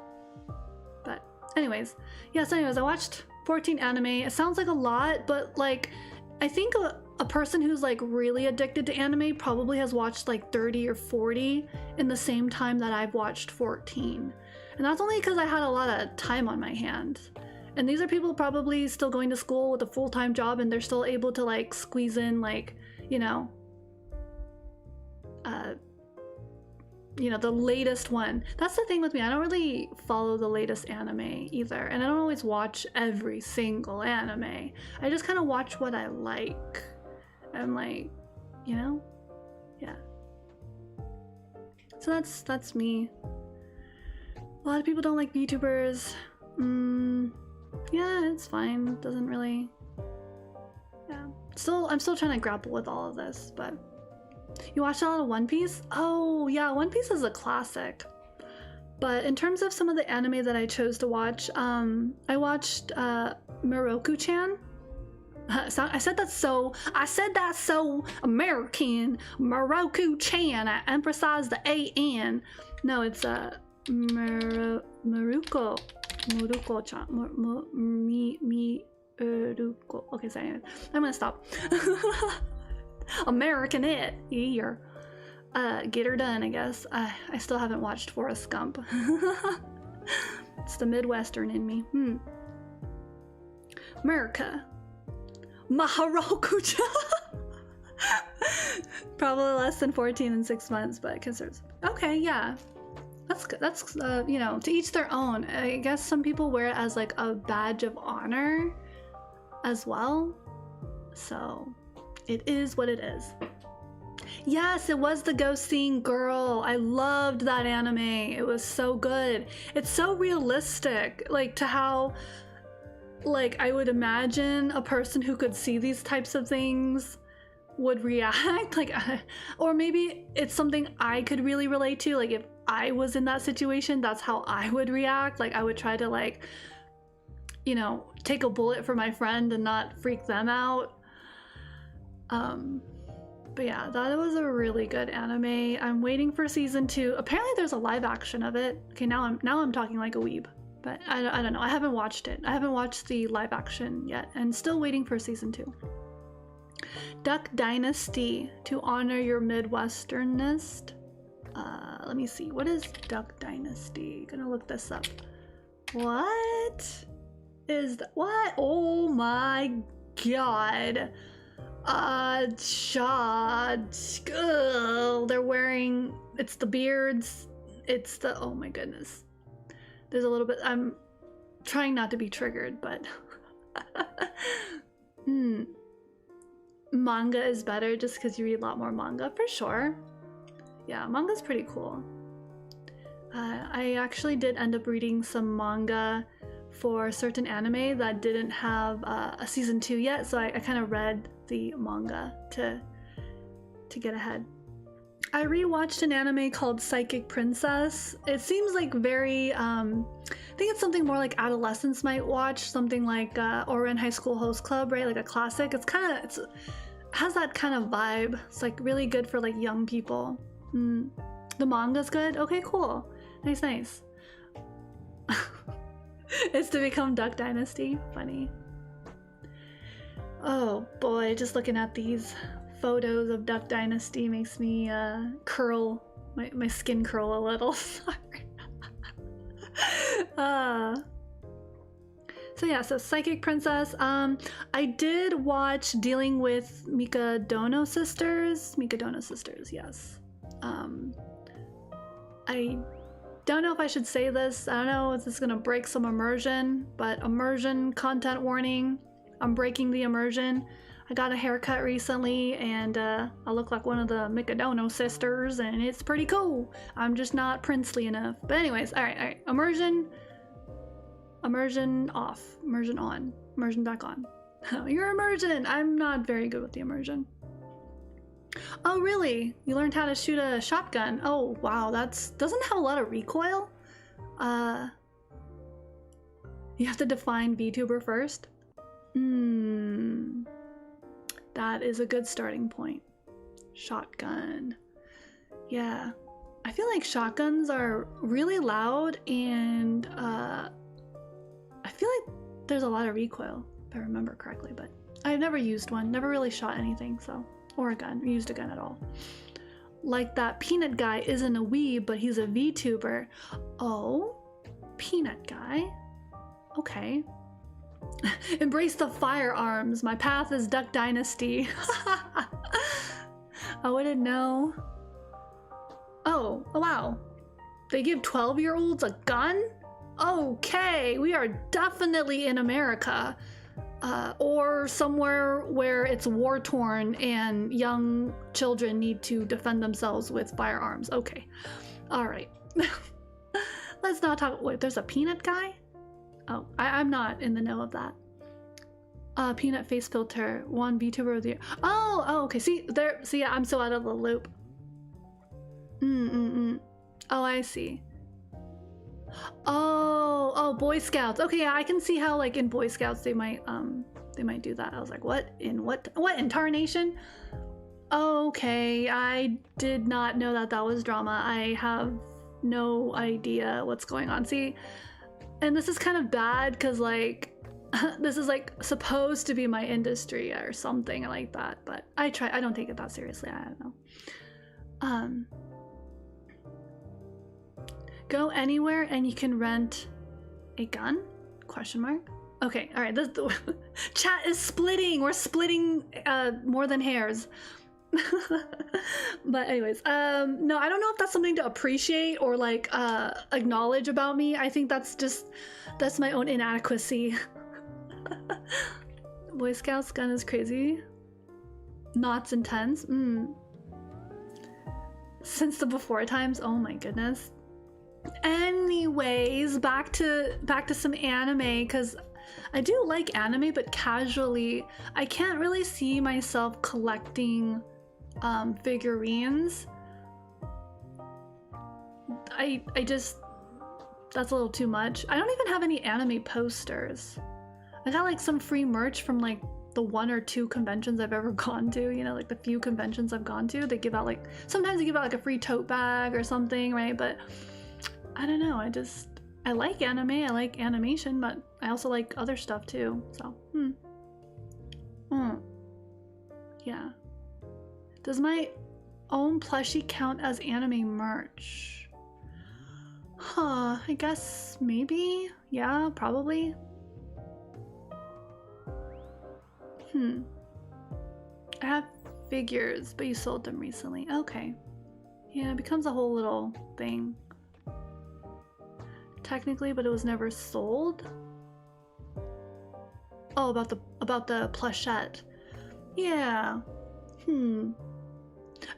But anyways, I watched 14 anime. It sounds like a lot, but like, I think a person who's like really addicted to anime probably has watched like 30 or 40 in the same time that I've watched 14. And that's only because I had a lot of time on my hands. And these are people probably still going to school with a full-time job and they're still able to like squeeze in like, you know, the latest one. That's the thing with me. I don't really follow the latest anime either. And I don't always watch every single anime. I just kind of watch what I like. I'm like, you know? Yeah. So that's me. A lot of people don't like VTubers. Yeah, it's fine. It doesn't really... Yeah. I'm still trying to grapple with all of this, but... You watched a lot of One Piece? Oh, yeah, One Piece is a classic. But in terms of some of the anime that I chose to watch, I watched Miroku-chan. So I said that so American. Moroku-chan. I emphasize the A-N. No, it's Maruko-chan. Maruko. Okay, sorry. I'm gonna stop. American it. Yeah. Get her done, I guess. I still haven't watched Forrest Gump. It's the Midwestern in me. America. Maharoku-chan. Probably less than 14 in 6 months, but conserves. Okay, yeah. That's good. That's, you know, to each their own. I guess some people wear it as like a badge of honor as well. So it is what it is. Yes, it was the ghost seeing girl. I loved that anime. It was so good. It's so realistic, like to how, like, I would imagine a person who could see these types of things would react. Like, or maybe it's something I could really relate to. Like, if I was in that situation, that's how I would react. Like, I would try to, like, you know, take a bullet for my friend and not freak them out. But yeah, that was a really good anime. I'm waiting for season 2. Apparently there's a live action of it. Okay, now I'm talking like a weeb. But I don't know. I haven't watched it. I haven't watched the live action yet, and still waiting for season 2. Duck Dynasty, to honor your Midwesternness. Let me see. What is Duck Dynasty? Gonna look this up. What is that? What? Oh my god. They're wearing, it's the beards, it's the, oh my goodness. There's a little bit, I'm trying not to be triggered, but manga is better just because you read a lot more manga, for sure. Yeah, manga's pretty cool. I actually did end up reading some manga for a certain anime that didn't have a season 2 yet, so I kind of read the manga to get ahead. I rewatched an anime called Psychic Princess. It seems like very, I think it's something more like adolescents might watch, something like Ouran High School Host Club, right? Like a classic. It's kind of, it has that kind of vibe. It's like really good for like young people. The manga's good? Okay, cool. Nice, nice. It's to become Duck Dynasty. Funny. Oh boy, just looking at these photos of Duck Dynasty makes me curl, my skin curl a little. Sorry. So yeah, so Psychic Princess. I did watch Dealing with Mikadono Sisters. Mikadono Sisters, yes. I don't know if I should say this. I don't know if this is gonna break some immersion, but immersion content warning. I'm breaking the immersion. I got a haircut recently and I look like one of the Mikadono sisters and it's pretty cool. I'm just not princely enough. But anyways, all right. Immersion off, immersion on, immersion back on. Your immersion. I'm not very good with the immersion. Oh really? You learned how to shoot a shotgun. Oh wow, doesn't have a lot of recoil. You have to define VTuber first. That is a good starting point. Shotgun. Yeah. I feel like shotguns are really loud and I feel like there's a lot of recoil, if I remember correctly, but I've never used one, never really shot anything, so, or a gun, used a gun at all. Like that Peanut guy isn't a weeb, but he's a VTuber. Oh, Peanut guy. Okay. Embrace the firearms. My path is Duck Dynasty. I wouldn't know. Oh, wow. They give 12-year-olds a gun? Okay, we are definitely in America. Or somewhere where it's war-torn and young children need to defend themselves with firearms. Okay. All right. Let's not talk. Wait, there's a Peanut guy? Oh, I'm not in the know of that. Peanut face filter, one VTuber of the year. Oh, okay. See, yeah, I'm so out of the loop. Oh, I see. Oh, Boy Scouts. Okay, yeah, I can see how, like, in Boy Scouts they might they might do that. I was like, what in tarnation? Okay, I did not know that that was drama. I have no idea what's going on. See, and this is kind of bad because like this is like supposed to be my industry or something like that, but I don't take it that seriously. I don't know. Go anywhere and you can rent a gun? Question mark. Okay, all right. This chat is splitting. We're splitting more than hairs. But anyways, no, I don't know if that's something to appreciate or like acknowledge about me. I think that's my own inadequacy. Boy Scouts gun is crazy. Knots intense. Since the before times. Oh my goodness. Anyways, back to some anime, because I do like anime, but casually. I can't really see myself collecting figurines. I just, that's a little too much. I don't even have any anime posters. I got like some free merch from like the 1 or 2 conventions I've ever gone to, you know, like the few conventions I've gone to. They give out like, sometimes they give out like a free tote bag or something, right? But I don't know, I like anime, I like animation, but I also like other stuff too, so, yeah. Does my own plushie count as anime merch? Huh, I guess maybe, yeah, probably. I have figures, but you sold them recently. Okay. Yeah, it becomes a whole little thing. Technically, but it was never sold. Oh, about the plushette. Yeah.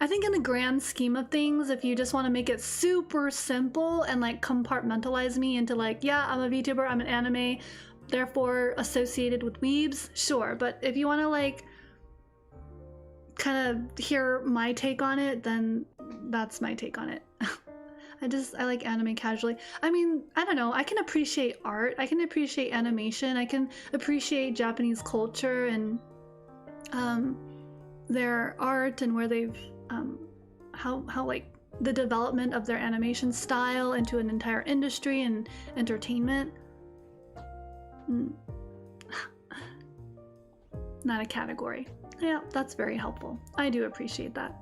I think in the grand scheme of things, if you just want to make it super simple and like compartmentalize me into like, yeah, I'm a VTuber, I'm an anime, therefore associated with weebs, sure. But if you want to like kind of hear my take on it, then that's my take on it. I like anime casually. I mean, I don't know, I can appreciate art, I can appreciate animation, I can appreciate Japanese culture and their art and where they've how like the development of their animation style into an entire industry and entertainment. Not a category. Yeah, that's very helpful. I do appreciate that.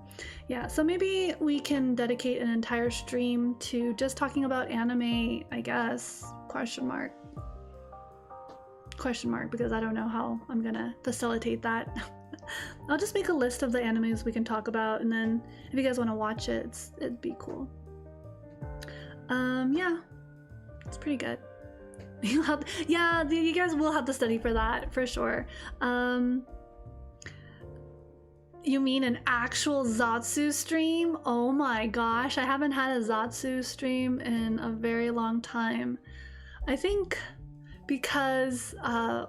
Yeah, so maybe we can dedicate an entire stream to just talking about anime, I guess, question mark, because I don't know how I'm gonna facilitate that. I'll just make a list of the animes we can talk about, and then if you guys want to watch it, it'd be cool. Yeah, it's pretty good. Yeah, you guys will have to study for that, for sure. You mean an actual Zatsu stream? Oh my gosh, I haven't had a Zatsu stream in a very long time. I think because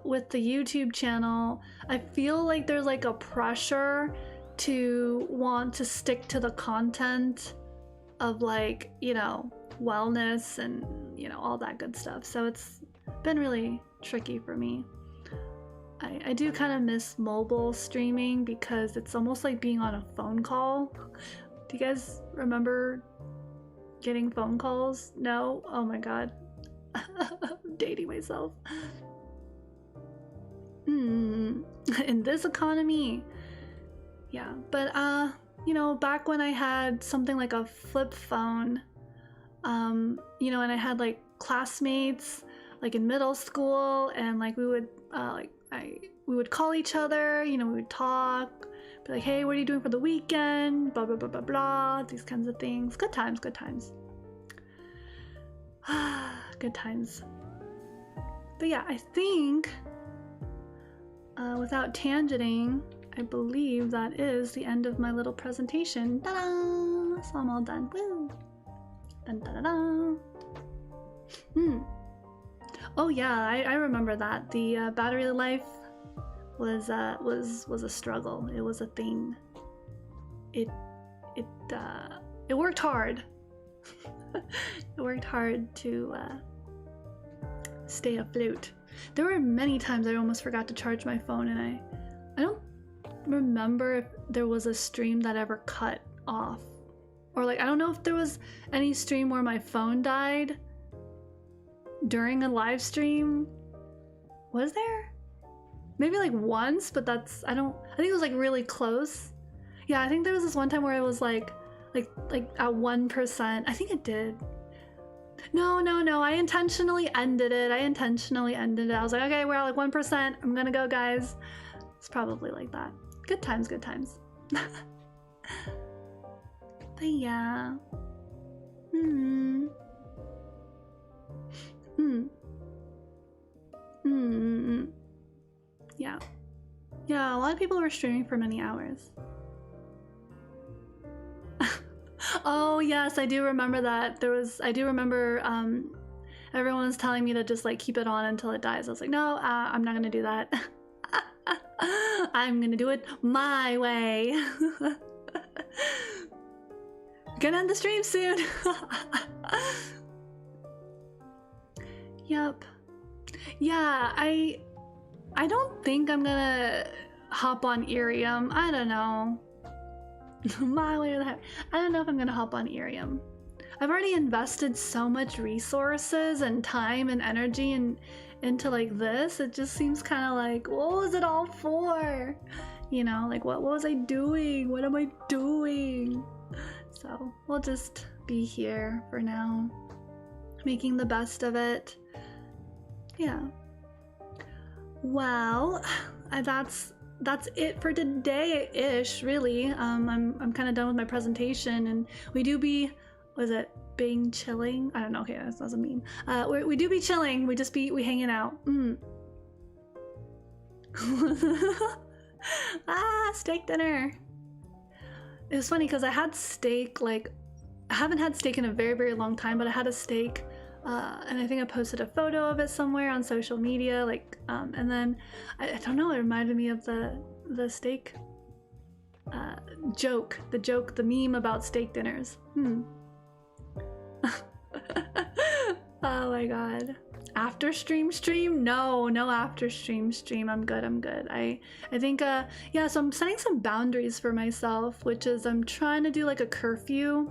with the YouTube channel, I feel like there's like a pressure to want to stick to the content of like, you know, wellness and, you know, all that good stuff. So it's been really tricky for me. I do kind of miss mobile streaming because it's almost like being on a phone call. Do you guys remember getting phone calls? No? Oh my god. I'm dating myself. In this economy. Yeah, but you know, back when I had something like a flip phone, you know, and I had like classmates like in middle school, and like we would we would call each other, you know, we would talk, be like, hey, what are you doing for the weekend? Blah blah blah blah blah, these kinds of things. Good times, good times. Good times. But yeah, I think without tangenting, I believe that is the end of my little presentation. Ta-da! So I'm all done. Woo! Dun, da, da, da. Oh yeah, I remember that. The battery life was a struggle. It was a thing. It worked hard. It worked hard to stay afloat. There were many times I almost forgot to charge my phone, and I don't remember if there was a stream that ever cut off. Or like, I don't know if there was any stream where my phone died during a live stream. Was there? Maybe like once, but I think it was like really close. Yeah, I think there was this one time where it was like at 1%. I think it did. No, I intentionally ended it. I was like, okay, we're at like 1%. I'm gonna go, guys. It's probably like that. Good times. But yeah. Yeah, a lot of people were streaming for many hours. Oh yes, I do remember that. I do remember everyone was telling me to just like keep it on until it dies. I was like, no, I'm not gonna do that. I'm gonna do it my way. Gonna end the stream soon. Yep. Yeah, I don't think I'm gonna hop on Irium. I don't know. My way or the heck. I don't know if I'm gonna hop on Irium. I've already invested so much resources and time and energy into like this. It just seems kind of like, what was it all for? You know, like what was I doing? What am I doing? So we'll just be here for now, making the best of it. Yeah. Well, that's it for today-ish, really. I'm kind of done with my presentation, and we do be, was it being chilling? I don't know. Okay, that doesn't mean. We do be chilling. We hanging out. Steak dinner. It was funny because I had steak, like, I haven't had steak in a very, very long time, but I had a steak, and I think I posted a photo of it somewhere on social media, like, and then, I don't know, it reminded me of the steak joke, the meme about steak dinners. Oh my god. After stream? No after stream. I'm good. I think yeah, so I'm setting some boundaries for myself, which is I'm trying to do like a curfew.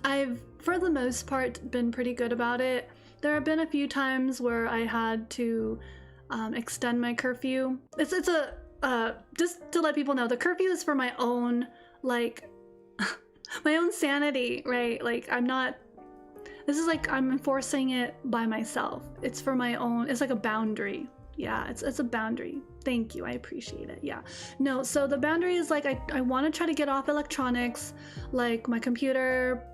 I've for the most part been pretty good about it. There have been a few times where I had to extend my curfew. It's a just to let people know, the curfew is for my own, like my own sanity, right? Like this is like I'm enforcing it by myself. It's for my own, it's like a boundary. Yeah, it's a boundary. Thank you, I appreciate it. Yeah. No, so the boundary is like I want to try to get off electronics, like my computer,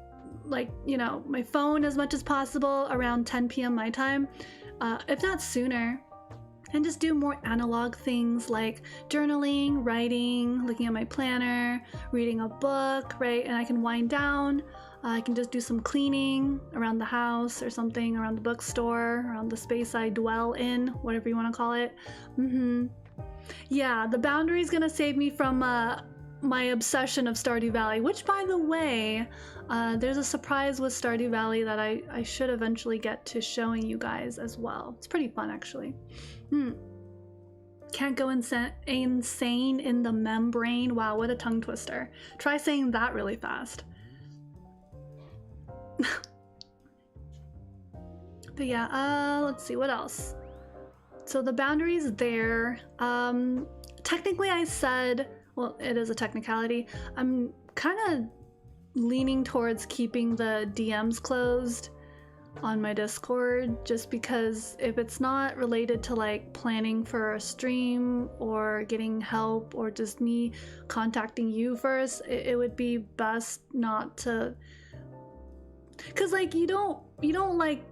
like, you know, my phone as much as possible around 10 p.m. my time, if not sooner, and just do more analog things like journaling, writing, looking at my planner, reading a book, right? And I can wind down. I can just do some cleaning around the house or something, around the bookstore, around the space I dwell in, whatever you want to call it. Yeah, the boundary is gonna save me from my obsession of Stardew Valley, which, by the way, there's a surprise with Stardew Valley that I should eventually get to showing you guys as well. It's pretty fun, actually. Can't go insane in the membrane. Wow, what a tongue twister. Try saying that really fast. But yeah, let's see, what else? So the boundary's there. Technically I said, well, it is a technicality, I'm kind of leaning towards keeping the DMs closed on my Discord, just because if it's not related to like planning for a stream or getting help or just me contacting you first, it would be best not to, because like you don't like,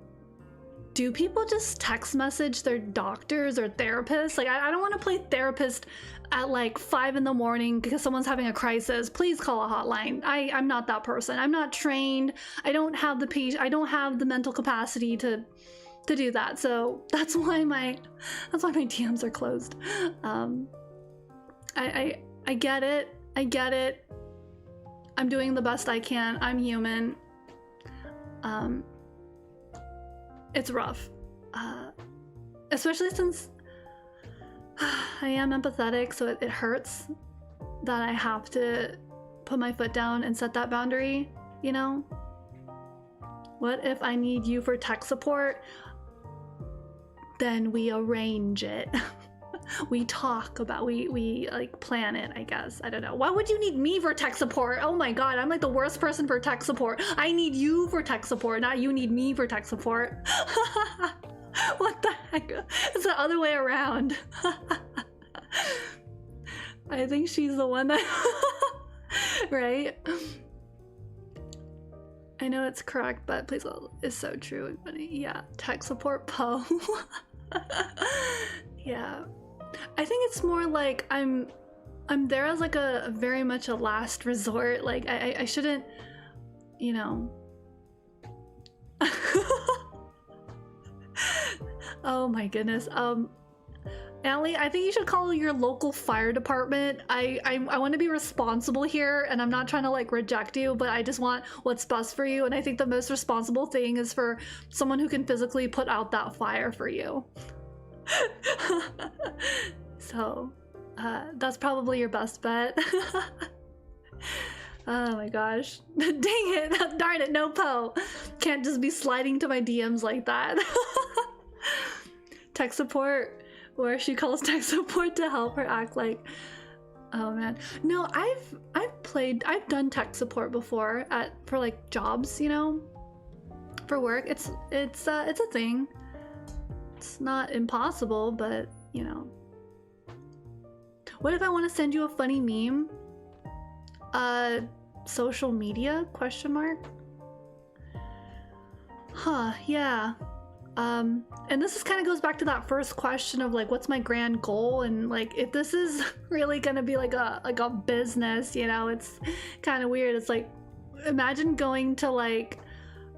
do people just text message their doctors or therapists? Like, I don't want to play therapist at like 5 in the morning because someone's having a crisis. Please call a hotline. I'm not that person. I'm not trained. I don't have the mental capacity to do that. So that's why my DMs are closed. I get it. I'm doing the best I can. I'm human. It's rough, especially since I am empathetic, so it hurts that I have to put my foot down and set that boundary, you know? What if I need you for tech support? Then we arrange it. We talk about, we like plan it, I guess. I don't know. Why would you need me for tech support? Oh my god, I'm like the worst person for tech support. I need you for tech support, not you need me for tech support. What the heck? It's the other way around. I think she's the one that... Right? I know it's correct, but please, it's so true and funny. Yeah, tech support Poe. Yeah. I think it's more like I'm there as like a very much a last resort. Like I shouldn't, you know. Oh my goodness. Allie, I think you should call your local fire department. I want to be responsible here, and I'm not trying to like reject you, but I just want what's best for you. And I think the most responsible thing is for someone who can physically put out that fire for you. So that's probably your best bet. Oh my gosh. Dang it. Darn it. No Poe. Can't just be sliding to my DMs like that. Tech support, where she calls tech support to help her act like, oh man. No, I've done tech support before for like jobs, you know, for work. It's a thing. It's not impossible, but you know. What if I want to send you a funny meme? Social media? Question mark? Huh, yeah. And this is kind of goes back to that first question of like, what's my grand goal? And like, if this is really gonna be like a business, you know, it's kind of weird. It's like, imagine going to like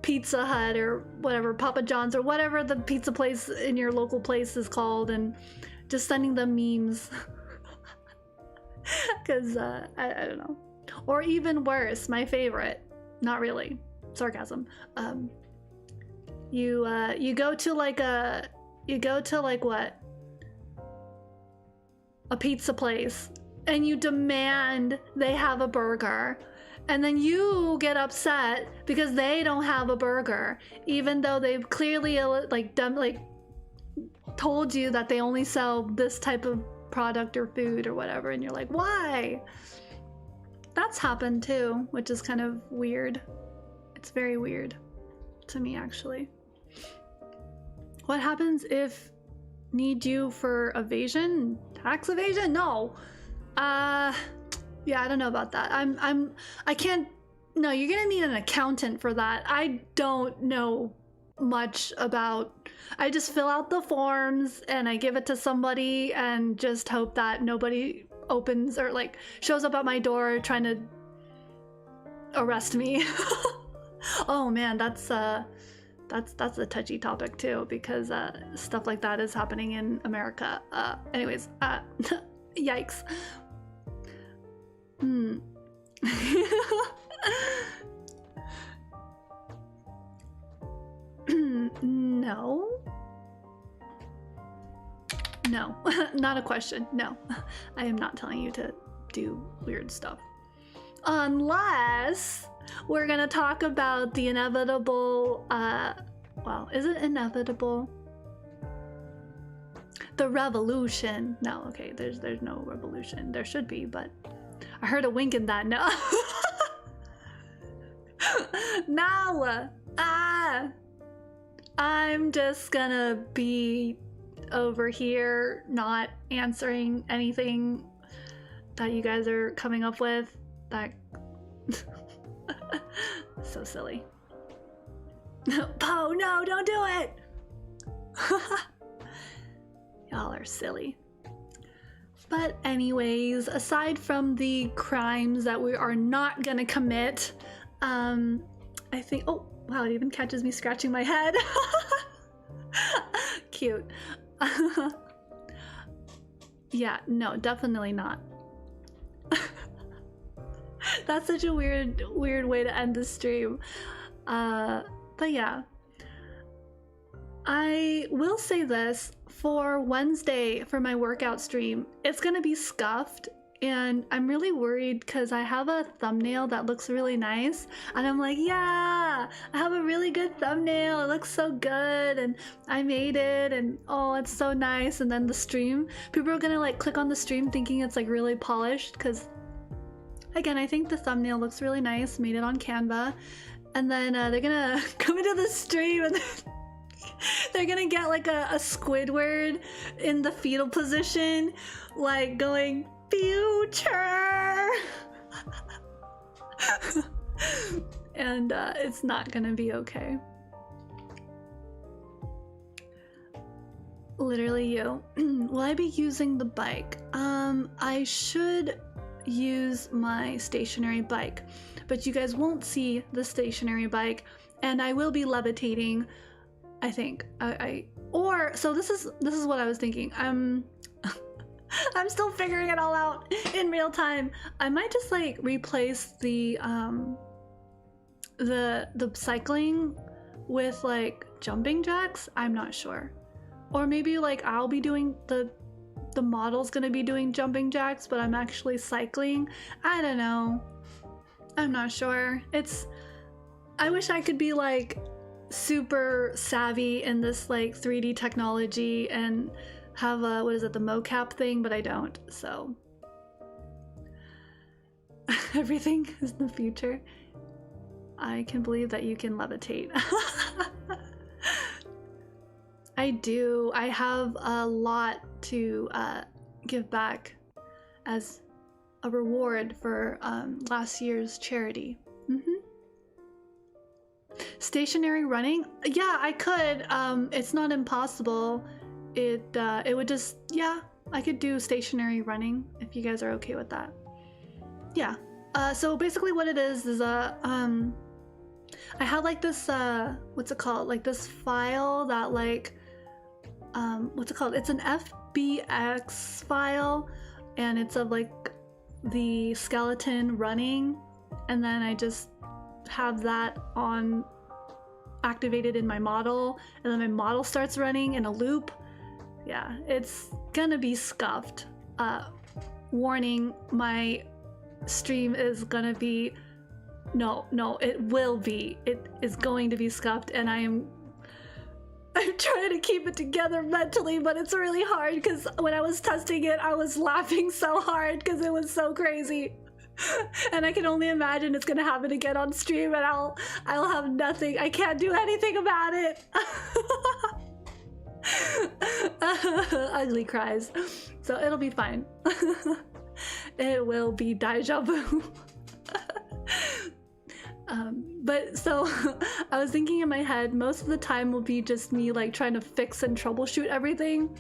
Pizza Hut or whatever, Papa John's or whatever the pizza place in your local place is called, and just sending them memes. Because I don't know. Or even worse, my favorite, not really, sarcasm. You go to like what? A pizza place, and you demand they have a burger. And then you get upset because they don't have a burger, even though they've clearly told you that they only sell this type of product or food or whatever, and you're like, why? That's happened too, which is kind of weird. It's very weird to me, actually. What happens if need you for evasion? Tax evasion? No. Yeah, I don't know about that. I can't, no, you're gonna need an accountant for that. I don't know much about, I just fill out the forms and I give it to somebody and just hope that nobody opens or like shows up at my door trying to arrest me. Oh man, that's a touchy topic too, because stuff like that is happening in America. Anyways, yikes. No. No, not a question. No, I am not telling you to do weird stuff. Unless we're gonna talk about the inevitable, well, is it inevitable? The revolution. No, okay, there's no revolution. There should be, but I heard a wink in that. No. No. I'm just gonna be over here not answering anything that you guys are coming up with. That so silly. Poe, no, don't do it. Y'all are silly. But anyways, aside from the crimes that we are not gonna commit, I think, oh wow, it even catches me scratching my head. Cute. Yeah, no, definitely not. That's such a weird way to end the stream. But yeah. I will say this, for Wednesday for my workout stream, it's gonna be scuffed, and I'm really worried because I have a thumbnail that looks really nice, and I'm like, yeah, I have a really good thumbnail, it looks so good, and I made it, and oh, it's so nice. And then the stream, people are gonna like click on the stream thinking it's like really polished, because again, I think the thumbnail looks really nice, made it on Canva, and then they're gonna come into the stream and they're gonna get like a Squidward in the fetal position, like going, future! And it's not gonna be okay. Literally you. Will I be using the bike? I should use my stationary bike, but you guys won't see the stationary bike, and I will be levitating, I think. So this is what I was thinking. I'm still figuring it all out in real time. I might just like replace the cycling with like jumping jacks. I'm not sure. Or maybe like I'll be doing the model's gonna be doing jumping jacks, but I'm actually cycling. I don't know. I'm not sure. I wish I could be like super savvy in this like 3D technology and have a, what is it, the mocap thing, but I don't, so. Everything is the future. I can believe that you can levitate. I do. I have a lot to give back as a reward for last year's charity. Stationary running? Yeah, I could. It's not impossible. It would just, yeah, I could do stationary running if you guys are okay with that. Yeah. So basically what it is I had like this what's it called? Like this file that like what's it called? It's an FBX file, and it's of like the skeleton running, and then I just have that on activated in my model, and then my model starts running in a loop. Yeah, it's gonna be scuffed. Warning, my stream is gonna be, no, it will be. It is going to be scuffed, and I'm trying to keep it together mentally, but it's really hard because when I was testing it, I was laughing so hard because it was so crazy. And I can only imagine it's gonna happen again on stream, and I'll have nothing. I can't do anything about it. Ugly cries. So it'll be fine. It will be deja vu. But so I was thinking in my head, most of the time will be just me like trying to fix and troubleshoot everything,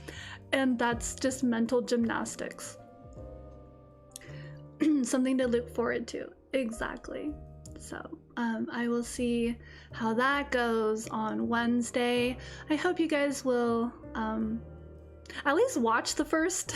and that's just mental gymnastics. Something to look forward to. Exactly. So I will see how that goes on Wednesday. I hope you guys will at least watch the first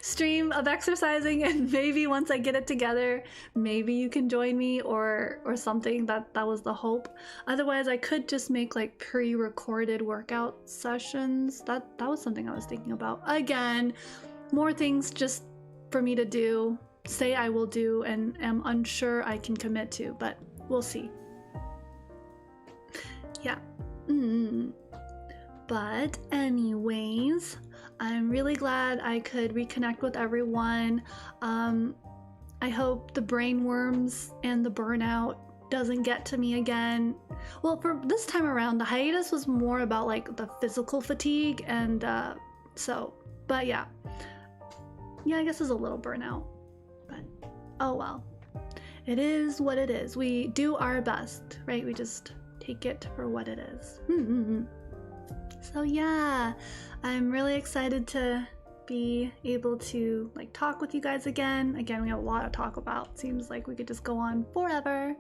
stream of exercising, and maybe once I get it together, maybe you can join me or something. That was the hope. Otherwise, I could just make like pre-recorded workout sessions. That was something I was thinking about. Again, more things just for me to do, say I will do, and am unsure I can commit to, but we'll see. Yeah. But anyways, I'm really glad I could reconnect with everyone. I hope the brain worms and the burnout doesn't get to me again. Well, for this time around, the hiatus was more about like the physical fatigue, and but yeah, I guess there's a little burnout, but oh well. It is what it is. We do our best, right? We just take it for what it is. So yeah, I'm really excited to be able to like talk with you guys again. Again, we have a lot to talk about. Seems like we could just go on forever.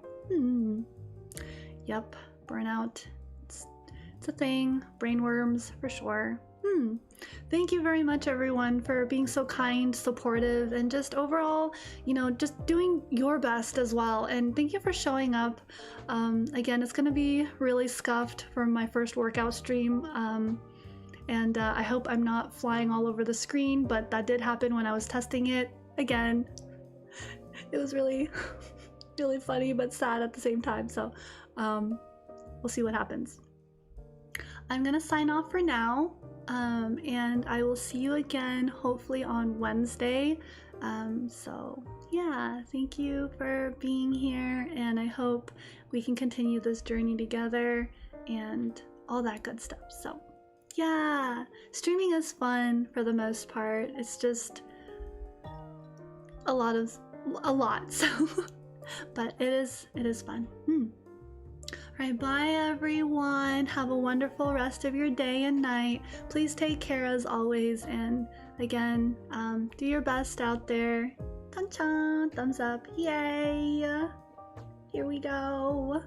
Yep, burnout. It's a thing. Brain worms for sure. Thank you very much, everyone, for being so kind, supportive, and just overall, you know, just doing your best as well. And thank you for showing up. Again, it's going to be really scuffed for my first workout stream. And I hope I'm not flying all over the screen, but that did happen when I was testing it. Again, it was really, really funny, but sad at the same time. So we'll see what happens. I'm going to sign off for now. And I will see you again hopefully on Wednesday. So yeah, thank you for being here, and I hope we can continue this journey together and all that good stuff. So yeah, streaming is fun for the most part. It's just a lot, so but it is fun. Alright, bye everyone. Have a wonderful rest of your day and night. Please take care as always, and again, do your best out there. Tan-chan, thumbs up, yay! Here we go.